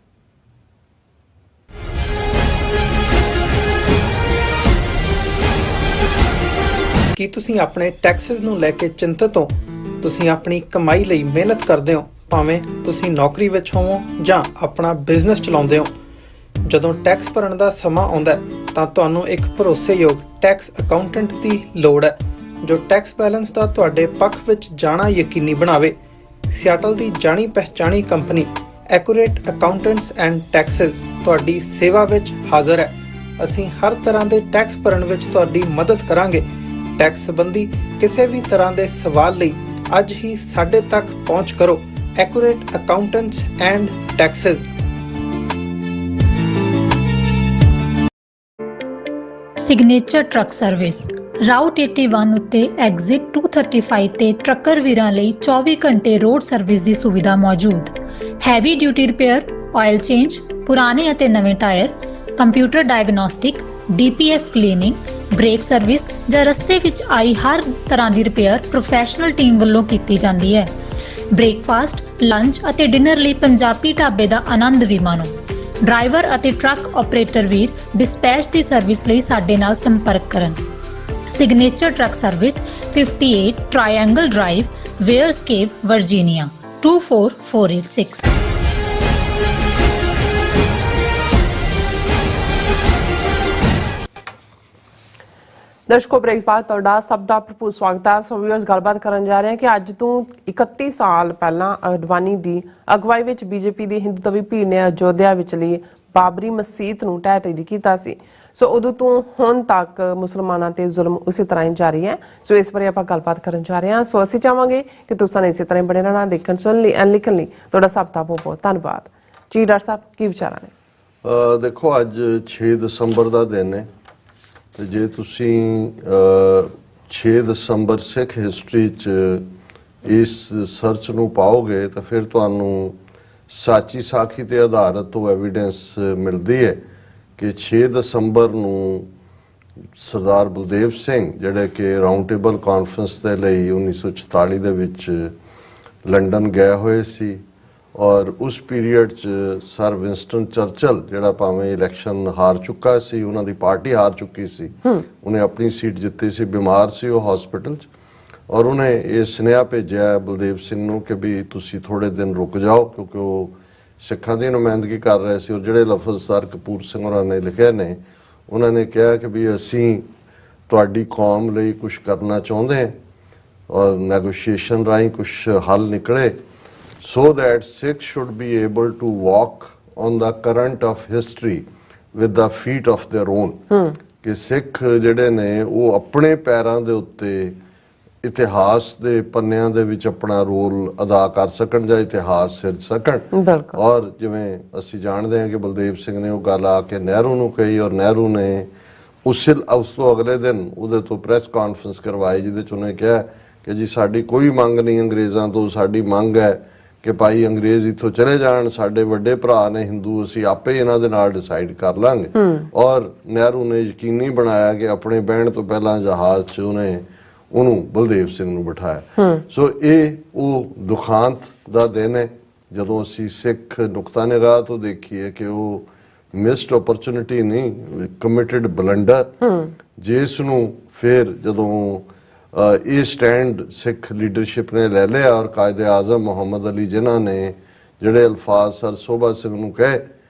ਕੀ ਤੁਸੀਂ ਆਪਣੇ ਟੈਕਸਿਸ ਨੂੰ ਲੈ ਕੇ ਚਿੰਤਤ ਹੋ? ਤੁਸੀਂ ਆਪਣੀ ਕਮਾਈ ਲਈ ਮਿਹਨਤ ਕਰਦੇ ਹੋ, ਭਾਵੇਂ ਤੁਸੀਂ ਨੌਕਰੀ ਵਿੱਚ ਹੋਵੋ ਜਾਂ ਆਪਣਾ ਬਿਜ਼ਨਸ ਚਲਾਉਂਦੇ ਹੋ। ਜਦੋਂ ਟੈਕਸ ਭਰਨ ਦਾ ਸਮਾਂ ਆਉਂਦਾ ਤਾਂ ਤੁਹਾਨੂੰ ਇੱਕ ਭਰੋਸੇਯੋਗ ਟੈਕਸ ਅਕਾਊਂਟੈਂਟ ਦੀ ਲੋੜ ਹੈ ਜੋ ਟੈਕਸ ਬੈਲੈਂਸ ਦਾ ਤੁਹਾਡੇ ਪੱਖ ਵਿੱਚ ਜਾਣਾ ਯਕੀਨੀ ਬਣਾਵੇ। ਸਿਆਟਲ ਦੀ ਜਾਣੀ ਪਹਿਚਾਣੀ company Accurate Accountants and Taxes ਤੁਹਾਡੀ ਸੇਵਾ ਵਿੱਚ ਹਾਜ਼ਰ ਹੈ। ਅਸੀਂ ਹਰ ਤਰ੍ਹਾਂ ਦੇ ਟੈਕਸ ਭਰਨ ਵਿੱਚ ਤੁਹਾਡੀ ਮਦਦ ਕਰਾਂਗੇ। ਟੈਕਸ ਸੰਬੰਧੀ ਕਿਸੇ ਵੀ ਤਰ੍ਹਾਂ ਦੇ ਸਵਾਲ ਲਈ ਅੱਜ ਹੀ ਸਾਡੇ ਤੱਕ ਪਹੁੰਚ ਕਰੋ। Accurate Accountants and Texas. Signature truck service route 81 ਉੱਤੇ ਐਗਜ਼ਿਟ 235 ਤੇ ਟਰੱਕਰ ਵੀਰਾਂ ਲਈ 24 ਘੰਟੇ ਰੋਡ ਸਰਵਿਸ ਦੀ ਸੁਵਿਧਾ ਮੌਜੂਦ। Heavy duty repair, oil change, ਪੁਰਾਣੇ ਅਤੇ ਨਵੇਂ tyre, computer diagnostic, DPF cleaning, brake service ਜਾਂ ਰਸਤੇ ਵਿੱਚ ਆਈ ਹਰ ਤਰ੍ਹਾਂ ਦੀ ਰਿਪੇਅਰ ਪ੍ਰੋਫੈਸ਼ਨਲ ਟੀਮ ਵੱਲੋਂ ਕੀਤੀ ਜਾਂਦੀ ਹੈ। ਬ੍ਰੇਕਫਾਸਟ, ਲੰਚ ਅਤੇ ਡਿਨਰ ਲਈ ਪੰਜਾਬੀ ਢਾਬੇ ਦਾ ਆਨੰਦ ਵੀ ਮਾਣੋ। ਡਰਾਈਵਰ ਅਤੇ ਟਰੱਕ ਆਪਰੇਟਰ ਵੀਰ ਡਿਸਪੈਚ ਦੀ ਸਰਵਿਸ ਲਈ ਸਾਡੇ ਨਾਲ ਸੰਪਰਕ ਕਰਨ। Signature truck service 58 Triangle Drive, Weyers Cave, Virginia 24486। ਦਰਸ਼ਕੋ, ਬ੍ਰੇਕ ਬਾਅਦ ਤੁਹਾਡਾ ਸਭ ਦਾ ਭਰਪੂਰ ਸਵਾਗਤ ਹੈ। ਸੋ ਵੀਅਰਸ, ਗੱਲਬਾਤ ਕਰਨ ਜਾ ਰਹੇ ਹਾਂ ਕਿ ਅੱਜ ਤੋਂ 31 ਸਾਲ ਪਹਿਲਾਂ ਅਡਵਾਨੀ ਦੀ ਅਗਵਾਈ ਵਿੱਚ ਬੀਜੇਪੀ ਦੀ ਹਿੰਦੂਤਵੀ ਭੀੜ ਨੇ ਅਯੋਧਿਆ ਵਿਚਲੀ ਬਾਬਰੀ ਮਸਜਿਦ ਨੂੰ ਢਹਿ ਢੇਰੀ ਕੀਤਾ ਸੀ। ਸੋ ਉਦੋਂ ਤੋਂ ਹੁਣ ਤੱਕ ਮੁਸਲਮਾਨਾਂ ਤੇ ਜ਼ੁਲਮ ਉਸੇ ਤਰ੍ਹਾਂ ਹੀ ਜਾਰੀ ਹੈ। ਸੋ ਇਸ ਬਾਰੇ ਆਪਾਂ ਗੱਲਬਾਤ ਕਰਨ ਜਾ ਰਹੇ ਹਾਂ। ਸੋ ਅਸੀਂ ਚਾਹਾਂਗੇ ਕਿ ਤੁਸੀਂ ਇਸੇ ਤਰ੍ਹਾਂ ਬਣੇ ਰਹਿਣਾ। ਦੇਖਣ ਸੁਣਨ ਲਈ ਲਿਖਣ ਲਈ ਤੁਹਾਡਾ ਸਭ ਦਾ ਬਹੁਤ ਬਹੁਤ ਧੰਨਵਾਦ ਜੀ। ਡਾਕਟਰ ਸਾਹਿਬ, ਕੀ ਵਿਚਾਰਾਂ ਨੇ? ਦੇਖੋ, ਅੱਜ 6 ਦਸੰਬਰ ਦਾ ਦਿਨ ਹੈ ਤੇ ਜੇ ਤੁਸੀਂ 6 ਦਸੰਬਰ ਸਿੱਖ ਹਿਸਟਰੀ 'ਚ ਇਸ ਸਰਚ ਨੂੰ ਪਾਓਗੇ ਤਾਂ ਫਿਰ ਤੁਹਾਨੂੰ ਸਾਚੀ ਸਾਖੀ ਤੇ ਆਧਾਰਿਤ ਤੋਂ ਐਵੀਡੈਂਸ ਮਿਲਦੀ ਹੈ ਕਿ 6 ਦਸੰਬਰ ਨੂੰ ਸਰਦਾਰ ਬਲਦੇਵ ਸਿੰਘ, ਜਿਹੜੇ ਕਿ ਰਾਊਂਡ ਟੇਬਲ ਕਾਨਫਰੰਸ ਦੇ ਲਈ 1944 ਦੇ ਵਿੱਚ ਲੰਡਨ ਗਏ ਹੋਏ ਸੀ, ਔਰ ਉਸ ਪੀਰੀਅਡ 'ਚ ਸਰ ਵਿੰਸਟਨ ਚਰਚਲ, ਜਿਹੜਾ ਭਾਵੇਂ ਇਲੈਕਸ਼ਨ ਹਾਰ ਚੁੱਕਾ ਸੀ, ਉਹਨਾਂ ਦੀ ਪਾਰਟੀ ਹਾਰ ਚੁੱਕੀ ਸੀ, ਉਹਨੇ ਆਪਣੀ ਸੀਟ ਜਿੱਤੀ ਸੀ, ਬਿਮਾਰ ਸੀ ਉਹ ਹਸਪੀਟਲ 'ਚ, ਔਰ ਉਹਨੇ ਇਹ ਸੁਨੇਹਾ ਭੇਜਿਆ ਬਲਦੇਵ ਸਿੰਘ ਨੂੰ ਕਿ ਵੀ ਤੁਸੀਂ ਥੋੜੇ ਦਿਨ ਰੁਕ ਜਾਓ, ਕਿਉਂਕਿ ਉਹ ਸਿੱਖਾਂ ਦੀ ਨੁਮਾਇੰਦਗੀ ਕਰ ਰਹੇ ਸੀ। ਔਰ ਜਿਹੜੇ ਲਫ਼ਜ਼ ਸਰ ਕਪੂਰ ਸਿੰਘ ਹੋਰਾਂ ਨੇ ਲਿਖੇ ਨੇ, ਉਹਨਾਂ ਨੇ ਕਿਹਾ ਕਿ ਵੀ ਅਸੀਂ ਤੁਹਾਡੀ ਕੌਮ ਲਈ ਕੁਛ ਕਰਨਾ ਚਾਹੁੰਦੇ ਹਾਂ ਔਰ ਨੈਗੋਸ਼ੀਏਸ਼ਨ ਰਾਹੀਂ ਕੁਛ ਹੱਲ ਨਿਕਲੇ, so that Sikhs should be able to walk on the current of history with the feet of their own। ਕਿ ਸਿੱਖ ਜਿਹੜੇ ਨੇ ਉਹ ਆਪਣੇ ਪੈਰਾਂ ਦੇ ਉੱਤੇ ਇਤਿਹਾਸ ਦੇ ਪੰਨਿਆਂ ਦੇ ਵਿੱਚ ਆਪਣਾ ਰੋਲ ਅਦਾ ਕਰ ਸਕਣ ਜਾਂ ਇਤਿਹਾਸ ਸਿਰਜ ਸਕਣ। ਔਰ ਜਿਵੇਂ ਅਸੀਂ ਜਾਣਦੇ ਹਾਂ ਕਿ ਬਲਦੇਵ ਸਿੰਘ ਨੇ ਉਹ ਗੱਲ ਆ ਕੇ ਨਹਿਰੂ ਨੂੰ ਕਹੀ, ਔਰ ਨਹਿਰੂ ਨੇ ਉਸ ਤੋਂ ਅਗਲੇ ਦਿਨ ਉਹਦੇ ਤੋਂ ਪ੍ਰੈਸ ਕਾਨਫਰੰਸ ਕਰਵਾਈ, ਜਿਹਦੇ 'ਚ ਉਹਨੇ ਕਿਹਾ ਕਿ ਜੀ ਸਾਡੀ ਕੋਈ ਮੰਗ ਨਹੀਂ ਅੰਗਰੇਜ਼ਾਂ ਤੋਂ, ਸਾਡੀ ਮੰਗ ਹੈ ਕਿ ਭਾਈ ਅੰਗਰੇਜ਼ ਇੱਥੋਂ ਚਲੇ ਜਾਣ, ਸਾਡੇ ਵੱਡੇ ਭਰਾ ਨੇ ਹਿੰਦੂ, ਅਸੀਂ ਆਪੇ ਇਹਨਾਂ ਦੇ ਨਾਲ ਡਿਸਾਈਡ ਕਰ ਲਾਂਗੇ। ਔਰ ਨਹਿਰੂ ਨੇ ਯਕੀਨੀ ਬਣਾਇਆ ਕਿ ਆਪਣੇ ਬਹਿਣ ਤੋਂ ਪਹਿਲਾਂ ਜਹਾਜ਼ 'ਚ ਉਹਨੂੰ ਬਲਦੇਵ ਸਿੰਘ ਨੂੰ ਬਿਠਾਇਆ। ਸੋ ਇਹ ਉਹ ਦੁਖਾਂਤ ਦਾ ਦਿਨ ਹੈ ਜਦੋਂ ਅਸੀਂ ਸਿੱਖ ਨੁਕਤਾ ਨਿਗਾਹ ਤੋਂ ਦੇਖੀਏ ਕਿ ਉਹ ਮਿਸਡ ਓਪਰਚੁਨਿਟੀ ਨਹੀਂ, ਕਮਿਟਡ ਬਲੰਡਰ, ਜਿਸ ਨੂੰ ਫਿਰ ਜਦੋਂ ਇਹ ਸਟੈਂਡ ਸਿੱਖ ਲੀਡਰਸ਼ਿਪ ਨੇ ਲੈ ਲਿਆ ਔਰ ਕਾਇਦੇ ਆਜ਼ਮ ਮੁਹੰਮਦ ਅਲੀ ਜਿਨ੍ਹਾਂ ਨੇ ਜਿਹੜੇ ਅਲਫਾਜ਼ ਸਰ ਸੋਭਾ ਸਿੰਘ ਨੂੰ ਕਹੇ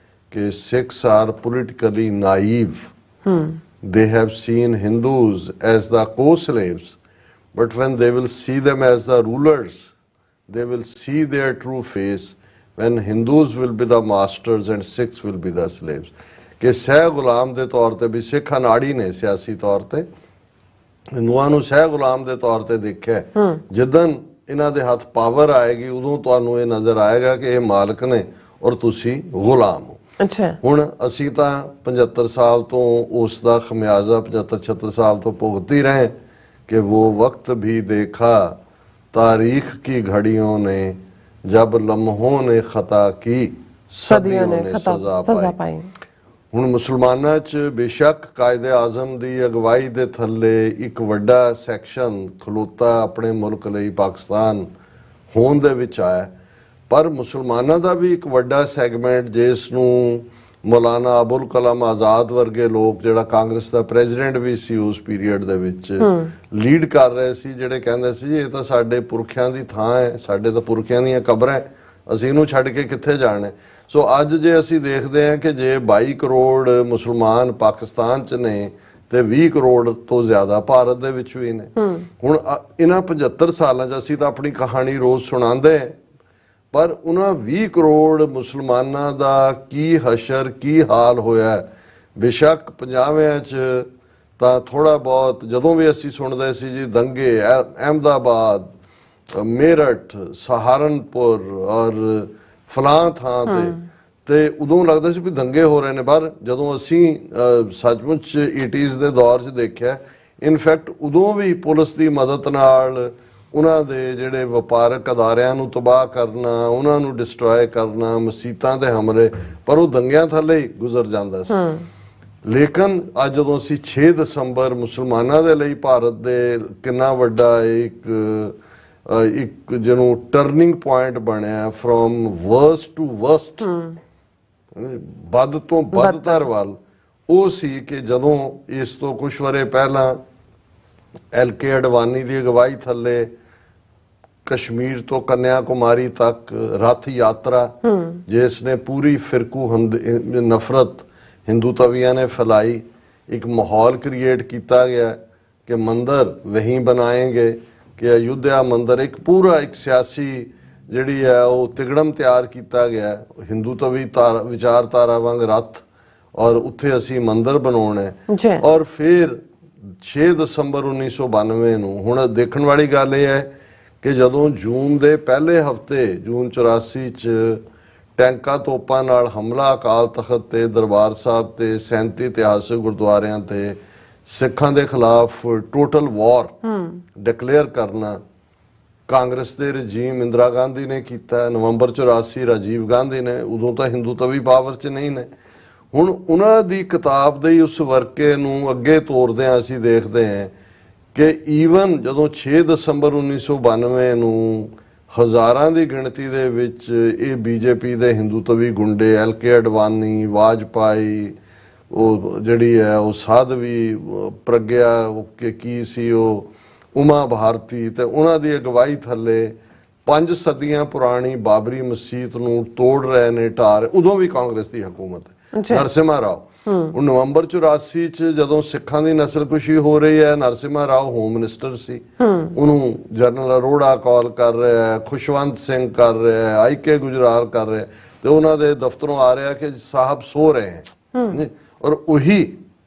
ਕਿ Sikhs are politically naive, they have seen Hindus as the co-slaves, but when they will see them as the rulers, they will see their true face when Hindus will be the masters and Sikhs will be the slaves। ਕਿ ਸਹਿ ਗੁਲਾਮ ਦੇ ਤੌਰ ਤੇ ਵੀ ਸਿੱਖ ਅਨਾੜੀ ਨੇ ਸਿਆਸੀ ਤੌਰ ਤੇ, ਹਿੰਦੂਆਂ ਨੂੰ ਸਹਿ ਗੁਲਾਮ ਦੇ ਤੌਰ ਤੇ ਦੇਖਿਆ। ਜਿੱਦਣ ਇਹਨਾਂ ਦੇ ਹੱਥ ਪਾਵਰ ਆਏਗੀ ਉਦੋਂ ਤੁਹਾਨੂੰ ਇਹ ਨਜ਼ਰ ਆਏਗਾ ਕਿ ਇਹ ਮਾਲਕ ਨੇ ਔਰ ਤੁਸੀਂ ਗੁਲਾਮ ਹੋ। ਹੁਣ ਅਸੀਂ ਤਾਂ 75 ਸਾਲ ਤੋਂ ਉਸ ਦਾ ਖਮਿਆਜ਼ਾ 75-76 ਸਾਲ ਤੋਂ ਭੁਗਤ ਹੀ ਰਹੇ ਕਿ वो वक्त भी देखा तारीख की घड़ियों ने जब लम्हों ने खता की सदियों ने सजा पाई। ਹੁਣ ਮੁਸਲਮਾਨਾਂ 'ਚ ਬੇਸ਼ੱਕ ਕਾਇਦੇ ਆਜ਼ਮ ਦੀ ਅਗਵਾਈ ਦੇ ਥੱਲੇ ਇੱਕ ਵੱਡਾ ਸੈਕਸ਼ਨ ਖਲੋਤਾ ਆਪਣੇ ਮੁਲਕ ਲਈ ਪਾਕਿਸਤਾਨ ਹੋਣ ਦੇ ਵਿੱਚ ਆਇਆ, ਪਰ ਮੁਸਲਮਾਨਾਂ ਦਾ ਵੀ ਇੱਕ ਵੱਡਾ ਸੈਗਮੈਂਟ ਜਿਸ ਨੂੰ ਮੌਲਾਨਾ ਅਬੁਲ ਕਲਾਮ ਆਜ਼ਾਦ ਵਰਗੇ ਲੋਕ, ਜਿਹੜਾ ਕਾਂਗਰਸ ਦਾ ਪ੍ਰੈਜ਼ੀਡੈਂਟ ਵੀ ਸੀ ਉਸ ਪੀਰੀਅਡ ਦੇ ਵਿੱਚ, ਲੀਡ ਕਰ ਰਹੇ ਸੀ, ਜਿਹੜੇ ਕਹਿੰਦੇ ਸੀ ਇਹ ਤਾਂ ਸਾਡੇ ਪੁਰਖਿਆਂ ਦੀ ਥਾਂ ਹੈ, ਸਾਡੇ ਤਾਂ ਪੁਰਖਿਆਂ ਦੀਆਂ ਕਬਰਾਂ, ਅਸੀਂ ਇਹਨੂੰ ਛੱਡ ਕੇ ਕਿੱਥੇ ਜਾਣਾ। ਸੋ ਅੱਜ ਜੇ ਅਸੀਂ ਦੇਖਦੇ ਹਾਂ ਕਿ ਜੇ 22 ਕਰੋੜ ਮੁਸਲਮਾਨ ਪਾਕਿਸਤਾਨ 'ਚ ਨੇ ਤੇ 20 ਕਰੋੜ ਤੋਂ ਜ਼ਿਆਦਾ ਭਾਰਤ ਦੇ ਵਿੱਚ ਵੀ ਨੇ, ਹੁਣ ਇਹਨਾਂ 75 ਸਾਲਾਂ 'ਚ ਅਸੀਂ ਤਾਂ ਆਪਣੀ ਕਹਾਣੀ ਰੋਜ਼ ਸੁਣਾਉਂਦੇ ਹਾਂ, ਪਰ ਉਹਨਾਂ 20 ਕਰੋੜ ਮੁਸਲਮਾਨਾਂ ਦਾ ਕੀ ਹਸ਼ਰ, ਕੀ ਹਾਲ ਹੋਇਆ। ਬੇਸ਼ੱਕ 50ਵਿਆਂ 'ਚ ਤਾਂ ਥੋੜਾ ਬਹੁਤ ਜਦੋਂ ਵੀ ਅਸੀਂ ਸੁਣਦੇ ਸੀ ਜੀ ਦੰਗੇ ਅਹਿਮਦਾਬਾਦ, ਮੇਰਠ, ਸਹਾਰਨਪੁਰ ਔਰ ਫਲਾਂ ਥਾਂ ਤੇ, ਤੇ ਉਦੋਂ ਲੱਗਦਾ ਸੀ ਵੀ ਦੰਗੇ ਹੋ ਰਹੇ ਨੇ ਬਾਹਰ। ਜਦੋਂ ਅਸੀਂ ਸੱਚਮੁੱਚ 80s ਦੇ ਦੌਰ 'ਚ ਦੇਖਿਆ, ਇਨਫੈਕਟ ਉਦੋਂ ਵੀ ਪੁਲਿਸ ਦੀ ਮਦਦ ਨਾਲ ਉਹਨਾਂ ਦੇ ਜਿਹੜੇ ਵਪਾਰਕ ਅਦਾਰਿਆਂ ਨੂੰ ਤਬਾਹ ਕਰਨਾ, ਉਹਨਾਂ ਨੂੰ ਡਿਸਟਰੋਏ ਕਰਨਾ, ਮਸੀਤਾਂ ਤੇ ਹਮਲੇ, ਪਰ ਉਹ ਦੰਗਿਆਂ ਥੱਲੇ ਹੀ ਗੁਜ਼ਰ ਜਾਂਦਾ ਸੀ। ਲੇਕਿਨ ਅੱਜ ਜਦੋਂ ਅਸੀਂ 6 ਦਸੰਬਰ ਮੁਸਲਮਾਨਾਂ ਦੇ ਲਈ ਭਾਰਤ ਦੇ ਕਿੰਨਾ ਵੱਡਾ ਇੱਕ ਜਿਹਨੂੰ ਟਰਨਿੰਗ ਪੁਆਇੰਟ ਬਣਿਆ, ਫਰੋਮ ਵਰਸਟ ਟੂ ਵਰਸਟ, ਵੱਧ ਤੋਂ ਵੱਧਤਰ ਵੱਲ, ਉਹ ਸੀ ਕਿ ਜਦੋਂ ਇਸ ਤੋਂ ਕੁਝ ਵਰੇ ਪਹਿਲਾਂ LK ਅਡਵਾਨੀ ਦੀ ਅਗਵਾਈ ਥੱਲੇ ਕਸ਼ਮੀਰ ਤੋਂ ਕੰਨਿਆ ਕੁਮਾਰੀ ਤੱਕ ਰੱਥ ਯਾਤਰਾ, ਜਿਸ ਨੇ ਪੂਰੀ ਫਿਰਕੂ ਨਫ਼ਰਤ ਹਿੰਦੂਤਵੀਆਂ ਨੇ ਫੈਲਾਈ, ਇੱਕ ਮਾਹੌਲ ਕ੍ਰੀਏਟ ਕੀਤਾ ਗਿਆ ਕਿ ਮੰਦਰ ਵਹੀਂ ਬਣਾਏਂਗੇ, ਕਿ ਅਯੁੱਧਿਆ ਮੰਦਰ, ਇੱਕ ਪੂਰਾ ਇੱਕ ਸਿਆਸੀ ਜਿਹੜੀ ਹੈ ਉਹ ਤਿਗੜਮ ਤਿਆਰ ਕੀਤਾ ਗਿਆ ਹਿੰਦੂਤਵੀ ਵਿਚਾਰਧਾਰਾ ਵਾਂਗ ਰੱਥ, ਔਰ ਉੱਥੇ ਅਸੀਂ ਮੰਦਰ ਬਣਾਉਣਾ ਹੈ। ਔਰ ਫਿਰ 6 ਦਸੰਬਰ 1992 ਨੂੰ ਹੁਣ ਦੇਖਣ ਵਾਲੀ ਗੱਲ ਇਹ ਹੈ ਕਿ ਜਦੋਂ ਜੂਨ ਦੇ ਪਹਿਲੇ ਹਫ਼ਤੇ, ਜੂਨ 84 'ਚ ਟੈਂਕਾਂ ਤੋਪਾਂ ਨਾਲ ਹਮਲਾ ਅਕਾਲ ਤਖਤ ਤੇ, ਦਰਬਾਰ ਸਾਹਿਬ ਤੇ, 37 ਇਤਿਹਾਸਕ ਗੁਰਦੁਆਰਿਆਂ ਤੇ ਸਿੱਖਾਂ ਦੇ ਖਿਲਾਫ ਟੋਟਲ ਵਾਰ ਡਿਕਲੇਅਰ ਕਰਨਾ, ਕਾਂਗਰਸ ਦੇ ਰਜੀਮ ਇੰਦਰਾ ਗਾਂਧੀ ਨੇ ਕੀਤਾ, ਨਵੰਬਰ 84 ਰਾਜੀਵ ਗਾਂਧੀ ਨੇ, ਉਦੋਂ ਤਾਂ ਹਿੰਦੂਤਵੀ ਪਾਵਰ 'ਚ ਨਹੀਂ ਨੇ। ਹੁਣ ਉਹਨਾਂ ਦੀ ਕਿਤਾਬ ਦੇ ਉਸ ਵਰਕੇ ਨੂੰ ਅੱਗੇ ਤੋਰਦਿਆਂ ਅਸੀਂ ਦੇਖਦੇ ਹਾਂ ਕਿ ਈਵਨ ਜਦੋਂ 6 ਦਸੰਬਰ 1992 ਨੂੰ ਹਜ਼ਾਰਾਂ ਦੀ ਗਿਣਤੀ ਦੇ ਵਿੱਚ ਇਹ BJP ਦੇ ਹਿੰਦੂਤਵੀ ਗੁੰਡੇ, LK ਅਡਵਾਨੀ, ਵਾਜਪਾਈ, ਉਹ ਜਿਹੜੀ ਹੈ ਉਹ ਸਾਧਵੀ ਪ੍ਰਗਿਆ ਕੀ ਸੀ ਉਹ ਉਮਾ ਭਾਰਤੀ, ਤੇ ਉਹਨਾਂ ਦੀ ਅਗਵਾਈ ਥੱਲੇ 5 ਸਦੀਆਂ ਪੁਰਾਣੀ ਬਾਬਰੀ ਮਸਜਿਦ ਨੂੰ ਤੋੜ ਰਹੇ ਨੇ, ਢਾਹ ਰਹੇ। ਉਦੋਂ ਵੀ ਕਾਂਗਰਸ ਦੀ ਹਕੂਮਤ ਹੈ, ਨਰਸਿਮਹਾ ਰਾਓ। ਹੁਣ ਨਵੰਬਰ 84 ਚ ਜਦੋਂ ਸਿੱਖਾਂ ਦੀ ਨਸਲਕੁਸ਼ੀ ਹੋ ਰਹੀ ਹੈ, ਨਰਸਿਮਹਾ ਰਾਓ ਹੋਮ ਮਿਨਿਸਟਰ ਸੀ, ਉਹਨੂੰ ਜਨਰਲ ਅਰੋੜਾ ਕਾਲ ਕਰ ਰਿਹਾ ਹੈ, ਖੁਸ਼ਵੰਤ ਸਿੰਘ ਕਰ ਰਿਹਾ ਹੈ, IK ਗੁਜਰਾਲ ਕਰ ਰਿਹਾ, ਤੇ ਉਹਨਾਂ ਦੇ ਦਫ਼ਤਰੋਂ ਆ ਰਿਹਾ ਕਿ ਸਾਹਿਬ ਸੋ ਰਹੇ ਹੈ। ਔਰ ਉਹੀ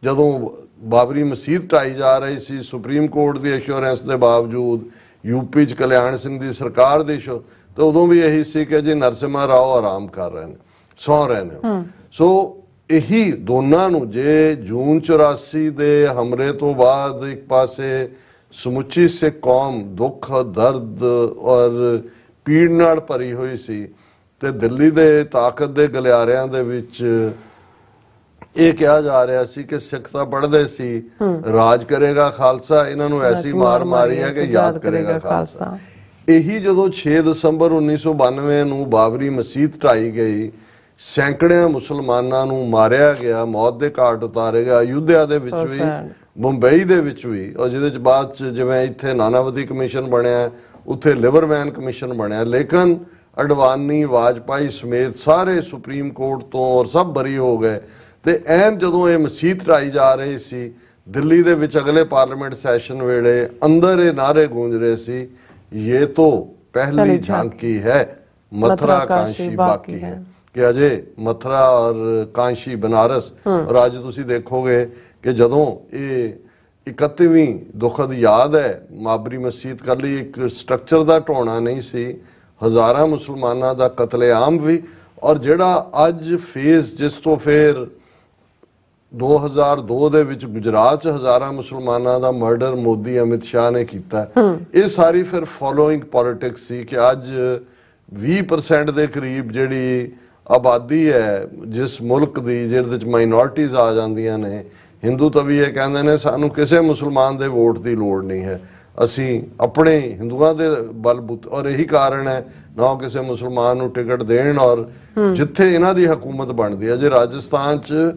ਜਦੋਂ ਬਾਬਰੀ ਮਸਜਿਦ ਢਾਈ ਜਾ ਰਹੀ ਸੀ, ਸੁਪਰੀਮ ਕੋਰਟ ਦੀ ਐਸ਼ੋਰੈਂਸ ਦੇ ਬਾਵਜੂਦ, UP 'ਚ ਕਲਿਆਣ ਸਿੰਘ ਦੀ ਸਰਕਾਰ ਦੀ ਤੇ ਉਦੋਂ ਵੀ ਇਹੀ ਸੀ ਕਿ ਜੀ ਨਰਸਿਮਹਾ ਰਾਓ ਆਰਾਮ ਕਰ ਰਹੇ ਨੇ, ਸੌ ਰਹੇ ਨੇ। ਸੋ ਇਹੀ ਦੋਨਾਂ ਨੂੰ, ਜੇ ਜੂਨ 84 ਦੇ ਹਮਲੇ ਤੋਂ ਬਾਅਦ ਇੱਕ ਪਾਸੇ ਸਮੁੱਚੀ ਸਿੱਖ ਕੌਮ ਦੁੱਖ, ਦਰਦ ਔਰ ਪੀੜ ਨਾਲ ਭਰੀ ਹੋਈ ਸੀ, ਤੇ ਦਿੱਲੀ ਦੇ ਤਾਕਤ ਦੇ ਗਲਿਆਰਿਆਂ ਦੇ ਵਿੱਚ ਇਹ ਕਿਹਾ ਜਾ ਰਿਹਾ ਸੀ ਕਿ ਸਿੱਖ ਤਾਂ ਪੜ੍ਹਦੇ ਸੀ, ਰਾਜ ਕਰੇਗਾ ਖਾਲਸਾ, ਇਹਨਾਂ ਨੂੰ ਐਸੀ ਮਾਰ ਮਾਰੀ ਹੈ ਕਿ ਯਾਦ ਕਰੇਗਾ ਖਾਲਸਾ। ਇਹੀ ਜਦੋਂ 6 ਦਸੰਬਰ 1992 ਨੂੰ ਬਾਬਰੀ ਮਸਜਿਦ ਢਾਈ ਗਈ, ਸੈਂਕੜਿਆਂ ਮੁਸਲਮਾਨਾਂ ਨੂੰ ਮਾਰਿਆ ਗਿਆ, ਮੌਤ ਦੇ ਘਾਟ ਉਤਾਰੇ ਗਿਆ, ਅਯੁੱਧਿਆ ਦੇ ਵਿੱਚ ਵੀ, ਮੁੰਬਈ ਦੇ ਵਿੱਚ ਵੀ, ਔਰ ਜਿਹਦੇ ਚ ਬਾਅਦ ਚ ਜਿਵੇਂ ਇੱਥੇ ਨਾਨਾਵਤੀ ਕਮਿਸ਼ਨ ਬਣਿਆ, ਉੱਥੇ ਲਿਬਰਮੈਨ ਕਮਿਸ਼ਨ ਬਣਿਆ, ਲੇਕਿਨ ਅਡਵਾਨੀ, ਵਾਜਪਾਈ ਸਮੇਤ ਸਾਰੇ ਸੁਪਰੀਮ ਕੋਰਟ ਤੋਂ ਔਰ ਸਭ ਬਰੀ ਹੋ ਗਏ। ਤੇ ਐਨ ਜਦੋਂ ਇਹ ਮਸਜਿਦ ਢਾਈ ਜਾ ਰਹੀ ਸੀ, ਦਿੱਲੀ ਦੇ ਵਿੱਚ ਅਗਲੇ ਪਾਰਲੀਮੈਂਟ ਸੈਸ਼ਨ ਵੇਲੇ ਅੰਦਰ ਇਹ ਨਾਰੇ ਗੂੰਜ ਰਹੇ ਸੀ, ਇਹ ਤੋਂ ਪਹਿਲੀ ਝਾਂਕੀ ਹੈ, ਮਥੁਰਾ ਕਾਂਸ਼ੀ ਬਾਕੀ ਹੈ, ਕਿ ਅਜੇ ਮਥੁਰਾ ਔਰ ਕਾਂਸ਼ੀ ਬਨਾਰਸ। ਔਰ ਅੱਜ ਤੁਸੀਂ ਦੇਖੋਗੇ ਕਿ ਜਦੋਂ ਇਹ 31ਵੀਂ ਦੁਖਦ ਯਾਦ ਹੈ ਬਾਬਰੀ ਮਸਜਿਦ ਕਰ ਲਈ, ਇੱਕ ਸਟਰਕਚਰ ਦਾ ਢਾਉਣਾ ਨਹੀਂ ਸੀ, ਹਜ਼ਾਰਾਂ ਮੁਸਲਮਾਨਾਂ ਦਾ ਕਤਲੇਆਮ ਵੀ, ਔਰ ਜਿਹੜਾ ਅੱਜ ਫੇਜ਼ ਜਿਸ ਤੋਂ ਫਿਰ 2002 ਦੇ ਵਿੱਚ ਗੁਜਰਾਤ 'ਚ ਹਜ਼ਾਰਾਂ ਮੁਸਲਮਾਨਾਂ ਦਾ ਮਰਡਰ ਮੋਦੀ ਅਮਿਤ ਸ਼ਾਹ ਨੇ ਕੀਤਾ, ਇਹ ਸਾਰੀ ਫਿਰ ਫੋਲੋਇੰਗ ਪੋਲਿਟਿਕਸ ਸੀ ਕਿ ਅੱਜ 20% ਦੇ ਕਰੀਬ ਜਿਹੜੀ ਆਬਾਦੀ ਹੈ ਜਿਸ ਮੁਲਕ ਦੀ, ਜਿਹਦੇ ਵਿੱਚ ਮਾਈਨੋਰਟੀਜ਼ ਆ ਜਾਂਦੀਆਂ ਨੇ, ਹਿੰਦੂਤਵੀ ਇਹ ਕਹਿੰਦੇ ਨੇ ਸਾਨੂੰ ਕਿਸੇ ਮੁਸਲਮਾਨ ਦੇ ਵੋਟ ਦੀ ਲੋੜ ਨਹੀਂ ਹੈ, ਅਸੀਂ ਆਪਣੇ ਹਿੰਦੂਆਂ ਦੇ ਬਲਬੂਤੇ, ਔਰ ਇਹੀ ਕਾਰਨ ਹੈ ਨਾ ਕਿਸੇ ਮੁਸਲਮਾਨ ਨੂੰ ਟਿਕਟ ਦੇਣ। ਔਰ ਜਿੱਥੇ ਇਹਨਾਂ ਦੀ ਹਕੂਮਤ ਬਣਦੀ ਹੈ, ਜੇ ਰਾਜਸਥਾਨ 'ਚ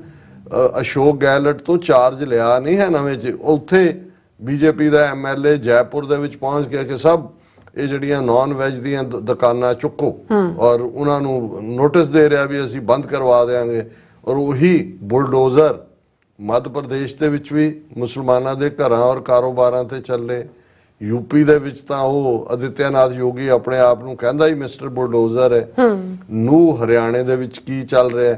ਅਸ਼ੋਕ ਗਹਿਲੋਤ ਤੋਂ ਚਾਰਜ ਲਿਆ ਨਹੀਂ ਹੈ ਨਵੇਂ 'ਚ, ਉੱਥੇ BJP ਦਾ MLA ਜੈਪੁਰ ਦੇ ਵਿੱਚ ਪਹੁੰਚ ਗਿਆ ਕਿ ਸਭ ਇਹ ਜਿਹੜੀਆਂ ਨਾਨ ਵੈਜ ਦੀਆਂ ਦੁਕਾਨਾਂ ਚੁੱਕੋ, ਔਰ ਉਹਨਾਂ ਨੂੰ ਨੋਟਿਸ ਦੇ ਰਿਹਾ ਵੀ ਅਸੀਂ ਬੰਦ ਕਰਵਾ ਦੇਵਾਂਗੇ। ਔਰ ਉਹੀ ਬੁਲਡੋਜ਼ਰ ਮੱਧ ਪ੍ਰਦੇਸ਼ ਦੇ ਵਿੱਚ ਵੀ ਮੁਸਲਮਾਨਾਂ ਦੇ ਘਰਾਂ ਔਰ ਕਾਰੋਬਾਰਾਂ ਤੇ ਚੱਲੇ। UP ਦੇ ਵਿੱਚ ਤਾਂ ਉਹ ਆਦਿੱਤਿਆਨਾਥ ਯੋਗੀ ਆਪਣੇ ਆਪ ਨੂੰ ਕਹਿੰਦਾ ਹੀ ਮਿਸਟਰ ਬੁਲਡੋਜ਼ਰ ਹੈ। ਨੂੰ ਹਰਿਆਣੇ ਦੇ ਵਿੱਚ ਕੀ ਚੱਲ ਰਿਹਾ,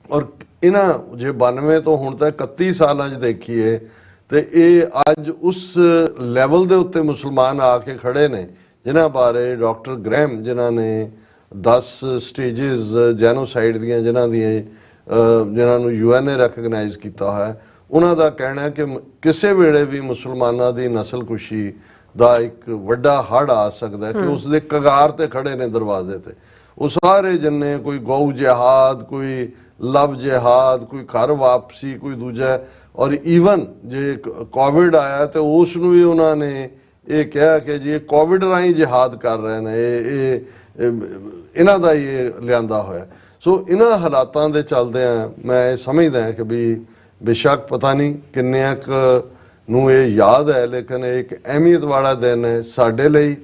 ਔਰ ਇਹਨਾਂ ਜੇ 92 ਤੋਂ ਹੁਣ ਤੱਕ 31 ਸਾਲਾਂ 'ਚ ਦੇਖੀਏ ਤੇ ਇਹ ਅੱਜ ਉਸ ਲੈਵਲ ਦੇ ਉੱਤੇ ਮੁਸਲਮਾਨ ਆ ਕੇ ਖੜੇ ਨੇ, ਜਿਨ੍ਹਾਂ ਬਾਰੇ ਡਾਕਟਰ ਗ੍ਰੈਮ, ਜਿਨ੍ਹਾਂ ਨੇ 10 ਸਟੇजेस ਜੈਨੋਸਾਈਡ ਦੀਆਂ ਜਿਨ੍ਹਾਂ ਨੂੰ UN ਨੇ ਰੈਕਗਨਾਈਜ਼ ਕੀਤਾ ਹੋਇਆ, ਉਹਨਾਂ ਦਾ ਕਹਿਣਾ ਹੈ ਕਿ ਕਿਸੇ ਵੇਲੇ ਵੀ ਮੁਸਲਮਾਨਾਂ ਦੀ ਨਸਲਕੁਸ਼ੀ ਦਾ ਇੱਕ ਵੱਡਾ ਹੜ੍ਹ ਆ ਸਕਦਾ ਕਿ ਉਸ ਦੇ ਕਗਾਰ ਤੇ ਖੜੇ ਨੇ ਦਰਵਾਜ਼ੇ ਤੇ। ਉਹ ਸਾਰੇ ਜਿੰਨੇ ਕੋਈ ਗਊ ਜਿਹਾਦ, ਕੋਈ ਲਵ ਜਿਹਾਦ, ਕੋਈ ਘਰ ਵਾਪਸੀ, ਕੋਈ ਦੂਜਾ, ਔਰ ਈਵਨ ਜੇ ਕੋਵਿਡ ਆਇਆ ਤੇ ਉਸ ਨੂੰ ਵੀ ਉਹਨਾਂ ਨੇ ਇਹ ਕਿਹਾ ਕਿ ਜੀ ਇਹ ਕੋਵਿਡ ਰਾਹੀਂ ਜਿਹਾਦ ਕਰ ਰਹੇ ਨੇ, ਇਹ ਇਹਨਾਂ ਦਾ ਹੀ ਇਹ ਲਿਆਂਦਾ ਹੋਇਆ। ਸੋ ਇਹਨਾਂ ਹਾਲਾਤਾਂ ਦੇ ਚੱਲਦਿਆਂ ਮੈਂ ਇਹ ਸਮਝਦਾ ਕਿ ਵੀ ਬੇਸ਼ੱਕ ਪਤਾ ਨਹੀਂ ਕਿੰਨਿਆਂ ਕੁ ਨੂੰ ਇਹ ਯਾਦ ਹੈ, ਲੇਕਿਨ ਇਹ ਇੱਕ ਅਹਿਮੀਅਤ ਵਾਲਾ ਦਿਨ ਹੈ ਸਾਡੇ ਲਈ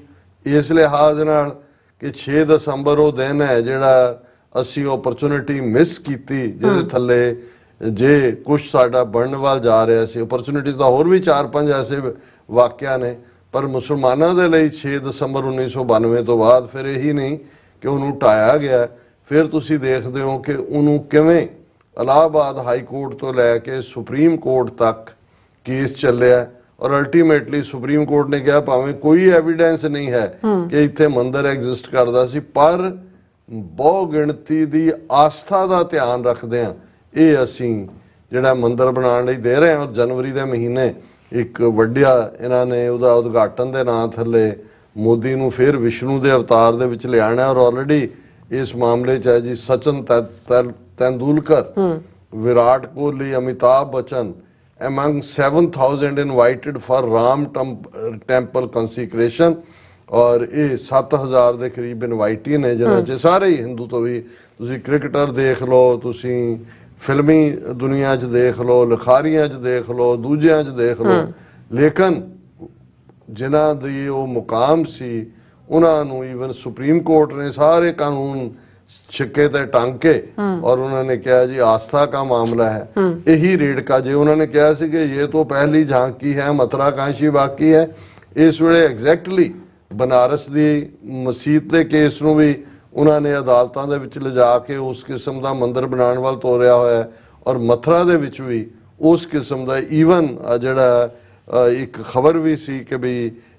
ਇਸ ਲਿਹਾਜ਼ ਨਾਲ ਕਿ 6 ਦਸੰਬਰ ਉਹ ਦਿਨ ਹੈ ਜਿਹੜਾ ਅਸੀਂ ਓਪਰਚੁਨਿਟੀ ਮਿਸ ਕੀਤੀ, ਜਿਹਦੇ ਥੱਲੇ ਜੇ ਕੁਛ ਸਾਡਾ ਬਣਨ ਵੱਲ ਜਾ ਰਿਹਾ ਸੀ। ਓਪਰਚੁਨਿਟੀਜ਼ ਦਾ ਹੋਰ ਵੀ 4-5 ਐਸੇ ਵਾਕਿਆ ਨੇ, ਪਰ ਮੁਸਲਮਾਨਾਂ ਦੇ ਲਈ 6 ਦਸੰਬਰ 1992 ਤੋਂ ਬਾਅਦ ਫਿਰ ਇਹੀ ਨਹੀਂ ਕਿ ਉਹਨੂੰ ਢਾਇਆ ਗਿਆ, ਫਿਰ ਤੁਸੀਂ ਦੇਖਦੇ ਹੋ ਕਿ ਉਹਨੂੰ ਕਿਵੇਂ ਇਲਾਹਾਬਾਦ ਹਾਈ ਕੋਰਟ ਤੋਂ ਲੈ ਕੇ ਸੁਪਰੀਮ ਕੋਰਟ ਤੱਕ ਕੇਸ ਚੱਲਿਆ, ਔਰ ਅਲਟੀਮੇਟਲੀ ਸੁਪਰੀਮ ਕੋਰਟ ਨੇ ਕਿਹਾ ਭਾਵੇਂ ਕੋਈ ਐਵੀਡੈਂਸ ਨਹੀਂ ਹੈ ਕਿ ਇੱਥੇ ਮੰਦਿਰ ਐਗਜ਼ਿਸਟ ਕਰਦਾ ਸੀ, ਪਰ ਬਹੁ ਗਿਣਤੀ ਦੀ ਆਸਥਾ ਦਾ ਧਿਆਨ ਰੱਖਦੇ ਹਾਂ ਇਹ ਅਸੀਂ ਜਿਹੜਾ ਮੰਦਿਰ ਬਣਾਉਣ ਲਈ ਦੇ ਰਹੇ ਹਾਂ। ਔਰ ਜਨਵਰੀ ਦੇ ਮਹੀਨੇ ਇੱਕ ਵੱਡਾ ਇਹਨਾਂ ਨੇ ਉਹਦਾ ਉਦਘਾਟਨ ਦੇ ਨਾਂ ਥੱਲੇ ਮੋਦੀ ਨੂੰ ਫਿਰ ਵਿਸ਼ਨੂੰ ਦੇ ਅਵਤਾਰ ਦੇ ਵਿੱਚ ਲਿਆਣਾ, ਔਰ ਆਲਰੇਡੀ ਇਸ ਮਾਮਲੇ 'ਚ ਹੈ ਜੀ Sachin Tendulkar, Virat Kohli, Amitabh Bachchan among 7,000 invited for Ram temple consecration, और ये 7,000 ਦੇ ਕਰੀਬ ਇਨਵਾਈਟੀ ਨੇ ਜਿਹਨਾਂ 'ਚ ਸਾਰੇ ਹੀ ਹਿੰਦੂ ਤੋਂ ਵੀ, ਤੁਸੀਂ ਕ੍ਰਿਕਟਰ ਦੇਖ ਲਓ, ਤੁਸੀਂ ਫਿਲਮੀ ਦੁਨੀਆ 'ਚ ਦੇਖ ਲਓ, ਲਿਖਾਰੀਆਂ 'ਚ ਦੇਖ ਲਓ, ਦੂਜਿਆਂ 'ਚ ਦੇਖ ਲਓ, ਲੇਕਿਨ ਜਿਨ੍ਹਾਂ ਦੀ ਉਹ ਮੁਕਾਮ ਸੀ ਉਹਨਾਂ ਨੂੰ ਈਵਨ ਸੁਪਰੀਮ ਕੋਰਟ ਨੇ ਸਾਰੇ ਕਾਨੂੰਨ छिक्के ते टांग के और उन्होंने कहा जी आस्था का मामला है, यही रेड का जी उन्होंने कहा सी कि ये तो पहली झांकी है, मथुरा काशी बाकी है। इस वेले एग्जैक्टली बनारस दी मसीत के केस नूं भी उन्होंने अदालतां दे विच लिजा के उस किस्म का मंदिर बनाने वाल तोरिया होया है, और मथुरा दे विच भी उस किस्म का ईवन जिहड़ा एक खबर भी सी कि भी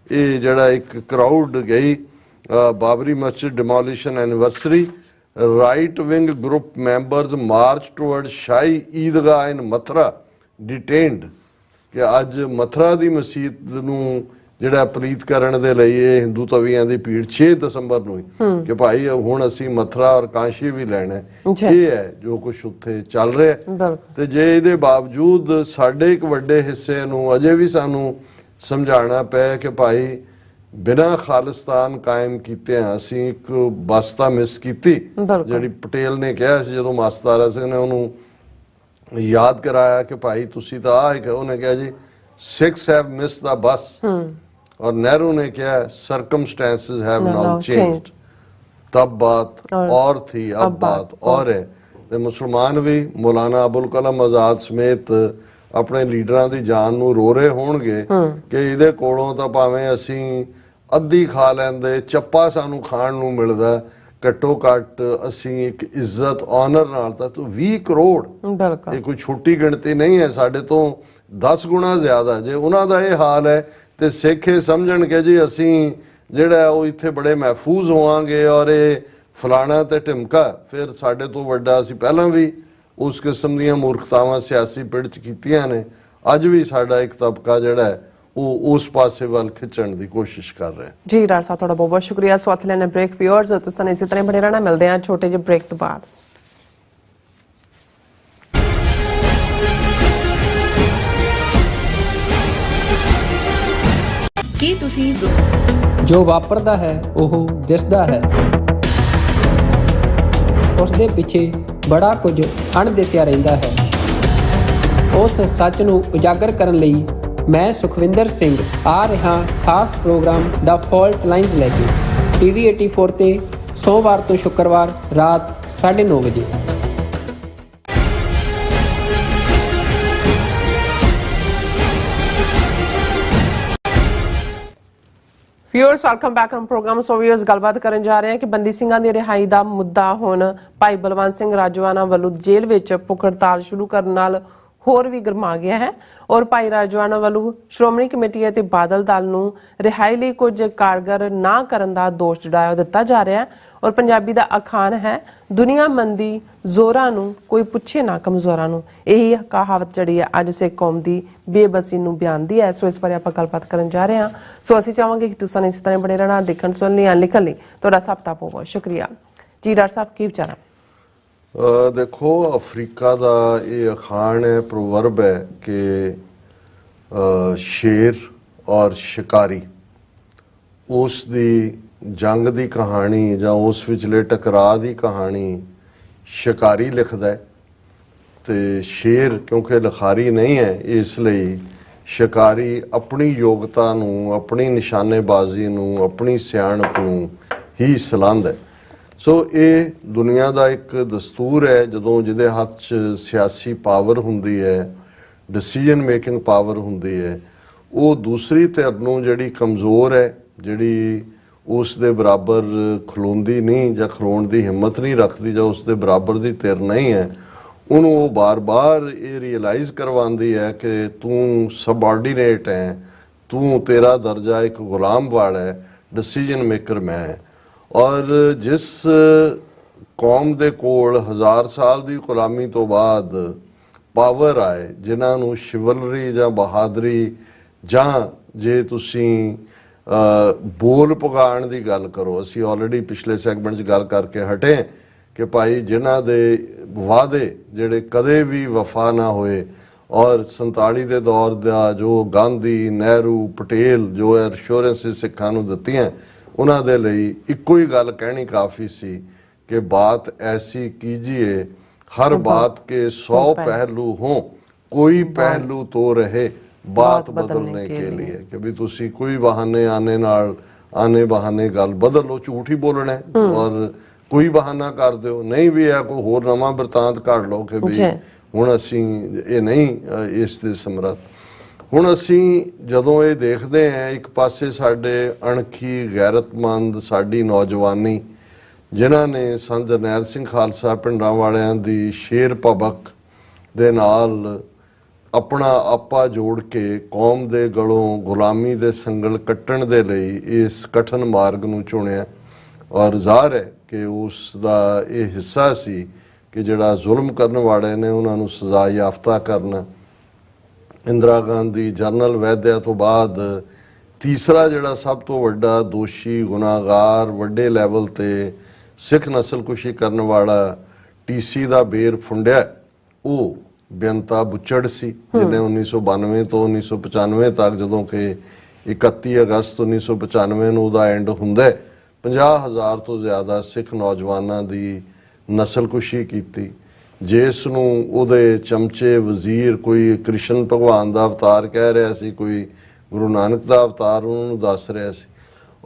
ये जिहड़ा एक क्राउड गई Babri Masjid demolition anniversary, right wing group members march toward Shahi Idgah in Mathura detained, कि अज मथुरा की मसीत नूं जिहड़ा पलीत करने दे लई ये हिंदू तवीआं दी भीड़ 6 दसंबर नूं कि भाई हुण असीं मथुरा और काशी भी लैणा है। ये है जो कुछ उत्थे चल रहा है, ते जे इहदे बावजूद साडे एक वड्डे हिस्से नूं अजे भी सानूं समझाना पै कि भाई बिना खालिस्तान कायम कीते असीं एक बस्ता मिस कीती, जिहड़ी पटेल ने कहा सी जदों मास्तारा सिंह ने उन्होंने याद कराया कि भाई तुसी तां आ है, उन्हें कहा जी Sikhs have miss the bus, और नेहरू ने कहा सर्कमस्टेंसेस हैव नाउ चेंज्ड, तब बात और थी अब बात और है। ते मुसलमान भी मौलाना अबुल कलाम आजाद समेत अपने लीडरां दी जान नूं रो रहे होणगे कि इहदे कोलों तां भावें असीं अद्धी खा लैंदे, चप्पा सानू खाण नूं मिलदा, घट्टो घट्ट असीं एक इज्जत ऑनर नाल तां 20 करोड़ ये कोई छोटी गिणती नहीं है, साडे तो 10 गुणा ज्यादा। जे उन्हां दा ये हाल है ते सिख ये समझण कि जी असीं जिहड़ा वो इत्थे बड़े महफूज होवांगे और ये फलाना ते ढिमका, फिर साडे तो वड्डा असीं पहलां भी उस किस्म दीयां मूर्खतावां सियासी पिड़ च कीतियां ने, अज भी साडा एक तबका जिहड़ा है उस पासे वाल खिंचण दी कोशिश कर रहे हैं। जी डॉक्टर साहब तुहाडा बहुत बहुत शुक्रिया। सो अथ लेने ब्रेक, व्यूअर्स तुसीं इसी तरह बने रहना, मिलते हैं छोटे जे ब्रेक तो बाद। ਕੀ ਤੁਸੀਂ ਜੋ ਵਾਪਰਦਾ ਹੈ ਉਹ ਦਿਸਦਾ ਹੈ, ਉਸ ਦੇ ਪਿੱਛੇ ਬੜਾ ਕੁਝ ਅਣਦਿਸਿਆ ਰਹਿੰਦਾ ਹੈ। ਉਸ ਸੱਚ ਨੂੰ ਉਜਾਗਰ ਕਰਨ ਲਈ ਮੈਂ ਸੁਖਵਿੰਦਰ ਸਿੰਘ ਆ ਰਿਹਾ ਖਾਸ ਪ੍ਰੋਗਰਾਮ ਦਾ ਫਾਲਟ ਲਾਈਨਸ ਲੈ ਕੇ TV 84 ਤੇ ਸੋਮਵਾਰ ਤੋਂ ਸ਼ੁੱਕਰਵਾਰ ਰਾਤ 9:30 ਵਜੇ। Viewers welcome back on programme. So viewers गलबात करन जा रहे हैं कि बंदी ਸਿੰਘਾਂ ਦੀ ਰਿਹਾਈ ਦਾ ਮੁੱਦਾ ਹੁਣ ਭਾਈ ਬਲਵੰਤ ਸਿੰਘ ਰਾਜਵਾਨਾ ਵੱਲੋਂ ਜੇਲ੍ਹ ਵਿੱਚ ਭੁੱਖ ਹੜਤਾਲ ਸ਼ੁਰੂ ਕਰਨ ਨਾਲ ਹੋਰ ਵੀ ਗਰਮਾ ਗਿਆ ਹੈ ਔਰ ਭਾਈ ਰਾਜਵਾਨਾ ਵੱਲੋਂ ਸ਼੍ਰੋਮਣੀ ਕਮੇਟੀ ਅਤੇ ਬਾਦਲ ਦਲ ਨੂੰ ਰਿਹਾਈ ਲਈ ਕੁਝ ਕਾਰਗਰ ਨਾ ਕਰਨ ਦਾ ਦੋਸ਼ ਜੁੜਾਇਆ ਦਿੱਤਾ ਜਾ ਰਿਹਾ ਹੈ ਔਰ ਪੰਜਾਬੀ ਦਾ ਅਖਾਣ ਹੈ ਦੁਨੀਆ ਮੰਦੀ ਜ਼ੋਰਾਂ ਨੂੰ ਕੋਈ ਪੁੱਛੇ ਨਾ ਕਮਜ਼ੋਰਾਂ ਨੂੰ। ਇਹੀ ਕਹਾਵਤ ਜਿਹੜੀ ਹੈ ਅੱਜ ਸਿੱਖ ਕੌਮ ਦੀ ਬੇਬਸੀ ਨੂੰ ਬਿਆਨਦੀ ਹੈ। ਸੋ ਇਸ ਬਾਰੇ ਆਪਾਂ ਗੱਲਬਾਤ ਕਰਨ ਜਾ ਰਹੇ ਹਾਂ। ਸੋ ਅਸੀਂ ਚਾਹਾਂਗੇ ਕਿ ਤੁਸੀਂ ਇਸੇ ਤਰ੍ਹਾਂ ਬਣੇ ਰਹਿਣਾ, ਦੇਖਣ ਸੁਣਨ ਲਈ, ਲਿਖਣ ਲਈ ਤੁਹਾਡਾ ਸਭ ਦਾ ਬਹੁਤ ਬਹੁਤ ਸ਼ੁਕਰੀਆ ਜੀ। ਡਾਕਟਰ ਸਾਹਿਬ ਕੀ ਵਿਚਾਰ ਹੈ? देखो अफ्रीका का ये अखान है, प्रोवर्ब है कि शेर और शिकारी उस दी जंग दी कहानी या उस विचले टकरा दी कहानी शिकारी लिखदा है ते शेर क्योंकि लिखारी नहीं है इसलिए शिकारी अपनी योग्यता नूं, अपनी निशानेबाजी नूं, अपनी सियाणप नूं ही सलाहंदा है। सो ये दुनिया का एक दस्तूर है जदों जिहदे हथ च सियासी पावर हुंदी है, डिसीजन मेकिंग पावर हुंदी है, वो दूसरी धिर नूं जिहड़ी कमज़ोर है, जिहड़ी उस दे बराबर खलोंदी नहीं जां खलोण दी हिम्मत नहीं रखती जां उस दे बराबर दी धिर नहीं है, उन्होंने वो बार बार ये रियलाइज़ करवाती है कि तू सबऑर्डीनेट है, तू तेरा दर्जा एक गुलाम वाला है, डिसीजन मेकर मैं। और जिस कौम दे कोल 1000 साल की गुलामी तो बाद पावर आए, जिन्हां नूं शिवलरी जां बहादरी जां जे तुसीं बोल पगाण की गल करो, असी ऑलरेडी पिछले सैगमेंट च गल करके हटे कि भाई जिन्हां दे वादे जिहड़े कदे भी वफा ना होए और 47 के दौर का जो गांधी, नेहरू, पटेल जो एश्योरेंस सिखां नूं दित्तियां उन्हां दे लई इक्को ही गल कहनी काफ़ी सी कि बात ऐसी कीजिए हर बात के 100 पहलू हों, कोई पहलू तो रहे बात बदलने के लिए कि भी तुसी कोई बहाने आने बहाने गल बदल लो, झूठ ही बोलना है और कोई बहाना कर दो, नहीं भी है कोई होर नवां बरतांत कढ लो कि भी हुण असीं ये नहीं इस दे समर्थ। हुण असीं जदों ये देखते हैं एक पासे साडे अणखी गैरतमंद साडी नौजवानी जिन्हां ने संत जरनैल सिंह खालसा पिंडां वालियां दी शेर भबक दे नाल अपना आपा जोड़ के कौम दे गलों गुलामी दे संगल कट्टण दे लई इस कठिन मार्ग नूं चुनिया और ज़ाहिर है कि उस दा ये हिस्सा सी कि जिहड़ा जुल्म करन वाले ने उन्हां नूं सज़ा याफ्ता करना। इंदिरा गांधी जनरल वैद्या तो बाद तीसरा जिहड़ा सब तो वड्डा दोषी गुनाहगार वड्डे लैवल ते सिख नस्लकुशी करन वाला TC दा बेर फुंडिया वो बेअंता बुचड़ सी जिन्हें 1992 तो 1995 तक जदों कि 31 अगस्त 1995 नूं उहदा एंड हुंदा 50,000 तो ज़्यादा सिख नौजवानों की नस्लकुशी की जिस नूं उहदे चमचे वजीर कोई कृष्ण भगवान का अवतार कह रहा सी, कोई गुरु नानक का अवतार उन्होंने दस रहा सी।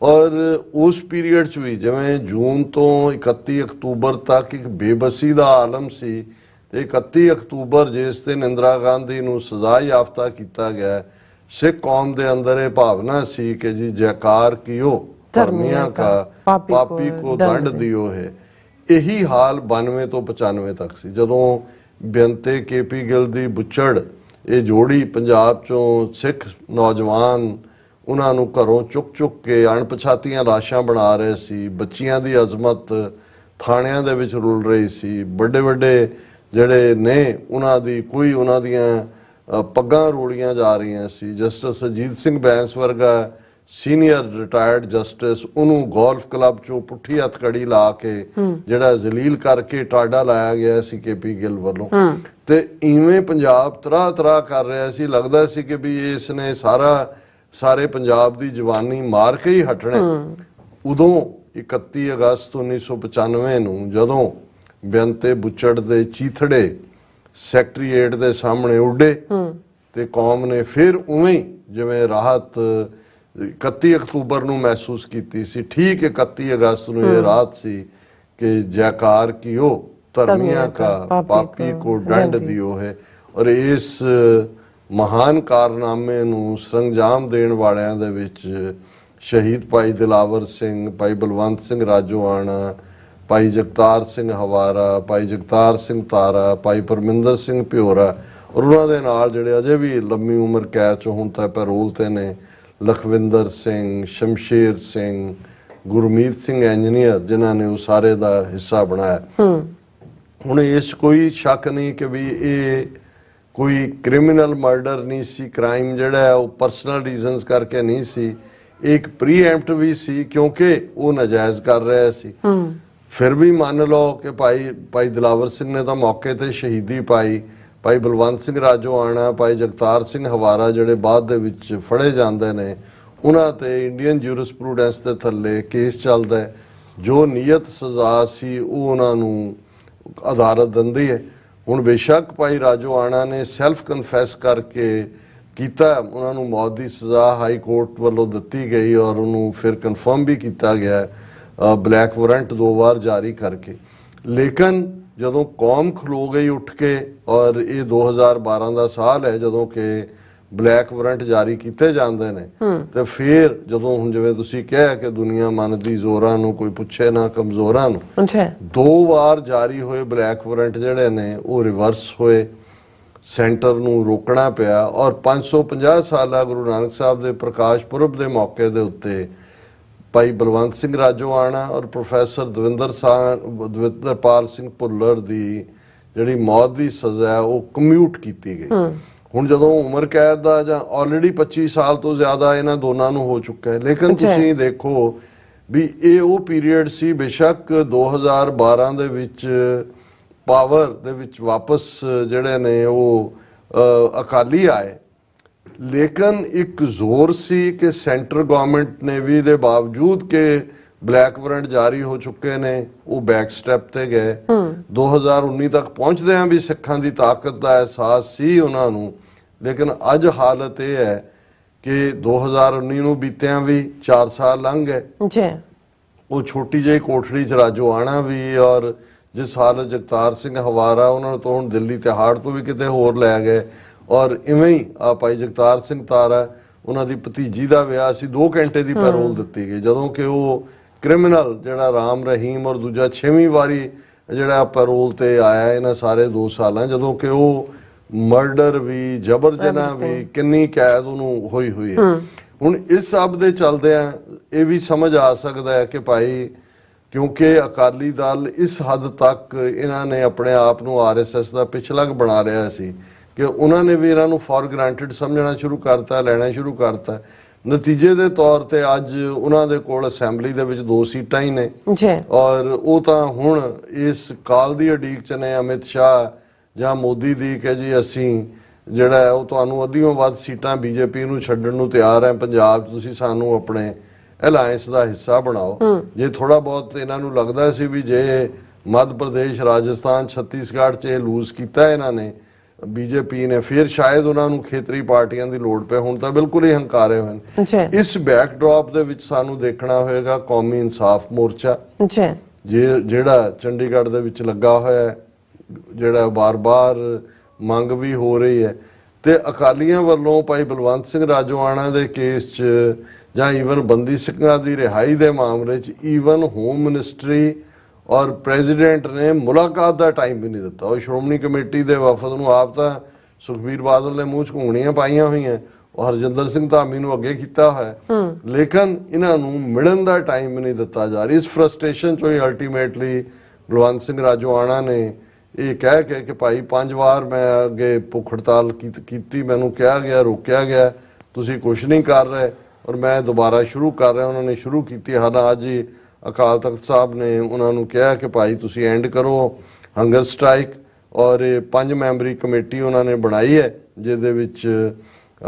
और उस पीरीयड च भी जिवें जून तो 31 अक्तूबर तक एक बेबसी का आलम सी ते 31 अक्तूबर जिस दिन इंदिरा गांधी नूं सज़ा याफ्ता किया गया, सिख कौम के अंदर ये भावना सी कि जी जयकार कियो धर्मियां का पापी को दंड दियो है। यही हाल 92 तो 95 तक सी जदों बेअंते KP गिल दी बुचड़ ये जोड़ी पंजाब चों सिख नौजवान उन्हां नूं घरों चुक के अणपछातीआं लाशां बना रहे सी, बच्चियां दी अजमत थाणियां दे विच रुल रही सी, बड़े बड़े जिहड़े ने उन्हां दी कोई उन्हां दीआं पग्गां रोड़ियां जा रही सी। जस्टिस अजीत सिंह बैंस वर्गा सीनियर रिटायर्ड जस्टिस उन्होंने गोल्फ क्लब चो पुठी हथकड़ी ला के जिहड़ा जलील करके टाडा लाया गया सी KP गिल वालों ते इवें पंजाब तरह तरह कर रहा सी, लगदा सी कि भी इसने सारे पंजाब दी जवानी मार के ही हटना। उदों 31 अगस्त 1995 नूं जदों बेअंते बुचड़ दे चीथड़े सैकटरीएट दे सामने उड़े ते कौम ने फिर उवें जिवें राहत 31 अक्तूबर नूं महसूस की सी, ठीक 31 अगस्त नूं ये रात सी कि जयकार कियो धर्मियां का पापी को दंड दियो है। और इस महान कारनामे नूं सरंजाम देण वालियां दे विच शहीद भाई दिलावर सिंह, भाई बलवंत सिंह राजोआना, भाई जगतार सिंह हवारा, भाई जगतार सिंह तारा, भाई परमिंदर सिंह प्योरा ਔਰ ਉਹਨਾਂ ਦੇ ਨਾਲ ਜਿਹੜੇ ਅਜੇ ਵੀ ਲੰਮੀ ਉਮਰ ਕੈਦ 'ਚ ਹੁਣ ਤਾਂ ਪੈਰੋਲ ਤੇ ਨੇ, ਲਖਵਿੰਦਰ ਸਿੰਘ, ਸ਼ਮਸ਼ੇਰ ਸਿੰਘ, ਗੁਰਮੀਤ ਸਿੰਘ ਇੰਜੀਨੀਅਰ, ਜਿਨ੍ਹਾਂ ਨੇ ਉਹ ਸਾਰੇ ਦਾ ਹਿੱਸਾ ਬਣਾਇਆ। ਹੁਣ ਇਸ ਕੋਈ ਸ਼ੱਕ ਨਹੀਂ ਕਿ ਵੀ ਇਹ ਕੋਈ ਕ੍ਰਿਮੀਨਲ ਮਰਡਰ ਨਹੀਂ ਸੀ, ਕ੍ਰਾਈਮ ਜਿਹੜਾ ਹੈ ਉਹ ਪਰਸਨਲ ਰੀਜ਼ਨਸ ਕਰਕੇ ਨਹੀਂ ਸੀ, ਇੱਕ ਪ੍ਰੀਐਂਪਟ ਵੀ ਸੀ ਕਿਉਂਕਿ ਉਹ ਨਾਜਾਇਜ਼ ਕਰ ਰਿਹਾ ਸੀ। ਫਿਰ ਵੀ ਮੰਨ ਲਓ ਕਿ ਭਾਈ ਦਿਲਾਵਰ ਸਿੰਘ ਨੇ ਤਾਂ ਮੌਕੇ ਤੇ ਸ਼ਹੀਦੀ ਪਾਈ, ਭਾਈ ਬਲਵੰਤ ਸਿੰਘ ਰਾਜੋਆਣਾ, ਭਾਈ ਜਗਤਾਰ ਸਿੰਘ ਹਵਾਰਾ ਜਿਹੜੇ ਬਾਅਦ ਦੇ ਵਿੱਚ ਫੜੇ ਜਾਂਦੇ ਨੇ, ਉਹਨਾਂ ਤੇ ਇੰਡੀਅਨ ਜੂਰਿਸਪ੍ਰੂਡੈਂਸ ਦੇ ਥੱਲੇ ਕੇਸ ਚੱਲਦਾ ਹੈ। ਜੋ ਨੀਅਤ ਸਜ਼ਾ ਸੀ ਉਹ ਉਹਨਾਂ ਨੂੰ ਅਦਾਲਤ ਦਿੰਦੀ ਹੈ। ਹੁਣ ਬੇਸ਼ੱਕ ਭਾਈ ਰਾਜੋਆਣਾ ਨੇ ਸੈਲਫ ਕਨਫੈਸ ਕਰਕੇ ਕੀਤਾ, ਉਹਨਾਂ ਨੂੰ ਮੌਤ ਦੀ ਸਜ਼ਾ ਹਾਈ ਕੋਰਟ ਵੱਲੋਂ ਦਿੱਤੀ ਗਈ ਔਰ ਉਹਨੂੰ ਫਿਰ ਕਨਫਰਮ ਵੀ ਕੀਤਾ ਗਿਆ ਬਲੈਕ ਵਾਰੰਟ 2 ਵਾਰ ਜਾਰੀ ਕਰਕੇ। ਲੇਕਿਨ ਜਦੋਂ ਕੌਮ ਖਲੋ ਗਈ ਉੱਠ ਕੇ, ਔਰ ਇਹ 2012 ਦਾ ਸਾਲ ਹੈ ਜਦੋਂ ਕਿ ਬਲੈਕ ਵਾਰੰਟ ਜਾਰੀ ਕੀਤੇ ਜਾਂਦੇ ਨੇ, ਤੇ ਫਿਰ ਜਦੋਂ ਹੁਣ ਜਿਵੇਂ ਤੁਸੀਂ ਕਿਹਾ ਕਿ ਦੁਨੀਆ ਮੰਨਦੀ ਜ਼ੋਰਾਂ ਨੂੰ, ਕੋਈ ਪੁੱਛੇ ਨਾ ਕਮਜ਼ੋਰਾਂ ਨੂੰ, 2 ਵਾਰ ਜਾਰੀ ਹੋਏ ਬਲੈਕ ਵਾਰੰਟ ਜਿਹੜੇ ਨੇ ਉਹ ਰਿਵਰਸ ਹੋਏ, ਸੈਂਟਰ ਨੂੰ ਰੋਕਣਾ ਪਿਆ। ਔਰ 550 ਸਾਲਾ ਗੁਰੂ ਨਾਨਕ ਸਾਹਿਬ ਦੇ ਪ੍ਰਕਾਸ਼ ਪੁਰਬ ਦੇ ਮੌਕੇ ਦੇ ਉੱਤੇ ਭਾਈ ਬਲਵੰਤ ਸਿੰਘ ਰਾਜੋਆਣਾ ਔਰ ਪ੍ਰੋਫੈਸਰ ਦਵਿੰਦਰਪਾਲ ਸਿੰਘ ਭੁੱਲਰ ਦੀ ਜਿਹੜੀ ਮੌਤ ਦੀ ਸਜ਼ਾ ਹੈ ਉਹ ਕਮਿਊਟ ਕੀਤੀ ਗਈ। ਹੁਣ ਜਦੋਂ ਉਮਰ ਕੈਦ ਦਾ ਜਾਂ ਆਲਰੇਡੀ 25 ਸਾਲ ਤੋਂ ਜ਼ਿਆਦਾ ਇਹਨਾਂ ਦੋਨਾਂ ਨੂੰ ਹੋ ਚੁੱਕਾ ਹੈ, ਲੇਕਿਨ ਤੁਸੀਂ ਦੇਖੋ ਵੀ ਇਹ ਉਹ ਪੀਰੀਅਡ ਸੀ, ਬੇਸ਼ੱਕ 2012 ਦੇ ਵਿੱਚ ਪਾਵਰ ਦੇ ਵਿੱਚ ਵਾਪਸ ਜਿਹੜੇ ਨੇ ਉਹ ਅਕਾਲੀ ਆਏ, ਲੇਕਿਨ ਇੱਕ ਜ਼ੋਰ ਸੀ ਕਿ ਸੈਂਟਰ ਗਵਰਨਮੈਂਟ ਨੇ ਵੀ ਦੇ ਬਾਵਜੂਦ ਕਿ ਬਲੈਕ ਵਾਰੰਟ ਜਾਰੀ ਹੋ ਚੁੱਕੇ ਨੇ ਉਹ ਬੈਕ ਸਟੈਪ ਤੇ ਗਏ। 2019 ਤੱਕ ਪਹੁੰਚਦਿਆਂ ਵੀ ਸਿੱਖਾਂ ਦੀ ਤਾਕਤ ਦਾ ਅਹਿਸਾਸ ਸੀ ਉਹਨਾਂ ਨੂੰ, ਲੇਕਿਨ ਅੱਜ ਹਾਲਤ ਇਹ ਹੈ ਕਿ 2019 ਨੂੰ ਬੀਤਿਆਂ ਵੀ 4 ਸਾਲ ਲੰਘ ਗਏ। ਉਹ ਛੋਟੀ ਜਿਹੀ ਕੋਠੜੀ 'ਚ ਰਾਜੋਆਣਾ ਵੀ ਔਰ ਜਿਸ ਹਾਲਤ ਜਗਤਾਰ ਸਿੰਘ ਹਵਾਰਾ, ਉਹਨਾਂ ਨੂੰ ਤਾਂ ਹੁਣ ਦਿੱਲੀ ਤਿਹਾੜ ਤੋਂ ਵੀ ਕਿਤੇ ਹੋਰ ਲੈ ਗਏ। ਔਰ ਇਵੇਂ ਹੀ ਭਾਈ ਜਗਤਾਰ ਸਿੰਘ ਤਾਰਾ, ਉਹਨਾਂ ਦੀ ਭਤੀਜੀ ਦਾ ਵਿਆਹ ਸੀ, 2 ਘੰਟੇ ਦੀ ਪੈਰੋਲ ਦਿੱਤੀ ਗਈ, ਜਦੋਂ ਕਿ ਉਹ ਕ੍ਰਿਮੀਨਲ ਜਿਹੜਾ ਰਾਮ ਰਹੀਮ ਔਰ ਦੂਜਾ 6ਵੀਂ ਵਾਰੀ ਜਿਹੜਾ ਪੈਰੋਲ ਤੇ ਆਇਆ ਇਹਨਾਂ ਸਾਰੇ 2 ਸਾਲਾਂ, ਜਦੋਂ ਕਿ ਉਹ ਮਰਡਰ ਵੀ, ਜਬਰ ਜਨਾਹ ਵੀ, ਕਿੰਨੀ ਕੈਦ ਉਹਨੂੰ ਹੋਈ ਹੈ। ਹੁਣ ਇਸ ਸਭ ਦੇ ਚਲਦਿਆਂ ਇਹ ਵੀ ਸਮਝ ਆ ਸਕਦਾ ਹੈ ਕਿ ਭਾਈ ਕਿਉਂਕਿ ਅਕਾਲੀ ਦਲ ਇਸ ਹੱਦ ਤੱਕ ਇਹਨਾਂ ਨੇ ਆਪਣੇ ਆਪ ਨੂੰ RSS ਦਾ ਪਿਛਲਗ ਬਣਾ ਲਿਆ ਸੀ ਕਿ ਉਹਨਾਂ ਨੇ ਵੀ ਇਹਨਾਂ ਨੂੰ ਫॉर ਗ੍ਰਾਂਟਡ ਸਮਝਣਾ ਸ਼ੁਰੂ ਕਰਤਾ, ਲੈਣਾ ਸ਼ੁਰੂ ਕਰਤਾ। ਨਤੀਜੇ ਦੇ ਤੌਰ ਤੇ ਅੱਜ ਉਹਨਾਂ ਦੇ ਕੋਲ ਅਸੈਂਬਲੀ ਦੇ ਵਿੱਚ 2 ਸੀਟਾਂ ਹੀ ਨੇ ਔਰ ਉਹ ਤਾਂ ਹੁਣ ਇਸ ਕਾਲ ਦੀ ਉਡੀਕ 'ਚ ਨੇ ਅਮਿਤ ਸ਼ਾਹ ਜਾਂ ਮੋਦੀ ਦੀ ਕਿ ਜੀ ਅਸੀਂ ਜਿਹੜਾ ਹੈ ਉਹ ਤੁਹਾਨੂੰ ਅੱਧੀਓਂ ਵੱਧ ਸੀਟਾਂ BJP ਨੂੰ ਛੱਡਣ ਨੂੰ ਤਿਆਰ ਹੈ ਪੰਜਾਬ 'ਚ, ਤੁਸੀਂ ਸਾਨੂੰ ਆਪਣੇ ਅਲਾਇੰਸ ਦਾ ਹਿੱਸਾ ਬਣਾਓ। ਜੇ ਥੋੜਾ ਬਹੁਤ ਇਹਨਾਂ ਨੂੰ ਲੱਗਦਾ ਸੀ ਵੀ ਜੇ ਮੱਧ ਪ੍ਰਦੇਸ਼, ਰਾਜਸਥਾਨ, ਛੱਤੀਸਗੜ੍ਹ 'ਚ ਇਹ ਲੂਜ਼ ਕੀਤਾ ਇਹਨਾਂ ਨੇ BJP ਨੇ, ਫਿਰ ਸ਼ਾਇਦ ਉਹਨਾਂ ਨੂੰ ਖੇਤਰੀ ਪਾਰਟੀਆਂ ਦੀ ਲੋੜ ਪਏ। ਹੁਣ ਤਾਂ ਬਿਲਕੁਲ ਹੀ ਹੰਕਾਰੇ ਹੋਏ ਨੇ। ਇਸ ਬੈਕਡ੍ਰੌਪ ਦੇ ਵਿੱਚ ਸਾਨੂੰ ਦੇਖਣਾ ਹੋਏਗਾ ਕੌਮੀ ਇਨਸਾਫ ਮੋਰਚਾ ਜਿਹੜਾ ਚੰਡੀਗੜ੍ਹ ਦੇ ਵਿੱਚ ਲੱਗਾ ਹੋਇਆ ਹੈ, ਜਿਹੜਾ ਬਾਰ-ਬਾਰ ਮੰਗ ਵੀ ਹੋ ਰਹੀ ਹੈ, ਤੇ ਅਕਾਲੀਆਂ ਵੱਲੋਂ ਭਾਈ ਬਲਵੰਤ ਸਿੰਘ ਰਾਜੋਆਣਾ ਦੇ ਕੇਸ 'ਚ ਜਾਂ ਈਵਨ ਬੰਦੀ ਸਿੰਘਾਂ ਦੀ ਰਿਹਾਈ ਦੇ ਮਾਮਲੇ 'ਚ ਈਵਨ ਹੋਮ ਮਿਨਿਸਟਰੀ ਔਰ ਪ੍ਰੈਜ਼ੀਡੈਂਟ ਨੇ ਮੁਲਾਕਾਤ ਦਾ ਟਾਈਮ ਵੀ ਨਹੀਂ ਦਿੱਤਾ। ਉਹ ਸ਼੍ਰੋਮਣੀ ਕਮੇਟੀ ਦੇ ਵਫਦ ਨੂੰ ਆਪ ਤਾਂ ਸੁਖਬੀਰ ਬਾਦਲ ਨੇ ਮੂੰਹ 'ਚ ਘੂਣੀਆਂ ਪਾਈਆਂ ਹੋਈਆਂ, ਉਹ ਹਰਜਿੰਦਰ ਸਿੰਘ ਧਾਮੀ ਨੂੰ ਅੱਗੇ ਕੀਤਾ ਹੋਇਆ, ਲੇਕਿਨ ਇਹਨਾਂ ਨੂੰ ਮਿਲਣ ਦਾ ਟਾਈਮ ਵੀ ਨਹੀਂ ਦਿੱਤਾ ਜਾ ਰਿਹਾ। ਇਸ ਫਰਸਟ੍ਰੇਸ਼ਨ 'ਚੋਂ ਹੀ ਅਲਟੀਮੇਟਲੀ ਬਲਵੰਤ ਸਿੰਘ ਰਾਜੋਆਣਾ ਨੇ ਇਹ ਕਹਿ ਕੇ ਕਿ ਭਾਈ 5 ਵਾਰ ਮੈਂ ਅੱਗੇ ਭੁੱਖ ਹੜਤਾਲ ਕੀਤੀ, ਮੈਨੂੰ ਕਿਹਾ ਗਿਆ, ਰੋਕਿਆ ਗਿਆ, ਤੁਸੀਂ ਕੁਛ ਨਹੀਂ ਕਰ ਰਹੇ ਔਰ ਮੈਂ ਦੁਬਾਰਾ ਸ਼ੁਰੂ ਕਰ ਰਿਹਾ। ਉਹਨਾਂ ਨੇ ਸ਼ੁਰੂ ਕੀਤੀ, ਹਾਲਾਂ ਅੱਜ ਹੀ ਅਕਾਲ ਤਖਤ ਸਾਹਿਬ ਨੇ ਉਹਨਾਂ ਨੂੰ ਕਿਹਾ ਕਿ ਭਾਈ ਤੁਸੀਂ ਐਂਡ ਕਰੋ ਹੰਗਰ ਸਟ੍ਰਾਈਕ, ਔਰ ਇਹ 5 ਮੈਂਬਰੀ ਕਮੇਟੀ ਉਹਨਾਂ ਨੇ ਬਣਾਈ ਹੈ, ਜਿਹਦੇ ਵਿੱਚ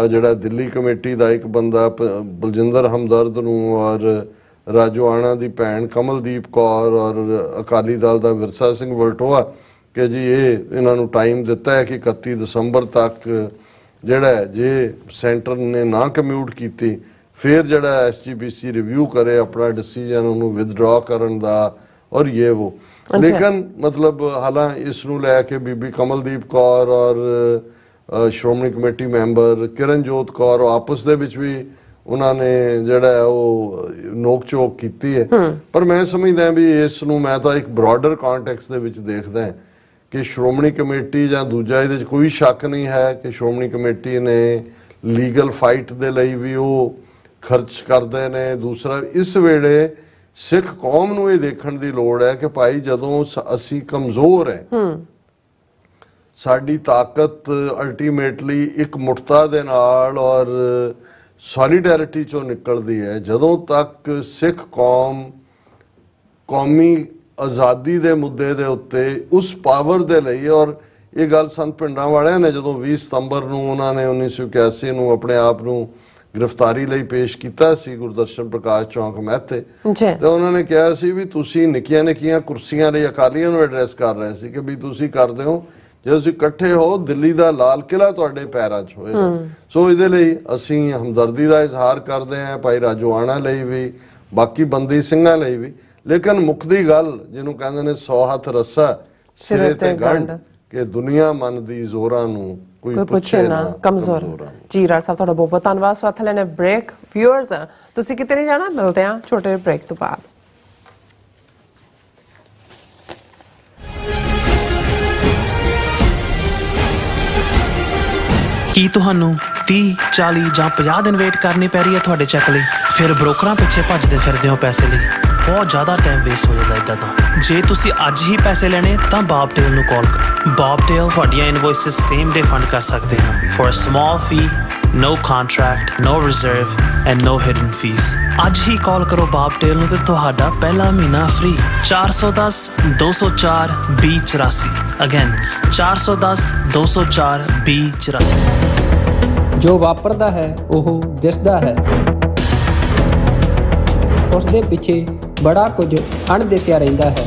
ਜਿਹੜਾ ਦਿੱਲੀ ਕਮੇਟੀ ਦਾ ਇੱਕ ਬੰਦਾ ਬਲਜਿੰਦਰ ਹਮਦਰਦ ਨੂੰ ਔਰ ਰਾਜੋਆਣਾ ਦੀ ਭੈਣ ਕਮਲਦੀਪ ਕੌਰ ਔਰ ਅਕਾਲੀ ਦਲ ਦਾ ਵਿਰਸਾ ਸਿੰਘ ਵਲਟੋਆ ਕਿ ਜੀ ਇਹਨਾਂ ਨੂੰ ਟਾਈਮ ਦਿੱਤਾ ਹੈ ਕਿ 31 ਦਸੰਬਰ ਤੱਕ ਜਿਹੜਾ ਜੇ ਸੈਂਟਰ ਨੇ ਨਾ ਕਮਿਊਟ ਕੀਤੀ ਫਿਰ ਜਿਹੜਾ SGPC ਰਿਵਿਊ ਕਰੇ ਆਪਣਾ ਡਿਸੀਜਨ ਉਹਨੂੰ ਵਿਦਡਰਾ ਕਰਨ ਦਾ ਔਰ ਇਹ ਉਹ। ਲੇਕਿਨ ਮਤਲਬ ਹਾਲਾਂ ਇਸ ਨੂੰ ਲੈ ਕੇ ਬੀਬੀ ਕਮਲਦੀਪ ਕੌਰ ਔਰ ਸ਼੍ਰੋਮਣੀ ਕਮੇਟੀ ਮੈਂਬਰ ਕਿਰਨਜੋਤ ਕੌਰ ਆਪਸ ਦੇ ਵਿੱਚ ਵੀ ਉਹਨਾਂ ਨੇ ਜਿਹੜਾ ਉਹ ਨੋਕ ਝੋਕ ਕੀਤੀ ਹੈ। ਪਰ ਮੈਂ ਸਮਝਦਾ ਵੀ ਇਸ ਨੂੰ ਮੈਂ ਤਾਂ ਇੱਕ ਬ੍ਰੌਡਰ ਕੰਟੈਕਸਟ ਦੇ ਵਿੱਚ ਦੇਖਦਾ ਕਿ ਸ਼੍ਰੋਮਣੀ ਕਮੇਟੀ ਜਾਂ ਦੂਜਾ, ਇਹਦੇ 'ਚ ਕੋਈ ਸ਼ੱਕ ਨਹੀਂ ਹੈ ਕਿ ਸ਼੍ਰੋਮਣੀ ਕਮੇਟੀ ਨੇ ਲੀਗਲ ਫਾਈਟ ਦੇ ਲਈ ਵੀ ਉਹ ਖਰਚ ਕਰਦੇ ਨੇ। ਦੂਸਰਾ, ਇਸ ਵੇਲੇ ਸਿੱਖ ਕੌਮ ਨੂੰ ਇਹ ਦੇਖਣ ਦੀ ਲੋੜ ਹੈ ਕਿ ਭਾਈ ਜਦੋਂ ਅਸੀਂ ਕਮਜ਼ੋਰ ਹੈ, ਸਾਡੀ ਤਾਕਤ ਅਲਟੀਮੇਟਲੀ ਇੱਕ ਮੁਠਤਾ ਦੇ ਨਾਲ ਔਰ ਸੋਲੀਡੈਰਿਟੀ ਚੋਂ ਨਿਕਲਦੀ ਹੈ। ਜਦੋਂ ਤੱਕ ਸਿੱਖ ਕੌਮ ਕੌਮੀ ਆਜ਼ਾਦੀ ਦੇ ਮੁੱਦੇ ਦੇ ਉੱਤੇ ਉਸ ਪਾਵਰ ਦੇ ਲਈ, ਔਰ ਇਹ ਗੱਲ ਸੰਤ ਪਿੰਡਾਂ ਵਾਲਿਆਂ ਨੇ ਜਦੋਂ 20 ਸਤੰਬਰ ਨੂੰ ਉਹਨਾਂ ਨੇ 1981 ਨੂੰ ਆਪਣੇ ਆਪ ਨੂੰ ਗ੍ਰਿਫਤਾਰੀ ਲਈ ਪੇਸ਼ ਕੀਤਾ ਸੀ ਗੁਰਦਰਸ਼ਨ ਪ੍ਰਕਾਸ਼ ਚੌਂਕ ਮਹਿਤੇ, ਤੇ ਉਹਨਾਂ ਨੇ ਕਿਹਾ ਸੀ ਵੀ ਤੁਸੀਂ ਨਿੱਕੀਆਂ ਨਿੱਕੀਆਂ ਕੁਰਸੀਆਂ ਲਈ ਅਕਾਲੀਆਂ ਨੂੰ ਐਡਰੈਸ ਕਰ ਰਹੇ ਸੀ ਕਿ ਵੀ ਤੁਸੀਂ ਕਰਦੇ ਹੋ, ਜੇ ਤੁਸੀਂ ਇਕੱਠੇ ਹੋ ਦਿੱਲੀ ਦਾ ਲਾਲ ਕਿਲਾ ਤੁਹਾਡੇ ਪੈਰਾਂ 'ਚ ਹੋਏਗਾ। ਸੋ ਇਹਦੇ ਲਈ ਅਸੀਂ ਹਮਦਰਦੀ ਦਾ ਇਜ਼ਹਾਰ ਕਰਦੇ ਹਾਂ ਭਾਈ ਰਾਜੋਆਣਾ ਲਈ ਵੀ, ਬਾਕੀ ਬੰਦੀ ਸਿੰਘਾਂ ਲਈ ਵੀ। ਲੇਕਿਨ ਮੁੱਕਦੀ ਗੱਲ ਜਿਹਨੂੰ ਕਹਿੰਦੇ ਨੇ 100 ਹੱਥ ਰੱਸਾ ਸਿਰੇ ਤੇ ਗੰਢ, ਕਿ ਦੁਨੀਆ ਮੰਨਦੀ ਜ਼ੋਰਾਂ ਨੂੰ ਕੋਈ ਪੁੱਛੇ ਨਾ ਕਮਜ਼ੋਰ। ਜੀ ਰਾਜ ਸਾਹਿਬ ਤੁਹਾਡਾ ਬਹੁਤ ਬਹੁਤ ਧੰਨਵਾਦ। ਸੋ ਇੱਥੇ ਲੈਣੇ ਬ੍ਰੇਕ। ਵਿਊਅਰਸ, ਤੁਸੀਂ ਕਿਤੇ ਨਹੀਂ ਜਾਣਾ, ਮਿਲਦੇ ਹਾਂ ਛੋਟੇ ਬ੍ਰੇਕ ਤੋਂ ਬਾਅਦ। ਕੀ ਤੁਹਾਨੂੰ 30, 40 ਜਾਂ 50 ਦਿਨ ਵੇਟ ਕਰਨੀ ਪੈ ਰਹੀ ਹੈ ਤੁਹਾਡੇ ਚੈੱਕ ਲਈ? ਫਿਰ ਬ੍ਰੋਕਰਾਂ ਪਿੱਛੇ ਭੱਜਦੇ ਫਿਰਦੇ ਹੋ ਪੈਸੇ ਲਈ, ਬਹੁਤ ਜ਼ਿਆਦਾ ਟਾਈਮ ਵੇਸਟ ਹੋ ਜਾਂਦਾ ਇੱਦਾਂ ਤਾਂ। ਜੇ ਤੁਸੀਂ ਅੱਜ ਹੀ ਪੈਸੇ ਲੈਣੇ ਤਾਂ ਬਾਬਟੇਲ ਨੂੰ ਕਾਲ ਕਰੋ। ਬਾਬਟੇਲ ਤੁਹਾਡੀਆਂ ਇਨਵੋਇਸਿਸ ਸੇਮ ਡੇ ਫੰਡ ਕਰ ਸਕਦੇ ਹਨ for a small fee, no contract, no reserve and no hidden fees। ਅੱਜ ਹੀ ਕਾਲ ਕਰੋ ਬਾਬਟੇਲ ਨੂੰ ਤੇ ਤੁਹਾਡਾ ਪਹਿਲਾ ਮਹੀਨਾ ਫ੍ਰੀ। 410 204 2084। ਅਗੇਨ 410 204 2084। ਜੋ ਵਾਪਰਦਾ ਹੈ ਉਹ ਦਿਸਦਾ ਹੈ, ਉਸ ਦੇ ਪਿੱਛੇ ਬੜਾ ਕੁਝ ਅਣਦਿਸਿਆ ਰਹਿੰਦਾ ਹੈ।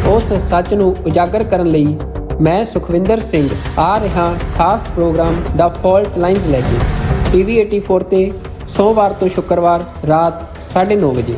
ਉਸ ਸੱਚ ਨੂੰ ਉਜਾਗਰ ਕਰਨ ਲਈ ਮੈਂ ਸੁਖਵਿੰਦਰ ਸਿੰਘ ਆ ਰਿਹਾ ਖਾਸ ਪ੍ਰੋਗਰਾਮ ਦਾ ਫਾਲਟ ਲਾਈਨਸ ਲੈ ਕੇ TV 84 ਤੇ ਸੋਮਵਾਰ ਤੋਂ ਸ਼ੁੱਕਰਵਾਰ ਰਾਤ 9:30 ਵਜੇ।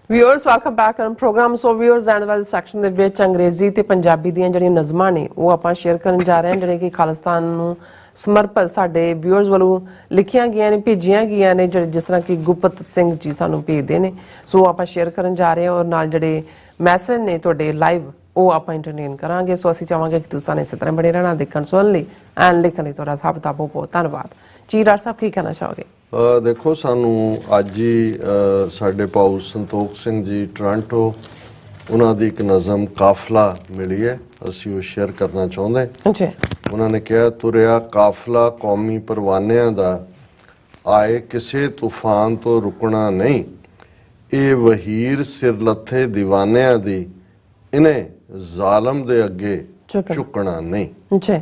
Viewers, welcome back on programme. So viewers, end ਵਾਲੇ ਸੈਕਸ਼ਨ ਦੇ ਵਿੱਚ ਅੰਗਰੇਜ਼ੀ ਤੇ ਪੰਜਾਬੀ ਦੀਆਂ ਜਿਹੜੀਆਂ ਨਜ਼ਮਾਂ ਨੇ ਉਹ ਆਪਾਂ ਸ਼ੇਅਰ ਕਰਨ ਜਾ ਰਹੇ ਹਾਂ, ਜਿਹੜੇ ਕਿ ਖਾਲਿਸਤਾਨ ਨੂੰ ਸਮਰਪਿਤ ਸਾਡੇ ਵਿਊਅਰਸ ਵੱਲੋਂ ਲਿਖੀਆਂ ਗਈਆਂ ਨੇ, ਭੇਜੀਆਂ ਗਈਆਂ ਨੇ, ਜਿਹੜੇ ਜਿਸ ਤਰ੍ਹਾਂ ਕਿ ਗੁਪਤ ਸਿੰਘ ਜੀ ਸਾਨੂੰ ਭੇਜਦੇ ਨੇ। ਸੋ ਆਪਾਂ ਸ਼ੇਅਰ ਕਰਨ ਜਾ ਰਹੇ ਹਾਂ, ਔਰ ਨਾਲ ਜਿਹੜੇ ਮੈਸੇਜ ਨੇ ਤੁਹਾਡੇ ਲਾਈਵ ਉਹ ਆਪਾਂ ਇੰਟਰਟੇਨ ਕਰਾਂਗੇ। ਸੋ ਅਸੀਂ ਚਾਹਾਂਗੇ ਕਿ ਤੁਸੀਂ ਇਸੇ ਤਰ੍ਹਾਂ ਬਣੇ ਰਹਿਣਾ ਦੇਖਣ ਸੁਣਨ ਲਈ ਐਂਡ ਲਿਖਣ ਲਈ। ਤੁਹਾਡਾ ਸਭ ਦਾ ਬਹੁਤ ਬਹੁਤ ਧੰਨਵਾਦ। ਜੀ ਰਾਜ ਸਾਹਿਬ, ਕੀ ਕਹਿਣਾ ਚਾਹੋਗੇ? ਦੇਖੋ, ਸਾਨੂੰ ਅੱਜ ਹੀ ਸਾਡੇ ਭਾਊ ਸੰਤੋਖ ਸਿੰਘ ਜੀ ਟੋਰਾਂਟੋ, ਉਹਨਾਂ ਦੀ ਇੱਕ ਨਜ਼ਮ ਕਾਫਲਾ ਮਿਲੀ ਹੈ, ਅਸੀਂ ਉਹ ਸ਼ੇਅਰ ਕਰਨਾ ਚਾਹੁੰਦੇ। ਉਹਨਾਂ ਨੇ ਕਿਹਾ, ਤੁਰਿਆ ਕਾਫਲਾ ਕੌਮੀ ਪਰਵਾਨਿਆਂ ਦਾ, ਆਏ ਕਿਸੇ ਤੂਫਾਨ ਤੋਂ ਰੁਕਣਾ ਨਹੀਂ, ਇਹ ਵਹੀਰ ਸਿਰ ਲੱਥੇ ਦੀਵਾਨਿਆਂ ਦੀ, ਇਹਨੇ ਜ਼ਾਲਮ ਦੇ ਅੱਗੇ ਝੁਕਣਾ ਨਹੀਂ।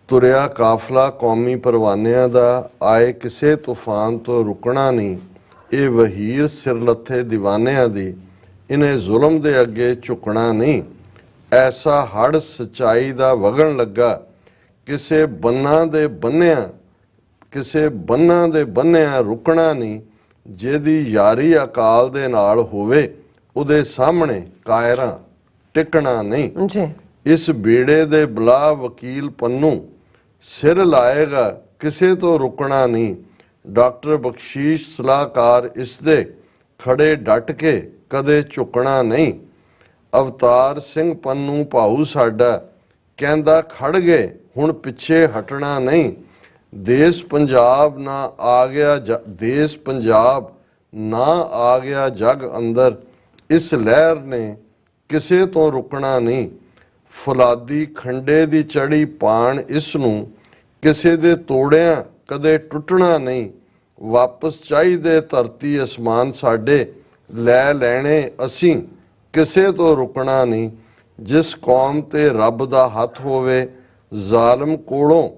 ਤੁਰਿਆ ਕਾਫਲਾ ਕੌਮੀ ਪਰਵਾਨਿਆਂ ਦਾ, ਆਏ ਕਿਸੇ ਤੂਫਾਨ ਤੋਂ ਰੁਕਣਾ ਨਹੀਂ, ਇਹ ਵਹੀਰ ਸਿਰ ਲੱਥੇ ਦੀਵਾਨਿਆਂ ਦੀ, ਇਹਨੇ ਜ਼ੁਲਮ ਦੇ ਅੱਗੇ ਝੁਕਣਾ ਨਹੀਂ। ਐਸਾ ਹੜ ਸਚਾਈ ਦਾ ਵਗਣ ਲੱਗਾ, ਕਿਸੇ ਬੰਨਾਂ ਦੇ ਬੰਨਿਆਂ ਰੁਕਣਾ ਨਹੀਂ, ਜਿਹਦੀ ਯਾਰੀ ਅਕਾਲ ਦੇ ਨਾਲ ਹੋਵੇ, ਉਹਦੇ ਸਾਹਮਣੇ ਕਾਇਰਾਂ ਟਿਕਣਾ ਨਹੀਂ। ਇਸ ਬੇੜੇ ਦੇ ਬਲਾ ਵਕੀਲ ਪੰਨੂ, ਸਿਰ ਲਾਏਗਾ ਕਿਸੇ ਤੋਂ ਰੁਕਣਾ ਨਹੀਂ, ਡਾਕਟਰ ਬਖਸ਼ੀਸ਼ ਸਲਾਹਕਾਰ ਇਸਦੇ, ਖੜੇ ਡਟ ਕੇ ਕਦੇ ਝੁਕਣਾ ਨਹੀਂ। ਅਵਤਾਰ ਸਿੰਘ ਪੰਨੂ ਭਾਊ ਸਾਡਾ, ਕਹਿੰਦਾ ਖੜ ਗਏ ਹੁਣ ਪਿੱਛੇ ਹਟਣਾ ਨਹੀਂ। ਦੇਸ਼ ਪੰਜਾਬ ਨਾ ਆ ਗਿਆ ਜਗ ਅੰਦਰ, ਇਸ ਲਹਿਰ ਨੇ ਕਿਸੇ ਤੋਂ ਰੁਕਣਾ ਨਹੀਂ। ਫੁਲਾਦੀ ਖੰਡੇ ਦੀ ਚੜੀ ਪਾਣ ਇਸ ਨੂੰ, ਕਿਸੇ ਦੇ ਤੋੜਿਆਂ ਕਦੇ ਟੁੱਟਣਾ ਨਹੀਂ। ਵਾਪਸ ਚਾਹੀਦੇ ਧਰਤੀ ਅਸਮਾਨ ਸਾਡੇ, ਲੈ ਲੈਣੇ ਅਸੀਂ ਕਿਸੇ ਤੋਂ ਰੁਕਣਾ ਨਹੀਂ। ਜਿਸ ਕੌਮ ਤੇ ਰੱਬ ਦਾ ਹੱਥ ਹੋਵੇ, ਜ਼ਾਲਮ ਕੋਲੋਂ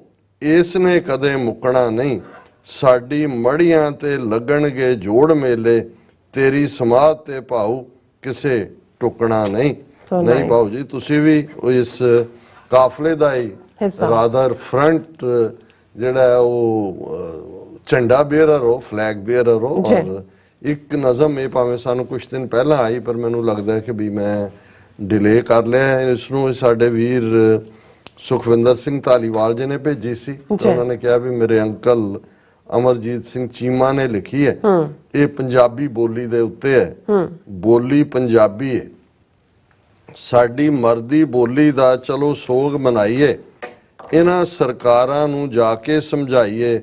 ਇਸ ਨੇ ਕਦੇ ਮੁੱਕਣਾ ਨਹੀਂ। ਸਾਡੀ ਮੜੀਆਂ ਤੇ ਲੱਗਣਗੇ ਜੋੜ ਮੇਲੇ, ਤੇਰੀ ਸਮਾਧ ਤੇ ਭਾਊ ਕਿਸੇ ਟੁਕਣਾ ਨਹੀਂ। ਨਹੀਂ ਭਾਊ ਜੀ, ਤੁਸੀਂ ਵੀ ਇਸ ਕਾਫਲੇ ਦਾ ਹੀ ਰਾਦਰ ਫਰੰਟ ਜਿਹੜਾ ਉਹ ਝੰਡਾ ਬੇਅਰਰ ਹੋ, ਫਲੈਗ ਬੇਅਰਰ ਹੋ। ਔਰ ਇੱਕ ਨਜ਼ਮ ਇਹ ਭਾਵੇਂ ਸਾਨੂੰ ਕੁਝ ਦਿਨ ਪਹਿਲਾਂ ਆਈ, ਪਰ ਮੈਨੂੰ ਲੱਗਦਾ ਹੈ ਕਿ ਵੀ ਮੈਂ ਡਿਲੇ ਕਰ ਲਿਆ ਇਸ ਨੂੰ। ਸਾਡੇ ਵੀਰ ਸੁਖਵਿੰਦਰ ਸਿੰਘ ਧਾਲੀਵਾਲ ਜੀ ਨੇ ਭੇਜੀ ਸੀ ਤੇ ਉਹਨਾਂ ਨੇ ਕਿਹਾ ਵੀ ਮੇਰੇ ਅੰਕਲ ਅਮਰਜੀਤ ਸਿੰਘ ਚੀਮਾ ਨੇ ਲਿਖੀ ਹੈ, ਇਹ ਪੰਜਾਬੀ ਬੋਲੀ ਦੇ ਉੱਤੇ ਹੈ, ਬੋਲੀ ਪੰਜਾਬੀ ਹੈ, ਸਾਡੀ ਮਰਦੀ ਬੋਲੀ ਦਾ ਚਲੋ ਸੋਗ ਮਨਾਈਏ, ਇਹਨਾਂ ਸਰਕਾਰਾਂ ਨੂੰ ਜਾ ਕੇ ਸਮਝਾਈਏ,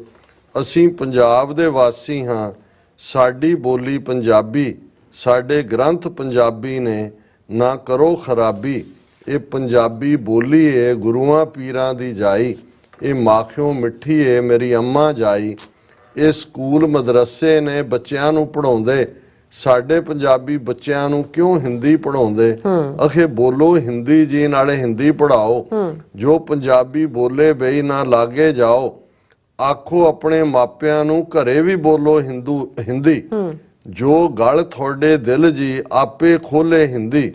ਅਸੀਂ ਪੰਜਾਬ ਦੇ ਵਾਸੀ ਹਾਂ, ਸਾਡੀ ਬੋਲੀ ਪੰਜਾਬੀ, ਸਾਡੇ ਗ੍ਰੰਥ ਪੰਜਾਬੀ ਨੇ, ਨਾ ਕਰੋ ਖਰਾਬੀ, ਇਹ ਪੰਜਾਬੀ ਬੋਲੀ ਏ ਗੁਰੂਆਂ ਪੀਰਾਂ ਦੀ ਜਾਈ, ਇਹ ਮਾਖਿਓਂ ਮਿੱਠੀ ਏ ਮੇਰੀ ਅੰਮਾ ਜਾਈ, ਇਹ ਸਕੂਲ ਮਦਰਸੇ ਨੇ ਬੱਚਿਆਂ ਨੂੰ ਪੜ੍ਹਾਉਂਦੇ, ਸਾਡੇ ਪੰਜਾਬੀ ਬੱਚਿਆਂ ਨੂੰ ਕਿਉਂ ਹਿੰਦੀ ਪੜ੍ਹਾਉਂਦੇ, ਅਖੇ ਬੋਲੋ ਹਿੰਦੀ ਜੀ ਨਾਲੇ ਹਿੰਦੀ ਪੜ੍ਹਾਓ, ਜੋ ਪੰਜਾਬੀ ਬੋਲੇ ਬਈ ਨਾ ਲਾਗੇ ਜਾਓ, ਆਖੋ ਆਪਣੇ ਮਾਪਿਆਂ ਨੂੰ ਘਰੇ ਵੀ ਬੋਲੋ ਹਿੰਦੀ, ਜੋ ਗਲ ਤੁਹਾਡੇ ਦਿਲ ਜੀ ਆਪੇ ਖੋਲੇ ਹਿੰਦੀ,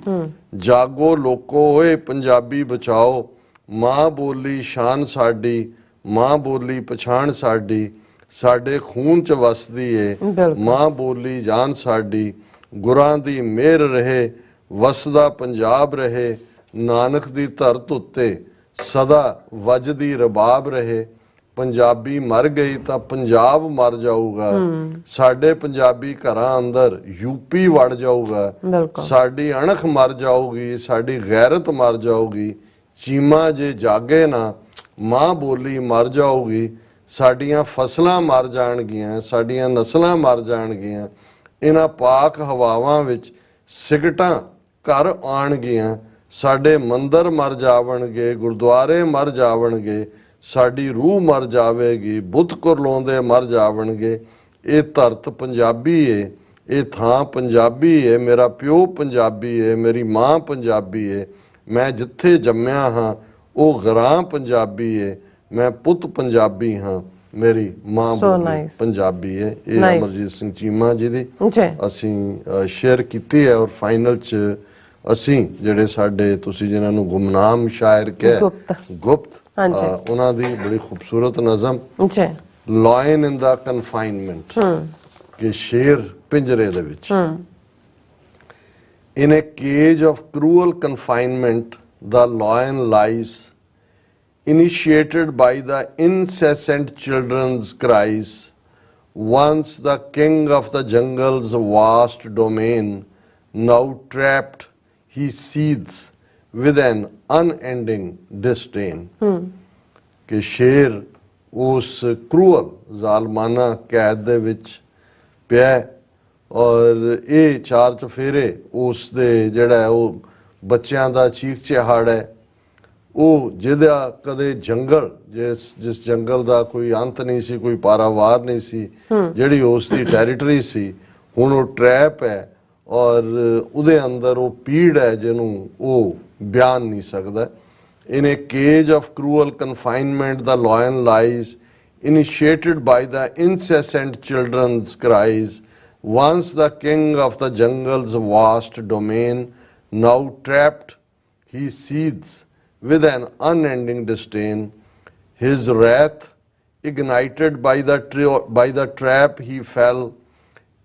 ਜਾਗੋ ਲੋਕੋ ਓਏ ਪੰਜਾਬੀ ਬਚਾਓ, ਮਾਂ ਬੋਲੀ ਸ਼ਾਨ ਸਾਡੀ, ਮਾਂ ਬੋਲੀ ਪਛਾਣ ਸਾਡੀ, ਸਾਡੇ ਖੂਨ ਚ ਵਸਦੀ ਏ ਮਾਂ ਬੋਲੀ ਜਾਨ ਸਾਡੀ, ਗੁਰਾਂ ਦੀ ਮਿਹਰ ਰਹੇ, ਵਸਦਾ ਪੰਜਾਬ ਰਹੇ, ਨਾਨਕ ਦੀ ਧਰਤ ਉੱਤੇ ਸਦਾ ਵੱਜਦੀ ਰਬਾਬ ਰਹੇ, ਪੰਜਾਬੀ ਮਰ ਗਈ ਤਾਂ ਪੰਜਾਬ ਮਰ ਜਾਊਗਾ, ਸਾਡੇ ਪੰਜਾਬੀ ਘਰਾਂ ਅੰਦਰ ਯੂਪੀ ਵੜ ਜਾਊਗਾ, ਸਾਡੀ ਅਣਖ ਮਰ ਜਾਊਗੀ, ਸਾਡੀ ਗੈਰਤ ਮਰ ਜਾਊਗੀ, ਚੀਮਾ ਜੇ ਜਾਗੇ ਨਾ ਮਾਂ ਬੋਲੀ ਮਰ ਜਾਊਗੀ, ਸਾਡੀਆਂ ਫਸਲਾਂ ਮਰ ਜਾਣਗੀਆਂ, ਸਾਡੀਆਂ ਨਸਲਾਂ ਮਰ ਜਾਣਗੀਆਂ, ਇਹਨਾਂ ਪਾਕ ਹਵਾਵਾਂ ਵਿੱਚ ਸਿਗਟਾਂ ਘਰ ਆਣਗੀਆਂ, ਸਾਡੇ ਮੰਦਰ ਮਰ ਜਾਵਣਗੇ, ਗੁਰਦੁਆਰੇ ਮਰ ਜਾਵਣਗੇ, ਸਾਡੀ ਰੂਹ ਮਰ ਜਾਵੇਗੀ, ਬੁੱਤ ਕੁਰਲਾਉਂਦੇ ਮਰ ਜਾਵਣਗੇ, ਇਹ ਧਰਤ ਪੰਜਾਬੀ ਏ, ਇਹ ਥਾਂ ਪੰਜਾਬੀ ਏ, ਮੇਰਾ ਪਿਓ ਪੰਜਾਬੀ ਏ, ਮੇਰੀ ਮਾਂ ਪੰਜਾਬੀ ਏ, ਮੈਂ ਜਿੱਥੇ ਜੰਮਿਆ ਹਾਂ ਉਹ ਗਰਾਂ ਪੰਜਾਬੀ ਏ, ਮੈਂ ਪੁੱਤ ਪੰਜਾਬੀ ਹਾਂ, ਮੇਰੀ ਮਾਂ ਬੋਲੀ ਪੰਜਾਬੀ ਹੈ। ਇਹ ਅਮਰਜੀਤ ਸਿੰਘ ਚੀਮਾ ਜੀ ਦੀ ਅਸੀਂ ਸ਼ੇਅਰ ਕੀਤੀ ਹੈ ਔਰ ਫਾਈਨਲ ਚ ਅਸੀਂ ਜਿਹੜੇ ਸਾਡੇ ਤੁਸੀਂ ਜਿਨ੍ਹਾਂ ਨੂੰ ਗੁਮਨਾਮ ਸ਼ਾਇਰ ਕਿਹਾ ਗੁਪਤ ਉਹਨਾਂ ਦੀ ਬੜੀ ਖੂਬਸੂਰਤ ਨਜ਼ਮ ਲਾਇਨ ਇਨ ਦਾ ਕਨਫਾਈਨਮੈਂਟ ਕਿ ਸ਼ੇਰ ਪਿੰਜਰੇ ਦੇ ਵਿੱਚ in a cage of cruel confinement the lion lies initiated by the incessant children's cries once the king of the jungle's vast domain now trapped he seethes with an unending disdain ਕਿ ਸ਼ੇਰ ਉਸ cruel ਜ਼ਾਲਮਾਨਾ ਕੈਦ ਦੇ ਵਿੱਚ ਪਿਆ ਔਰ ਇਹ ਚਾਰ ਚਫੇਰੇ ਉਸ ਦੇ ਜਿਹੜਾ ਉਹ ਬੱਚਿਆਂ ਦਾ ਚੀਖ ਚਿਹਾੜ ਹੈ ਉਹ ਜਿਹਦਾ ਕਦੇ ਜੰਗਲ ਜਿਸ ਜੰਗਲ ਦਾ ਕੋਈ ਅੰਤ ਨਹੀਂ ਸੀ ਕੋਈ ਪਾਰਾਵਾਰ ਨਹੀਂ ਸੀ ਜਿਹੜੀ ਉਸ ਦੀ ਟੈਰੀਟਰੀ ਸੀ ਹੁਣ ਉਹ ਟਰੈਪ ਹੈ ਔਰ ਉਹਦੇ ਅੰਦਰ ਉਹ ਪੀੜ ਹੈ ਜਿਹਨੂੰ ਉਹ ਬਿਆਨ ਨਹੀਂ ਸਕਦਾ In a cage of cruel confinement the lion lies initiated by the incessant children's cries once the king of the jungle's vast domain now trapped he seethes with an unending disdain his wrath ignited by the trap he fell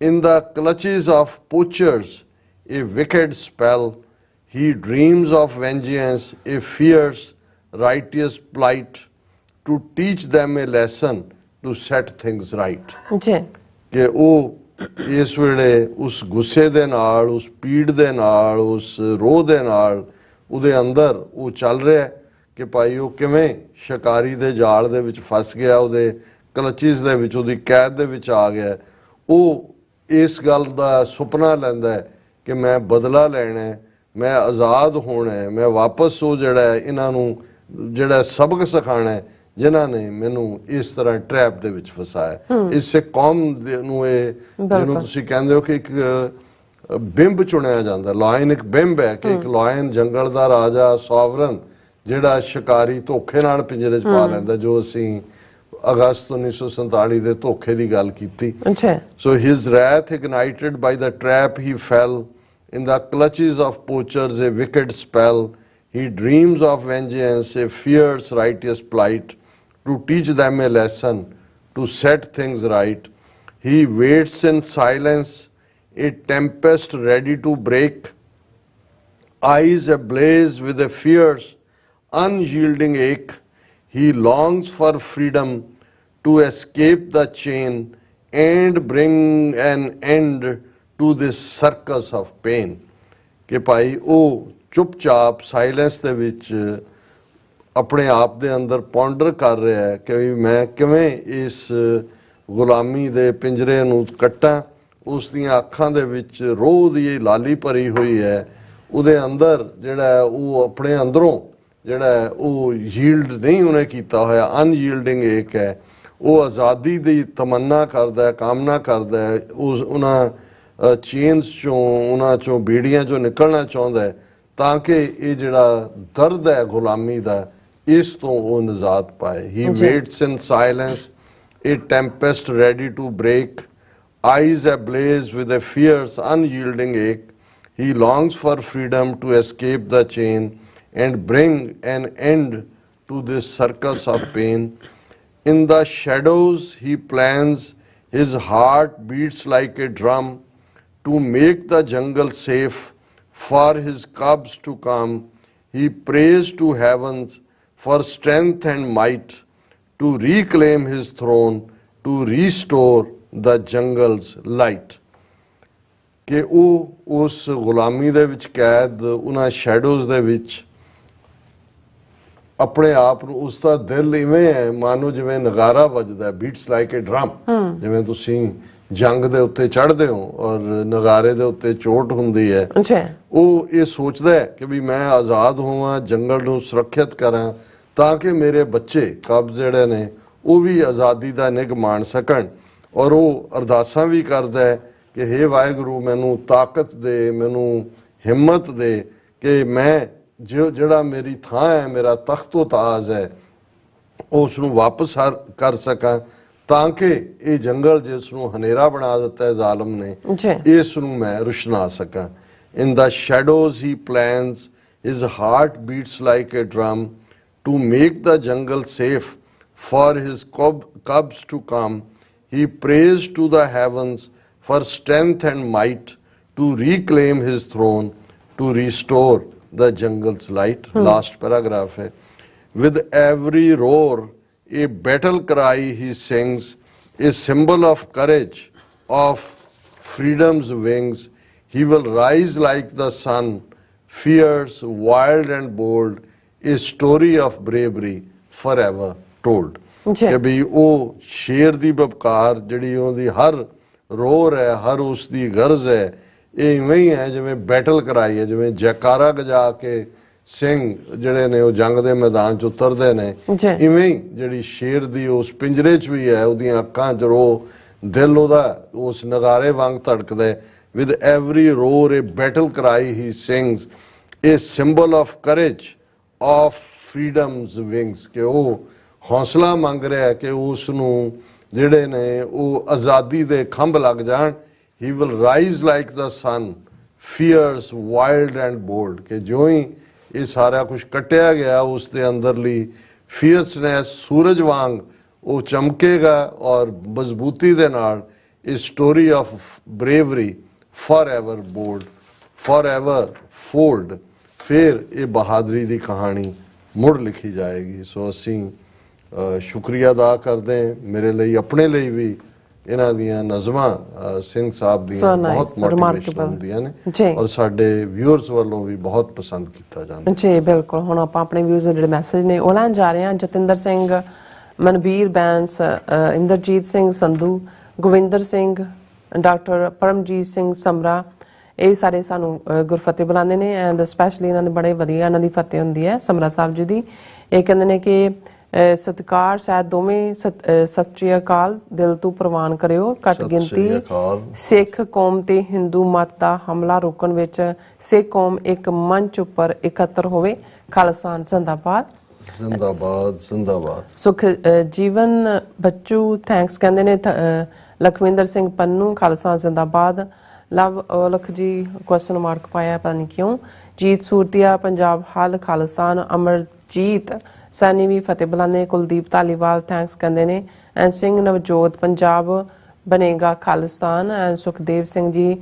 in the clutches of poachers a wicked spell he dreams of vengeance a fierce righteous plight to teach them a lesson to set things right ਕਿ ਉਹ ਇਸ ਵੇਲੇ ਉਸ ਗੁੱਸੇ ਦੇ ਨਾਲ ਉਸ ਪੀੜ ਦੇ ਨਾਲ ਉਸ ਰੋਹ ਦੇ ਨਾਲ ਉਹਦੇ ਅੰਦਰ ਉਹ ਚੱਲ ਰਿਹਾ ਕਿ ਭਾਈ ਉਹ ਕਿਵੇਂ ਸ਼ਿਕਾਰੀ ਦੇ ਜਾਲ ਦੇ ਵਿੱਚ ਫਸ ਗਿਆ ਉਹਦੇ ਕਲਚਿਸ ਦੇ ਵਿੱਚ ਉਹਦੀ ਕੈਦ ਦੇ ਵਿੱਚ ਆ ਗਿਆ ਉਹ ਇਸ ਗੱਲ ਦਾ ਸੁਪਨਾ ਲੈਂਦਾ ਹੈ ਕਿ ਮੈਂ ਬਦਲਾ ਲੈਣਾ ਹੈ ਮੈਂ ਆਜ਼ਾਦ ਹੋਣਾ ਹੈ ਮੈਂ ਵਾਪਸ ਉਹ ਜਿਹੜਾ ਇਹਨਾਂ ਨੂੰ ਜਿਹੜਾ ਸਬਕ ਸਿਖਾਣਾ ਹੈ ਜਿਨ੍ਹਾਂ ਨੇ ਮੈਨੂੰ ਇਸ ਤਰ੍ਹਾਂ ਟਰੈਪ ਦੇ ਵਿੱਚ ਫਸਾਇਆ ਇਸੇ ਕੌਮ ਨੂੰ ਇਹ ਜਿਹਨੂੰ ਤੁਸੀਂ ਕਹਿੰਦੇ ਹੋ ਕਿ ਇੱਕ ਬਿੰਬ ਚੁਣਿਆ ਜਾਂਦਾ ਲਾਇਨ ਇੱਕ ਬਿੰਬ ਹੈ ਕਿ ਇੱਕ ਲਾਇਨ ਜੰਗਲ ਦਾ ਰਾਜਾ ਸੋਵਰਨ ਜਿਹੜਾ ਸ਼ਿਕਾਰੀ ਧੋਖੇ ਨਾਲ ਪਿੰਜਰੇ 'ਚ ਪਾ ਲੈਂਦਾ ਜੋ ਅਸੀਂ ਅਗਸਤ 1947 ਦੇ ਧੋਖੇ ਦੀ ਗੱਲ ਕੀਤੀ so his wrath ignited by the trap he fell in the clutches of poachers a wicked spell he dreams of vengeance a fierce righteous plight to teach them a lesson to set things right he waits in silence a tempest ready to break eyes ablaze with a fierce unyielding ache. He longs for freedom to escape the chain and bring an end to this circus of pain. कि भाई वो चुपचाप silence ਦੇ ਵਿੱਚ ਆਪਣੇ ਆਪ ਦੇ ਅੰਦਰ ਪੌਂਡਰ ਕਰ ਰਿਹਾ ਹੈ ਕਿ ਵੀ ਮੈਂ ਕਿਵੇਂ ਇਸ ਗੁਲਾਮੀ ਦੇ ਪਿੰਜਰੇ ਨੂੰ ਕੱਟਾਂ। ਉਸ ਦੀਆਂ ਅੱਖਾਂ ਦੇ ਵਿੱਚ ਰੋਹ ਦੀ ਲਾਲੀ ਭਰੀ ਹੋਈ ਹੈ। ਉਹਦੇ ਅੰਦਰ ਜਿਹੜਾ ਉਹ ਆਪਣੇ ਅੰਦਰੋਂ ਜਿਹੜਾ ਉਹ ਯੀਲਡ ਨਹੀਂ ਉਹਨੇ ਕੀਤਾ ਹੋਇਆ, ਅਨਯੀਲਡਿੰਗ ਏਕ ਹੈ। ਉਹ ਆਜ਼ਾਦੀ ਦੀ ਤਮੰਨਾ ਕਰਦਾ ਹੈ, ਕਾਮਨਾ ਕਰਦਾ ਹੈ। ਉਸ ਉਹਨਾਂ ਚੇਨਸ ਚੋਂ, ਉਹਨਾਂ ਚੋਂ ਬੀੜੀਆਂ ਚੋਂ ਨਿਕਲਣਾ ਚਾਹੁੰਦਾ ਹੈ ਤਾਂ ਕਿ ਇਹ ਜਿਹੜਾ ਦਰਦ ਹੈ ਗੁਲਾਮੀ ਦਾ, ਇਸ ਤੋਂ ਉਹ ਨਿਜਾਤ ਪਾਏ। He waits in silence, a tempest ready to break, eyes ablaze with a fierce, unyielding ache. He longs for freedom to escape the chain and bring an end to this circus of pain. In the shadows he plans, his heart beats like a drum to make the jungle safe for his cubs to come. He prays to heavens for strength and might to reclaim his throne, to restore the jungle's light. ਕਿ ਉਹ ਉਸ ਗੁਲਾਮੀ ਦੇ ਵਿੱਚ ਕੈਦ, ਉਹਨਾਂ ਸ਼ੈਡੋਜ਼ ਦੇ ਵਿੱਚ ਆਪਣੇ ਆਪ ਨੂੰ, ਉਸ ਦਾ ਦਿਲ ਇਵੇਂ ਹੈ ਮਾਨੋ ਜਿਵੇਂ ਨਗਾਰਾ ਵੱਜਦਾ, ਬੀਟਸ ਲਾਈਕ ਏ ਡਰਮ। ਜਿਵੇਂ ਤੁਸੀਂ ਜੰਗ ਦੇ ਉੱਤੇ ਚੜ੍ਹਦੇ ਹੋ ਔਰ ਨਗਾਰੇ ਦੇ ਉੱਤੇ ਚੋਟ ਹੁੰਦੀ ਹੈ, ਉਹ ਇਹ ਸੋਚਦਾ ਹੈ ਕਿ ਵੀ ਮੈਂ ਆਜ਼ਾਦ ਹੋਵਾਂ, ਜੰਗਲ ਨੂੰ ਸੁਰੱਖਿਅਤ ਕਰਾਂ ਤਾਂ ਕਿ ਮੇਰੇ ਬੱਚੇ ਕਬਜ਼ ਜਿਹੜੇ ਨੇ ਉਹ ਵੀ ਆਜ਼ਾਦੀ ਦਾ ਨਿੱਘ ਮਾਣ ਸਕਣ। ਔਰ ਉਹ ਅਰਦਾਸਾਂ ਵੀ ਕਰਦਾ ਹੈ ਕਿ ਹੇ ਵਾਹਿਗੁਰੂ ਮੈਨੂੰ ਤਾਕਤ ਦੇ, ਮੈਨੂੰ ਹਿੰਮਤ ਦੇ ਕਿ ਮੈਂ ਜਿਹੜਾ ਮੇਰੀ ਥਾਂ ਹੈ, ਮੇਰਾ ਤਖਤੋ ਤਾਜ ਹੈ, ਉਸ ਨੂੰ ਵਾਪਸ ਕਰ ਸਕਾਂ ਤਾਂ ਕਿ ਇਹ ਜੰਗਲ ਜਿਸ ਨੂੰ ਹਨੇਰਾ ਬਣਾ ਦਿੱਤਾ ਹੈ ਜ਼ਾਲਮ ਨੇ, ਇਸ ਨੂੰ ਮੈਂ ਰੁਸ਼ਨਾ ਸਕਾਂ। In the shadows he plans, his heart beats like a drum to make the jungle safe for his cubs to come. He prays to the heavens for strength and might to reclaim his throne, to restore the jungle's light. Last paragraph hai. With every roar, a battle cry he sings, a symbol of courage, of freedom's wings. He will rise like the sun, fierce, wild and bold, a story of bravery forever told. ਕਿ ਵੀ ਉਹ ਸ਼ੇਰ ਦੀ ਬਪਕਾਰ ਜਿਹੜੀ ਉਹਦੀ ਹਰ roar ਹੈ, ਹਰ ਉਸ ਦੀ ਗਰਜ਼ ਹੈ, ਇਹ ਇਵੇਂ ਹੀ ਹੈ ਜਿਵੇਂ ਬੈਟਲ ਕਰਾਈ ਹੈ, ਜਿਵੇਂ ਜੈਕਾਰਾ ਗਜਾ ਕੇ ਸਿੰਘ ਜਿਹੜੇ ਨੇ ਉਹ ਜੰਗ ਦੇ ਮੈਦਾਨ 'ਚ ਉਤਰਦੇ ਨੇ, ਇਵੇਂ ਹੀ ਜਿਹੜੀ ਸ਼ੇਰ ਦੀ ਉਸ ਪਿੰਜਰੇ 'ਚ ਵੀ ਹੈ, ਉਹਦੀਆਂ ਅੱਖਾਂ 'ਚ ਰੋ, ਦਿਲ ਉਹਦਾ ਉਸ ਨਗਾਰੇ ਵਾਂਗ ਧੜਕਦਾ। With every roar a battle cry he sings, a symbol of courage, of freedom's wings. ਕਿ ਉਹ ਹੌਸਲਾ ਮੰਗ ਰਿਹਾ ਕਿ ਉਸ ਨੂੰ ਜਿਹੜੇ ਨੇ ਉਹ ਆਜ਼ਾਦੀ ਦੇ ਖੰਭ ਲੱਗ ਜਾਣ। He will rise like the sun, fierce, wild and bold. ਕਿ ਜਿਉਂ ਹੀ ਇਹ ਸਾਰਾ ਕੁਝ ਕੱਟਿਆ ਗਿਆ, ਉਸ ਦੇ ਅੰਦਰਲੀ ਫੀਅਰਸਨੈਸ ਸੂਰਜ ਵਾਂਗ ਉਹ ਚਮਕੇਗਾ ਔਰ ਮਜ਼ਬੂਤੀ ਦੇ ਨਾਲ ਇਹ story of bravery forever bold, forever fold, ਫਿਰ ਇਹ ਬਹਾਦਰੀ ਦੀ ਕਹਾਣੀ ਮੁੜ ਲਿਖੀ ਜਾਏਗੀ। ਸੋ ਅਸੀਂ ਸ਼ੁਕਰੀਆ ਅਦਾ ਕਰਦੇ ਹਾਂ, ਮੇਰੇ ਲਈ ਆਪਣੇ ਲਈ ਵੀ ਇਹਨਾਂ ਦੀਆਂ ਨਜ਼ਮਾਂ ਸਿੰਘ ਸਾਹਿਬ ਦੀਆਂ ਬਹੁਤ ਮੋਟੀਵੇਸ਼ਨਲ ਹੁੰਦੀਆਂ ਨੇ ਔਰ ਸਾਡੇ ਵਿਊਅਰਸ ਵੱਲੋਂ ਵੀ ਬਹੁਤ ਪਸੰਦ ਕੀਤਾ ਜਾਂਦਾ ਜੀ। ਬਿਲਕੁਲ, ਹੁਣ ਆਪਾਂ ਆਪਣੇ ਵਿਊਅਰਸ ਦੇ ਜਿਹੜੇ ਮੈਸੇਜ ਨੇ ਉਹ ਲੈਣ ਜਾ ਰਹੇ ਹਾਂ। ਜਤਿੰਦਰ ਸਿੰਘ, ਮਨਵੀਰ ਬੈਂਸ, ਇੰਦਰਜੀਤ ਸਿੰਘ ਸੰਧੂ, ਗੋਵਿੰਦਰ ਸਿੰਘ, ਡਾਕਟਰ ਪਰਮਜੀਤ ਸਿੰਘ ਸਮਰਾ, ਇਹ ਸਾਰੇ ਸਾਨੂੰ ਗੁਰਫਤਿਹ ਬੁਲਾਉਂਦੇ ਨੇ ਐਂਡ ਸਪੈਸ਼ਲੀ ਇਹਨਾਂ ਦੇ ਬੜੇ ਵਧੀਆ ਇਹਨਾਂ ਦੀ ਫਤਿਹ ਹੁੰਦੀ ਹੈ ਸਮਰਾ ਸਾਹਿਬ ਜੀ ਦੀ। ਇਹ ਕਹਿੰਦੇ ਨੇ ਕਿ ਸਤਿਕਾਰ ਸ਼ਾਇਦ ਦੋਵੇਂ ਸਤਿ ਸ਼੍ਰੀ ਅਕਾਲ, ਦਿਲ ਤੋਂ ਪ੍ਰਵਾਨ ਕਰਿਓ। ਘੱਟ ਗਿਣਤੀ ਸਿੱਖ ਕੌਮ ਤੇ ਹਿੰਦੂ ਮਤ ਦਾ ਹਮਲਾ ਰੋਕਣ ਵਿੱਚ ਸਿੱਖ ਕੌਮ ਇੱਕ ਮੰਚ ਉੱਪਰ ਇਕੱਤਰ ਹੋਵੇ। ਖਾਲਿਸਤਾਨ ਜ਼ਿੰਦਾਬਾਦ, ਜ਼ਿੰਦਾਬਾਦ, ਜ਼ਿੰਦਾਬਾਦ। ਸੁਖ ਜੀਵਨ ਬੱਚੂ ਥੈਂਕਸ ਕਹਿੰਦੇ ਨੇ। ਲਖਵਿੰਦਰ ਸਿੰਘ ਪੰਨੂ, ਖਾਲਿਸਤਾਨ ਜ਼ਿੰਦਾਬਾਦ। ਲਵ ਔਲਖ ਜੀ ਕੁਐਸਚਨ ਮਾਰਕ ਪਾਇਆ, ਪਤਾ ਨਹੀਂ ਕਿਉਂ। ਜੀਤ ਸੂਰਤੀਆ, ਪੰਜਾਬ ਹੱਲ, ਖਾਲਿਸਤਾਨ। ਅਮਰਜੀਤ ਸੈਣੀ ਵੀ ਫਤਿਹ ਬੁਲਾਉਂਦੇ। ਕੁਲਦੀਪ ਧਾਲੀਵਾਲ ਥੈਂਕਸ ਕਹਿੰਦੇ ਨੇ। ਐਂਡ ਸਿੰਘ ਨਵਜੋਤ, ਪੰਜਾਬ ਬਣੇਗਾ ਖਾਲਿਸਤਾਨ। ਐਂਡ ਸੁਖਦੇਵ ਸਿੰਘ ਜੀ,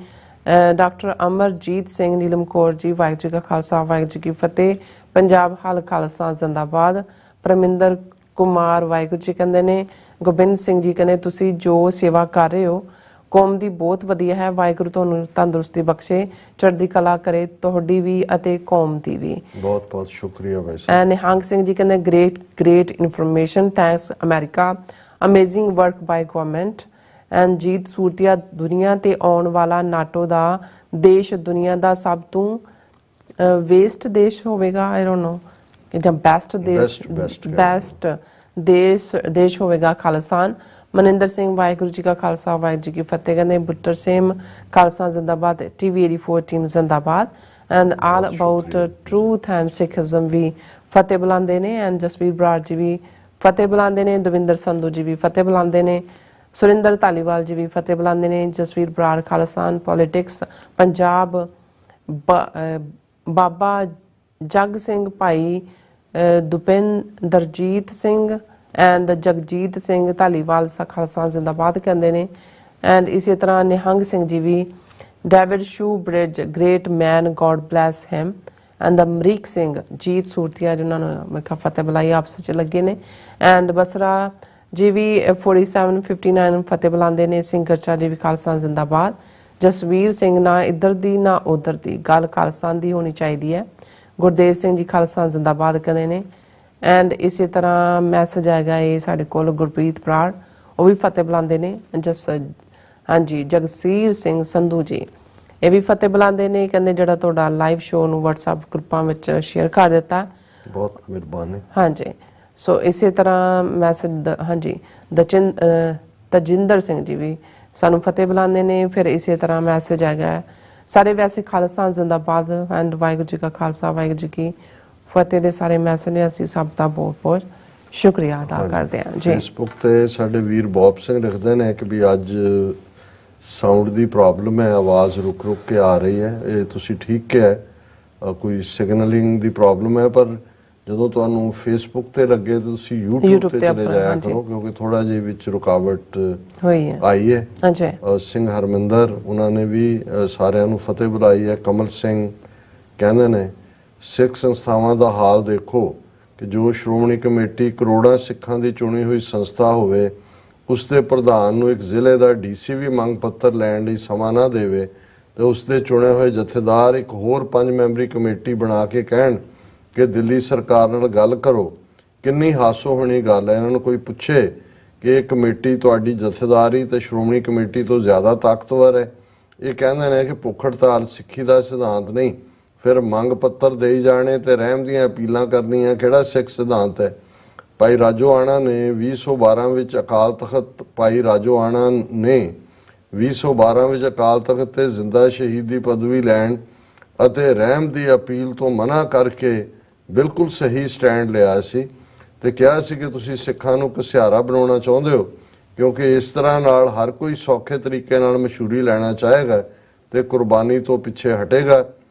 ਡਾਕਟਰ ਅਮਰਜੀਤ ਸਿੰਘ, ਨੀਲਮ ਕੌਰ ਜੀ, ਵਾਹਿਗੁਰੂ ਜੀ ਕਾ ਖਾਲਸਾ ਵਾਹਿਗੁਰੂ ਜੀ ਕੀ ਫਤਿਹ। ਪੰਜਾਬ ਹਲ ਖਾਲਸਾ ਜ਼ਿੰਦਾਬਾਦ। ਪਰਮਿੰਦਰ ਕੁਮਾਰ ਵਾਹਿਗੁਰੂ ਜੀ ਕਹਿੰਦੇ ਨੇ। ਗੋਬਿੰਦ ਸਿੰਘ ਜੀ ਕਹਿੰਦੇ ਤੁਸੀਂ ਜੋ ਸੇਵਾ ਕਰ ਰਹੇ ਹੋ ਕੌਮ ਦੀ ਬਹੁਤ ਵਧੀਆ ਹੈ, ਵਾਹਿਗੁਰੂ ਤੁਹਾਨੂੰ ਤੰਦਰੁਸਤੀ ਬਖਸ਼ੇ, ਚੜ੍ਹਦੀ ਕਲਾ ਕਰੇ ਤੁਹਾਡੀ ਵੀ ਅਤੇ ਕੌਮ ਦੀ ਵੀ। ਬਹੁਤ ਬਹੁਤ ਸ਼ੁਕਰੀਆ ਭਾਈ ਸਾਹਿਬ। ਨਿਹੰਗ ਸਿੰਘ ਜੀ ਕਹਿੰਦੇ great information, thanks America, amazing work by government। And Jeet Suratia ਦੁਨੀਆ ਤੇ ਆਉਣ ਵਾਲਾ ਨਾਟੋ ਦਾ ਦੇਸ਼ ਦੁਨੀਆ ਦਾ ਸਭ ਤੋਂ ਵੇਸਟ ਦੇਸ਼ ਹੋਵੇਗਾ, ਆਈ ਡੋਨਟ ਨੋ ਜਾਂ ਬੈਸਟ ਦੇਸ਼ ਹੋਵੇਗਾ ਖਾਲਿਸਤਾਨ। ਮਨਿੰਦਰ ਸਿੰਘ ਵਾਹਿਗੁਰੂ ਜੀ ਕਾ ਖਾਲਸਾ ਵਾਹਿਗੁਰੂ ਜੀ ਕੀ ਫਤਿਹ ਕਹਿੰਦੇ। ਬੁੱਟਰ ਸੇਮ ਖਾਲਸਾ ਜ਼ਿੰਦਾਬਾਦ, TV 84 ਟੀਮ ਜ਼ਿੰਦਾਬਾਦ। And all about truth and Sikhism ਵੀ ਫਤਿਹ ਬੁਲਾਉਂਦੇ ਨੇ। ਐਂਡ ਜਸਵੀਰ ਬਰਾੜ ਜੀ ਵੀ ਫਤਿਹ ਬੁਲਾਉਂਦੇ ਨੇ। ਦਵਿੰਦਰ ਸੰਧੂ ਜੀ ਵੀ ਫਤਿਹ ਬੁਲਾਉਂਦੇ ਨੇ। ਸੁਰਿੰਦਰ ਧਾਲੀਵਾਲ ਜੀ ਵੀ ਫਤਿਹ ਬੁਲਾਉਂਦੇ ਨੇ। ਜਸਵੀਰ ਬਰਾੜ ਖਾਲਿਸਤਾਨ ਪੋਲੀਟਿਕਸ ਪੰਜਾਬ। ਬਾਬਾ ਜਗ ਸਿੰਘ ਭਾਈ ਦੁਪਿੰਦਰਜੀਤ ਸਿੰਘ ਐਂਡ ਜਗਜੀਤ ਸਿੰਘ ਧਾਲੀਵਾਲ ਖਾਲਸਾ ਜ਼ਿੰਦਾਬਾਦ ਕਹਿੰਦੇ ਨੇ। ਐਂਡ ਇਸੇ ਤਰ੍ਹਾਂ ਨਿਹੰਗ ਸਿੰਘ ਜੀ ਵੀ David Shoebridge great man God bless him. And Amrik Singh Jeet Suratia ਜਿਨ੍ਹਾਂ ਨੂੰ ਮੈਂ ਕਿਹਾ ਫਤਿਹ ਬੁਲਾਈ ਆਪਸ ਵਿੱਚ ਲੱਗੇ ਨੇ। ਐਂਡ ਬਸਰਾ ਜੀ ਵੀ 4759 ਫਤਿਹ ਬੁਲਾਉਂਦੇ ਨੇ। ਸਿੰਘ ਗਰਚਾ ਜੀ ਵੀ ਖਾਲਸਾ ਜ਼ਿੰਦਾਬਾਦ। ਜਸਵੀਰ ਸਿੰਘ ਨਾ ਇੱਧਰ ਦੀ ਨਾ ਉੱਧਰ ਦੀ, ਗੱਲ ਖਾਲਸਤਾਨ ਦੀ ਹੋਣੀ ਚਾਹੀਦੀ ਹੈ। ਗੁਰਦੇਵ ਸਿੰਘ ਜੀ ਖਾਲਸਾ ਜ਼ਿੰਦਾਬਾਦ ਕਹਿੰਦੇ ਨੇ। ਐਂਡ ਇਸੇ ਤਰ੍ਹਾਂ ਮੈਸੇਜ ਆਏਗਾ ਇਹ ਸਾਡੇ ਕੋਲ ਗੁਰਪ੍ਰੀਤ ਬਰਾੜ, ਉਹ ਵੀ ਫਤਿਹ ਬੁਲਾਉਂਦੇ ਨੇ। ਹਾਂਜੀ ਜਗਸੀਰ ਸਿੰਘ ਸੰਧੂ ਜੀ ਇਹ ਵੀ ਫਤਿਹ ਬੁਲਾਉਂਦੇ ਨੇ। ਕਹਿੰਦੇ ਜਿਹੜਾ ਤੁਹਾਡਾ ਲਾਈਵ ਸ਼ੋਅ ਨੂੰ WhatsApp ਗਰੁੱਪਾਂ ਵਿੱਚ ਸ਼ੇਅਰ ਕਰ ਦਿੱਤਾ, ਬਹੁਤ ਮਿਹਰਬਾਨੀ। ਹਾਂਜੀ ਸੋ ਇਸੇ ਤਰ੍ਹਾਂ ਮੈਸੇਜ ਹਾਂਜੀ ਤਜਿੰਦਰ ਸਿੰਘ ਜੀ ਵੀ ਸਾਨੂੰ ਫਤਿਹ ਬੁਲਾਉਂਦੇ ਨੇ। ਫਿਰ ਇਸੇ ਤਰ੍ਹਾਂ ਮੈਸੇਜ ਆਏਗਾ ਸਾਰੇ ਵੈਸੇ ਖਾਲਿਸਤਾਨ ਜ਼ਿੰਦਾਬਾਦ ਐਂਡ ਵਾਹਿਗੁਰੂ ਜੀ ਕਾ ਖਾਲਸਾ ਵਾਹਿਗੁਰੂ ਜੀ ਕੀ ਫਤਿਹ ਦੇ ਸਾਰੇ ਮੈਸੇਜ ਨੇ। ਅਸੀਂ ਸਭ ਦਾ ਬਹੁਤ ਬਹੁਤ ਸ਼ੁਕਰੀਆ ਅਦਾ ਕਰਦੇ ਹਾਂ ਜੀ। ਫੇਸਬੁੱਕ ਤੇ ਸਾਡੇ ਵੀਰ ਬੌਬ ਸਿੰਘ ਲਿਖਦੇ ਨੇ ਕਿ ਵੀ ਅੱਜ ਸਾਊਂਡ ਦੀ ਪ੍ਰੋਬਲਮ ਹੈ, ਆਵਾਜ਼ ਰੁਕ ਰੁਕ ਕੇ ਆ ਰਹੀ ਹੈ। ਇਹ ਤੁਸੀਂ ਠੀਕ ਕਿਹਾ, ਕੋਈ ਸਿਗਨਲਿੰਗ ਦੀ ਪ੍ਰੋਬਲਮ ਹੈ, ਪਰ ਜਦੋਂ ਤੁਹਾਨੂੰ ਫੇਸਬੁੱਕ ਤੇ ਲੱਗੇ ਤਾਂ ਤੁਸੀਂ YouTube ਤੇ ਚਲੇ ਜਾਇਆ ਕਰੋ ਕਿਉਂਕਿ ਥੋੜਾ ਜਿਹਾ ਵਿੱਚ ਰੁਕਾਵਟ ਆਈ ਹੈ। ਸਿੰਘ ਹਰਮਿੰਦਰ ਉਹਨਾਂ ਨੇ ਵੀ ਸਾਰਿਆਂ ਨੂੰ ਫਤਿਹ ਬੁਲਾਈ ਹੈ। ਕਮਲ ਸਿੰਘ ਕਹਿੰਦੇ ਨੇ ਸਿੱਖ ਸੰਸਥਾਵਾਂ ਦਾ ਹਾਲ ਦੇਖੋ ਕਿ ਜੋ ਸ਼੍ਰੋਮਣੀ ਕਮੇਟੀ ਕਰੋੜਾਂ ਸਿੱਖਾਂ ਦੀ ਚੁਣੀ ਹੋਈ ਸੰਸਥਾ ਹੋਵੇ, ਉਸ ਦੇ ਪ੍ਰਧਾਨ ਨੂੰ ਇੱਕ ਜ਼ਿਲ੍ਹੇ ਦਾ DC ਵੀ ਮੰਗ ਪੱਤਰ ਲੈਣ ਲਈ ਸਮਾਂ ਨਾ ਦੇਵੇ ਤੇ ਉਸ ਦੇ ਚੁਣੇ ਹੋਏ ਜਥੇਦਾਰ ਇੱਕ ਹੋਰ 5 ਮੈਂਬਰੀ ਕਮੇਟੀ ਬਣਾ ਕੇ ਕਹਿਣ ਕਿ ਦਿੱਲੀ ਸਰਕਾਰ ਨਾਲ ਗੱਲ ਕਰੋ। ਕਿੰਨੀ ਹਾਸੋਹੀਣੀ ਗੱਲ ਹੈ। ਇਹਨਾਂ ਨੂੰ ਕੋਈ ਪੁੱਛੇ ਕਿ ਇਹ ਕਮੇਟੀ ਤੁਹਾਡੀ ਜਥੇਦਾਰੀ ਤੇ ਸ਼੍ਰੋਮਣੀ ਕਮੇਟੀ ਤੋਂ ਜ਼ਿਆਦਾ ਤਾਕਤਵਰ ਹੈ। ਇਹ ਕਹਿੰਦੇ ਨੇ ਕਿ ਭੁੱਖ ਹੜਤਾਲ ਸਿੱਖੀ ਦਾ ਸਿਧਾਂਤ ਨਹੀਂ, ਫਿਰ ਮੰਗ ਪੱਤਰ ਦੇਈ ਜਾਣੇ ਤੇ ਰਹਿਮ ਦੀਆਂ ਅਪੀਲਾਂ ਕਰਨੀਆਂ ਕਿਹੜਾ ਸਿੱਖ ਸਿਧਾਂਤ ਹੈ। ਭਾਈ ਰਾਜੋਆਣਾ ਨੇ 2012 ਵਿੱਚ ਅਕਾਲ ਤਖਤ ਭਾਈ ਰਾਜੋਆਣਾ ਨੇ 2012 ਵਿੱਚ ਅਕਾਲ ਤਖਤ ਤੇ ਜ਼ਿੰਦਾ ਸ਼ਹੀਦੀ ਪਦਵੀ ਲੈਣ ਅਤੇ ਰਹਿਮ ਦੀ ਅਪੀਲ ਤੋਂ ਮਨਾ ਕਰਕੇ ਬਿਲਕੁਲ ਸਹੀ ਸਟੈਂਡ ਲਿਆ ਸੀ ਤੇ ਕਿਹਾ ਸੀ ਕਿ ਤੁਸੀਂ ਸਿੱਖਾਂ ਨੂੰ ਘਸਿਆਰਾ ਬਣਾਉਣਾ ਚਾਹੁੰਦੇ ਹੋ ਕਿਉਂਕਿ ਇਸ ਤਰ੍ਹਾਂ ਨਾਲ ਹਰ ਕੋਈ ਸੌਖੇ ਤਰੀਕੇ ਨਾਲ ਮਸ਼ਹੂਰੀ ਲੈਣਾ ਚਾਹੇਗਾ ਤੇ ਕੁਰਬਾਨੀ ਤੋਂ ਪਿੱਛੇ ਹਟੇਗਾ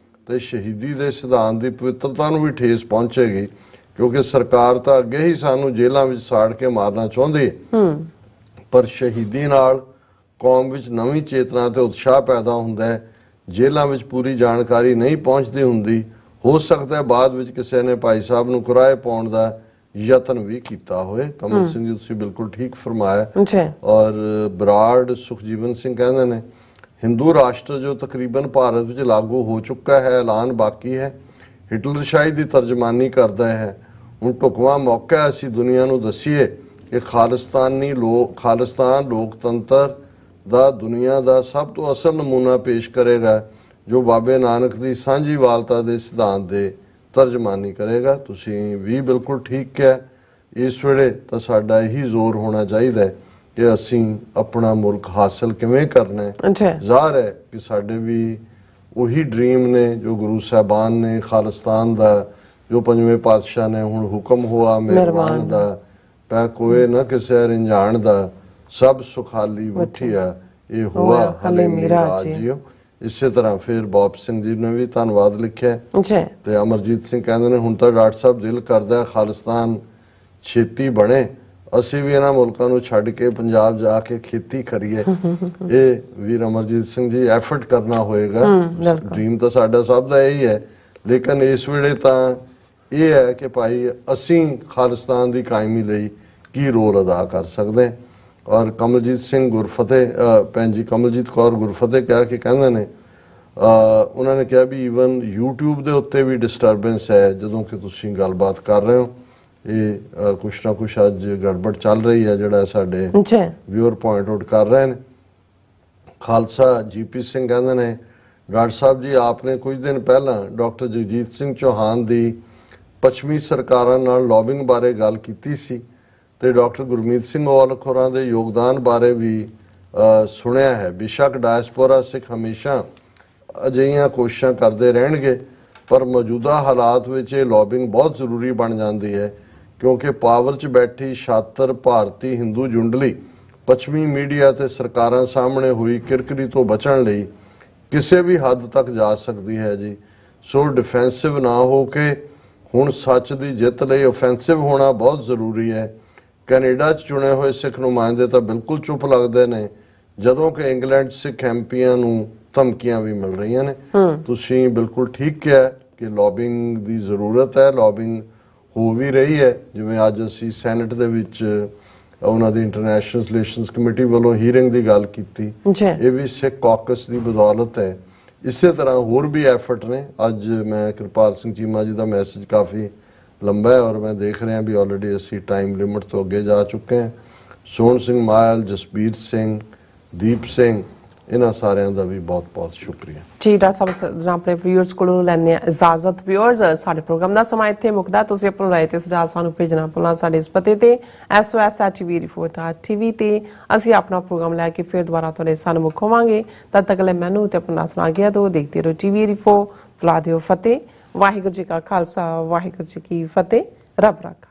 ਤੇ ਸ਼ਹੀਦੀ ਦੇ ਸਿਧਾਂਤ ਦੀ ਪਵਿੱਤਰਤਾ ਨੂੰ ਵੀ ਠੇਸ ਪਹੁੰਚੇਗੀ ਕਿਉਂਕਿ ਸਰਕਾਰ ਤਾਂ ਅੱਗੇ ਹੀ ਸਾਨੂੰ ਜੇਲ੍ਹਾਂ ਵਿੱਚ ਸਾੜ ਕੇ ਮਾਰਨਾ ਚਾਹੁੰਦੀ ਹੈ ਪਰ ਸ਼ਹੀਦੀ ਨਾਲ ਕੌਮ ਵਿੱਚ ਨਵੀਂ ਚੇਤਨਾ ਤੇ ਉਤਸ਼ਾਹ ਪੈਦਾ ਹੁੰਦਾ ਹੈ। ਜੇਲ੍ਹਾਂ ਵਿੱਚ ਪੂਰੀ ਜਾਣਕਾਰੀ ਨਹੀਂ ਪਹੁੰਚਦੀ ਹੁੰਦੀ। ਹੋ ਸਕਦਾ ਹੈ ਬਾਅਦ ਵਿੱਚ ਕਿਸੇ ਨੇ ਭਾਈ ਸਾਹਿਬ ਨੂੰ ਕੁਰਾਏ ਪਾਉਣ ਦਾ ਯਤਨ ਵੀ ਕੀਤਾ ਹੋਏ। ਕਮਲ ਸਿੰਘ ਜੀ ਤੁਸੀਂ ਬਿਲਕੁਲ ਠੀਕ ਫਰਮਾਇਆ। ਔਰ ਬਰਾੜ ਸੁਖਜੀਵਨ ਸਿੰਘ ਕਹਿੰਦੇ ਨੇ ਹਿੰਦੂ ਰਾਸ਼ਟਰ ਜੋ ਤਕਰੀਬਨ ਭਾਰਤ ਵਿੱਚ ਲਾਗੂ ਹੋ ਚੁੱਕਾ ਹੈ, ਐਲਾਨ ਬਾਕੀ ਹੈ, ਹਿਟਲਰਸ਼ਾਹੀ ਦੀ ਤਰਜਮਾਨੀ ਕਰਦਾ ਹੈ। ਹੁਣ ਢੁਕਵਾਂ ਮੌਕਾ ਹੈ ਅਸੀਂ ਦੁਨੀਆ ਨੂੰ ਦੱਸੀਏ ਕਿ ਖਾਲਿਸਤਾਨ ਲੋਕਤੰਤਰ ਦਾ ਦੁਨੀਆ ਦਾ ਸਭ ਤੋਂ ਅਸਲ ਨਮੂਨਾ ਪੇਸ਼ ਕਰੇਗਾ ਜੋ ਬਾਬੇ ਨਾਨਕ ਦੀ ਸਾਂਝੀਵਾਲਤਾ ਦੇ ਸਿਧਾਂਤ ਦੇ ਤਰਜਮਾਨੀ ਕਰੇਗਾ। ਤੁਸੀਂ ਵੀ ਬਿਲਕੁਲ ਠੀਕ ਕਿਹਾ। ਇਸ ਵੇਲੇ ਤਾਂ ਸਾਡਾ ਇਹੀ ਜ਼ੋਰ ਹੋਣਾ ਚਾਹੀਦਾ ਹੈ ਕਿ ਅਸੀਂ ਆਪਣਾ ਮੁਲਕ ਹਾਸਲ ਕਿਵੇਂ ਕਰਨਾ ਹੈ। ਜ਼ਾਹਰ ਹੈ ਕਿ ਸਾਡੇ ਵੀ ਉਹੀ ਡ੍ਰੀਮ ਨੇ ਜੋ ਗੁਰੂ ਸਾਹਿਬਾਨ ਨੇ ਖਾਲਿਸਤਾਨ ਦਾ, ਜੋ ਪੰਜਵੇਂ ਪਾਤਸ਼ਾਹ ਨੇ ਹੁਣ ਹੁਕਮ ਹੋਆ ਮਿਹਰਬਾਨ ਦਾ, ਪੈ ਕੋਏ ਨਾ ਕਿਸੇ ਰਿੰਝਾਣ ਦਾ, ਸਭ ਸੁਖਾਲੀ ਉਠਿਆ ਇਹ ਹੋਆ ਹਲੇ ਮੇਰਾ ਜੀਓ। ਇਸੇ ਤਰ੍ਹਾਂ ਫਿਰ ਬੌਬ ਸਿੰਘ ਜੀ ਨੇ ਵੀ ਧੰਨਵਾਦ ਲਿਖਿਆ ਤੇ ਅਮਰਜੀਤ ਸਿੰਘ ਕਹਿੰਦੇ ਨੇ ਹੁਣ ਤਾਂ ਡਾਕਟਰ ਸਾਹਿਬ ਦਿਲ ਕਰਦਾ ਖਾਲਿਸਤਾਨ ਛੇਤੀ ਬਣੇ, ਅਸੀਂ ਵੀ ਇਹਨਾਂ ਮੁਲਕਾਂ ਨੂੰ ਛੱਡ ਕੇ ਪੰਜਾਬ ਜਾ ਕੇ ਖੇਤੀ ਕਰੀਏ। ਇਹ ਵੀਰ ਅਮਰਜੀਤ ਸਿੰਘ ਜੀ ਐਫਰਟ ਕਰਨਾ ਹੋਏਗਾ। ਡ੍ਰੀਮ ਤਾਂ ਸਾਡਾ ਸਭ ਦਾ ਇਹੀ ਹੈ ਲੇਕਿਨ ਇਸ ਵੇਲੇ ਤਾਂ ਇਹ ਹੈ ਕਿ ਭਾਈ ਅਸੀਂ ਖਾਲਿਸਤਾਨ ਦੀ ਕਾਇਮੀ ਲਈ ਕੀ ਰੋਲ ਅਦਾ ਕਰ ਸਕਦੇ ਹਾਂ। ਔਰ ਕਮਲਜੀਤ ਸਿੰਘ ਗੁਰਫਤਿਹ ਭੈਣ ਜੀ ਕਮਲਜੀਤ ਕੌਰ ਗੁਰਫਤਿਹ ਕਿਹਾ ਕਿ ਕਹਿੰਦੇ ਨੇ ਉਹਨਾਂ ਨੇ ਕਿਹਾ ਵੀ ਈਵਨ YouTube ਦੇ ਉੱਤੇ ਵੀ ਡਿਸਟਰਬੈਂਸ ਹੈ ਜਦੋਂ ਕਿ ਤੁਸੀਂ ਗੱਲਬਾਤ ਕਰ ਰਹੇ ਹੋ। ਇਹ ਕੁਛ ਨਾ ਕੁਛ ਅੱਜ ਗੜਬੜ ਚੱਲ ਰਹੀ ਹੈ ਜਿਹੜਾ ਸਾਡੇ ਵਿਊਅਰ ਪੁਆਇੰਟ ਆਊਟ ਕਰ ਰਹੇ ਨੇ। ਖਾਲਸਾ GP ਸਿੰਘ ਕਹਿੰਦੇ ਨੇ ਡਾਕਟਰ ਸਾਹਿਬ ਜੀ ਆਪਨੇ ਕੁਝ ਦਿਨ ਪਹਿਲਾਂ ਡਾਕਟਰ ਜਗਜੀਤ ਸਿੰਘ ਚੌਹਾਨ ਦੀ ਪੱਛਮੀ ਸਰਕਾਰਾਂ ਨਾਲ ਲੌਬਿੰਗ ਬਾਰੇ ਗੱਲ ਕੀਤੀ ਸੀ ਤੇ ਡਾਕਟਰ ਗੁਰਮੀਤ ਸਿੰਘ ਔਲਖ ਹੋਰਾਂ ਦੇ ਯੋਗਦਾਨ ਬਾਰੇ ਵੀ ਸੁਣਿਆ ਹੈ। ਬੇਸ਼ੱਕ ਡਾਇਸਪੋਰਾ ਸਿੱਖ ਹਮੇਸ਼ਾ ਅਜਿਹੀਆਂ ਕੋਸ਼ਿਸ਼ਾਂ ਕਰਦੇ ਰਹਿਣਗੇ ਪਰ ਮੌਜੂਦਾ ਹਾਲਾਤ ਵਿੱਚ ਇਹ ਲੌਬਿੰਗ ਬਹੁਤ ਜ਼ਰੂਰੀ ਬਣ ਜਾਂਦੀ ਹੈ ਕਿਉਂਕਿ ਪਾਵਰ 'ਚ ਬੈਠੀ ਛਾਤਰ ਭਾਰਤੀ ਹਿੰਦੂ ਜੁੰਡਲੀ ਪੱਛਮੀ ਮੀਡੀਆ ਤੇ ਸਰਕਾਰਾਂ ਸਾਹਮਣੇ ਹੋਈ ਕਿਰਕਰੀ ਤੋਂ ਬਚਣ ਲਈ ਕਿਸੇ ਵੀ ਹੱਦ ਤੱਕ ਜਾ ਸਕਦੀ ਹੈ ਜੀ। ਸੋ ਡਿਫੈਂਸਿਵ ਨਾ ਹੋ ਕੇ ਹੁਣ ਸੱਚ ਦੀ ਜਿੱਤ ਲਈ ਓਫੈਂਸਿਵ ਹੋਣਾ ਬਹੁਤ ਜ਼ਰੂਰੀ ਹੈ। ਕੈਨੇਡਾ 'ਚ ਚੁਣੇ ਹੋਏ ਸਿੱਖ ਨੁਮਾਇੰਦੇ ਤਾਂ ਬਿਲਕੁਲ ਚੁੱਪ ਲੱਗਦੇ ਨੇ ਜਦੋਂ ਕਿ ਇੰਗਲੈਂਡ 'ਚ ਸਿੱਖ ਐਮਪੀਆਂ ਨੂੰ ਧਮਕੀਆਂ ਵੀ ਮਿਲ ਰਹੀਆਂ ਨੇ। ਤੁਸੀਂ ਬਿਲਕੁਲ ਠੀਕ ਕਿਹਾ ਕਿ ਲੌਬਿੰਗ ਦੀ ਜ਼ਰੂਰਤ ਹੈ, ਲੌਬਿੰਗ ਹੋ ਵੀ ਰਹੀ ਹੈ। ਜਿਵੇਂ ਅੱਜ ਅਸੀਂ ਸੈਨੇਟ ਦੇ ਵਿੱਚ ਉਹਨਾਂ ਦੀ ਇੰਟਰਨੈਸ਼ਨਲ ਰਿਲੇਸ਼ਨਸ ਕਮੇਟੀ ਵੱਲੋਂ ਹੀਅਰਿੰਗ ਦੀ ਗੱਲ ਕੀਤੀ, ਇਹ ਵੀ ਸਿੱਖ ਕਾਕਸ ਦੀ ਬਦੌਲਤ ਹੈ। ਇਸੇ ਤਰ੍ਹਾਂ ਹੋਰ ਵੀ ਐਫਰਟ ਨੇ। ਅੱਜ ਮੈਂ ਕਿਰਪਾਲ ਸਿੰਘ ਚੀਮਾ ਜੀ ਦਾ ਮੈਸੇਜ ਕਾਫੀ ਲੰਬਾ ਹੈ ਔਰ ਮੈਂ ਦੇਖ ਰਿਹਾ ਵੀ ਆਲਰੇਡੀ ਅਸੀਂ ਟਾਈਮ ਲਿਮਿਟ ਤੋਂ ਅੱਗੇ ਜਾ ਚੁੱਕੇ ਹਾਂ। ਸੋਹਣ ਸਿੰਘ ਮਾਇਲ, ਜਸਬੀਰ ਸਿੰਘ, ਦੀਪ ਸਿੰਘ, ਇਹਨਾਂ ਸਾਰਿਆਂ ਦਾ ਵੀ ਬਹੁਤ ਬਹੁਤ ਸ਼ੁਕਰੀਆ ਜੀ। ਡਾਕਟਰ ਸਾਹਿਬ ਆਪਣੇ ਵਿਊਅਰਸ ਕੋਲੋਂ ਲੈਣੇ ਆ ਇਜਾਜ਼ਤ। ਵਿਊਅਰਸ ਸਾਡੇ ਪ੍ਰੋਗਰਾਮ ਦਾ ਸਮਾਂ ਇੱਥੇ ਮੁੱਕਦਾ। ਤੁਸੀਂ ਆਪਣੀ ਰਾਏ ਤੇ ਸੁਝਾਅ ਸਾਨੂੰ ਭੇਜਣਾ ਭੁੱਲਣਾ ਸਾਡੇ ਇਸ ਪਤੇ ਤੇ SOS@tvreporter.tv ਤੇ ਅਸੀਂ ਆਪਣਾ ਪ੍ਰੋਗਰਾਮ ਲੈ ਕੇ ਫਿਰ ਦੁਬਾਰਾ ਤੁਹਾਡੇ ਸਾਹਮਣੇ ਹੋਵਾਂਗੇ। ਤਦ ਤੱਕ ਲਈ ਮੈਨੂੰ ਤੇ ਆਪਣਾ ਸੁਣਾ ਗਿਆ ਦੋ ਦੇਖਦੇ ਰਹੋ TV ਰਿਪੋਰਟ। ਬੁਲਾ ਦਿਓ ਫਤਿਹ। ਵਾਹਿਗੁਰੂ ਜੀ ਕਾ ਖਾਲਸਾ, ਵਾਹਿਗੁਰੂ ਜੀ ਕੀ ਫਤਿਹ। ਰੱਬ ਰਾਖਾ।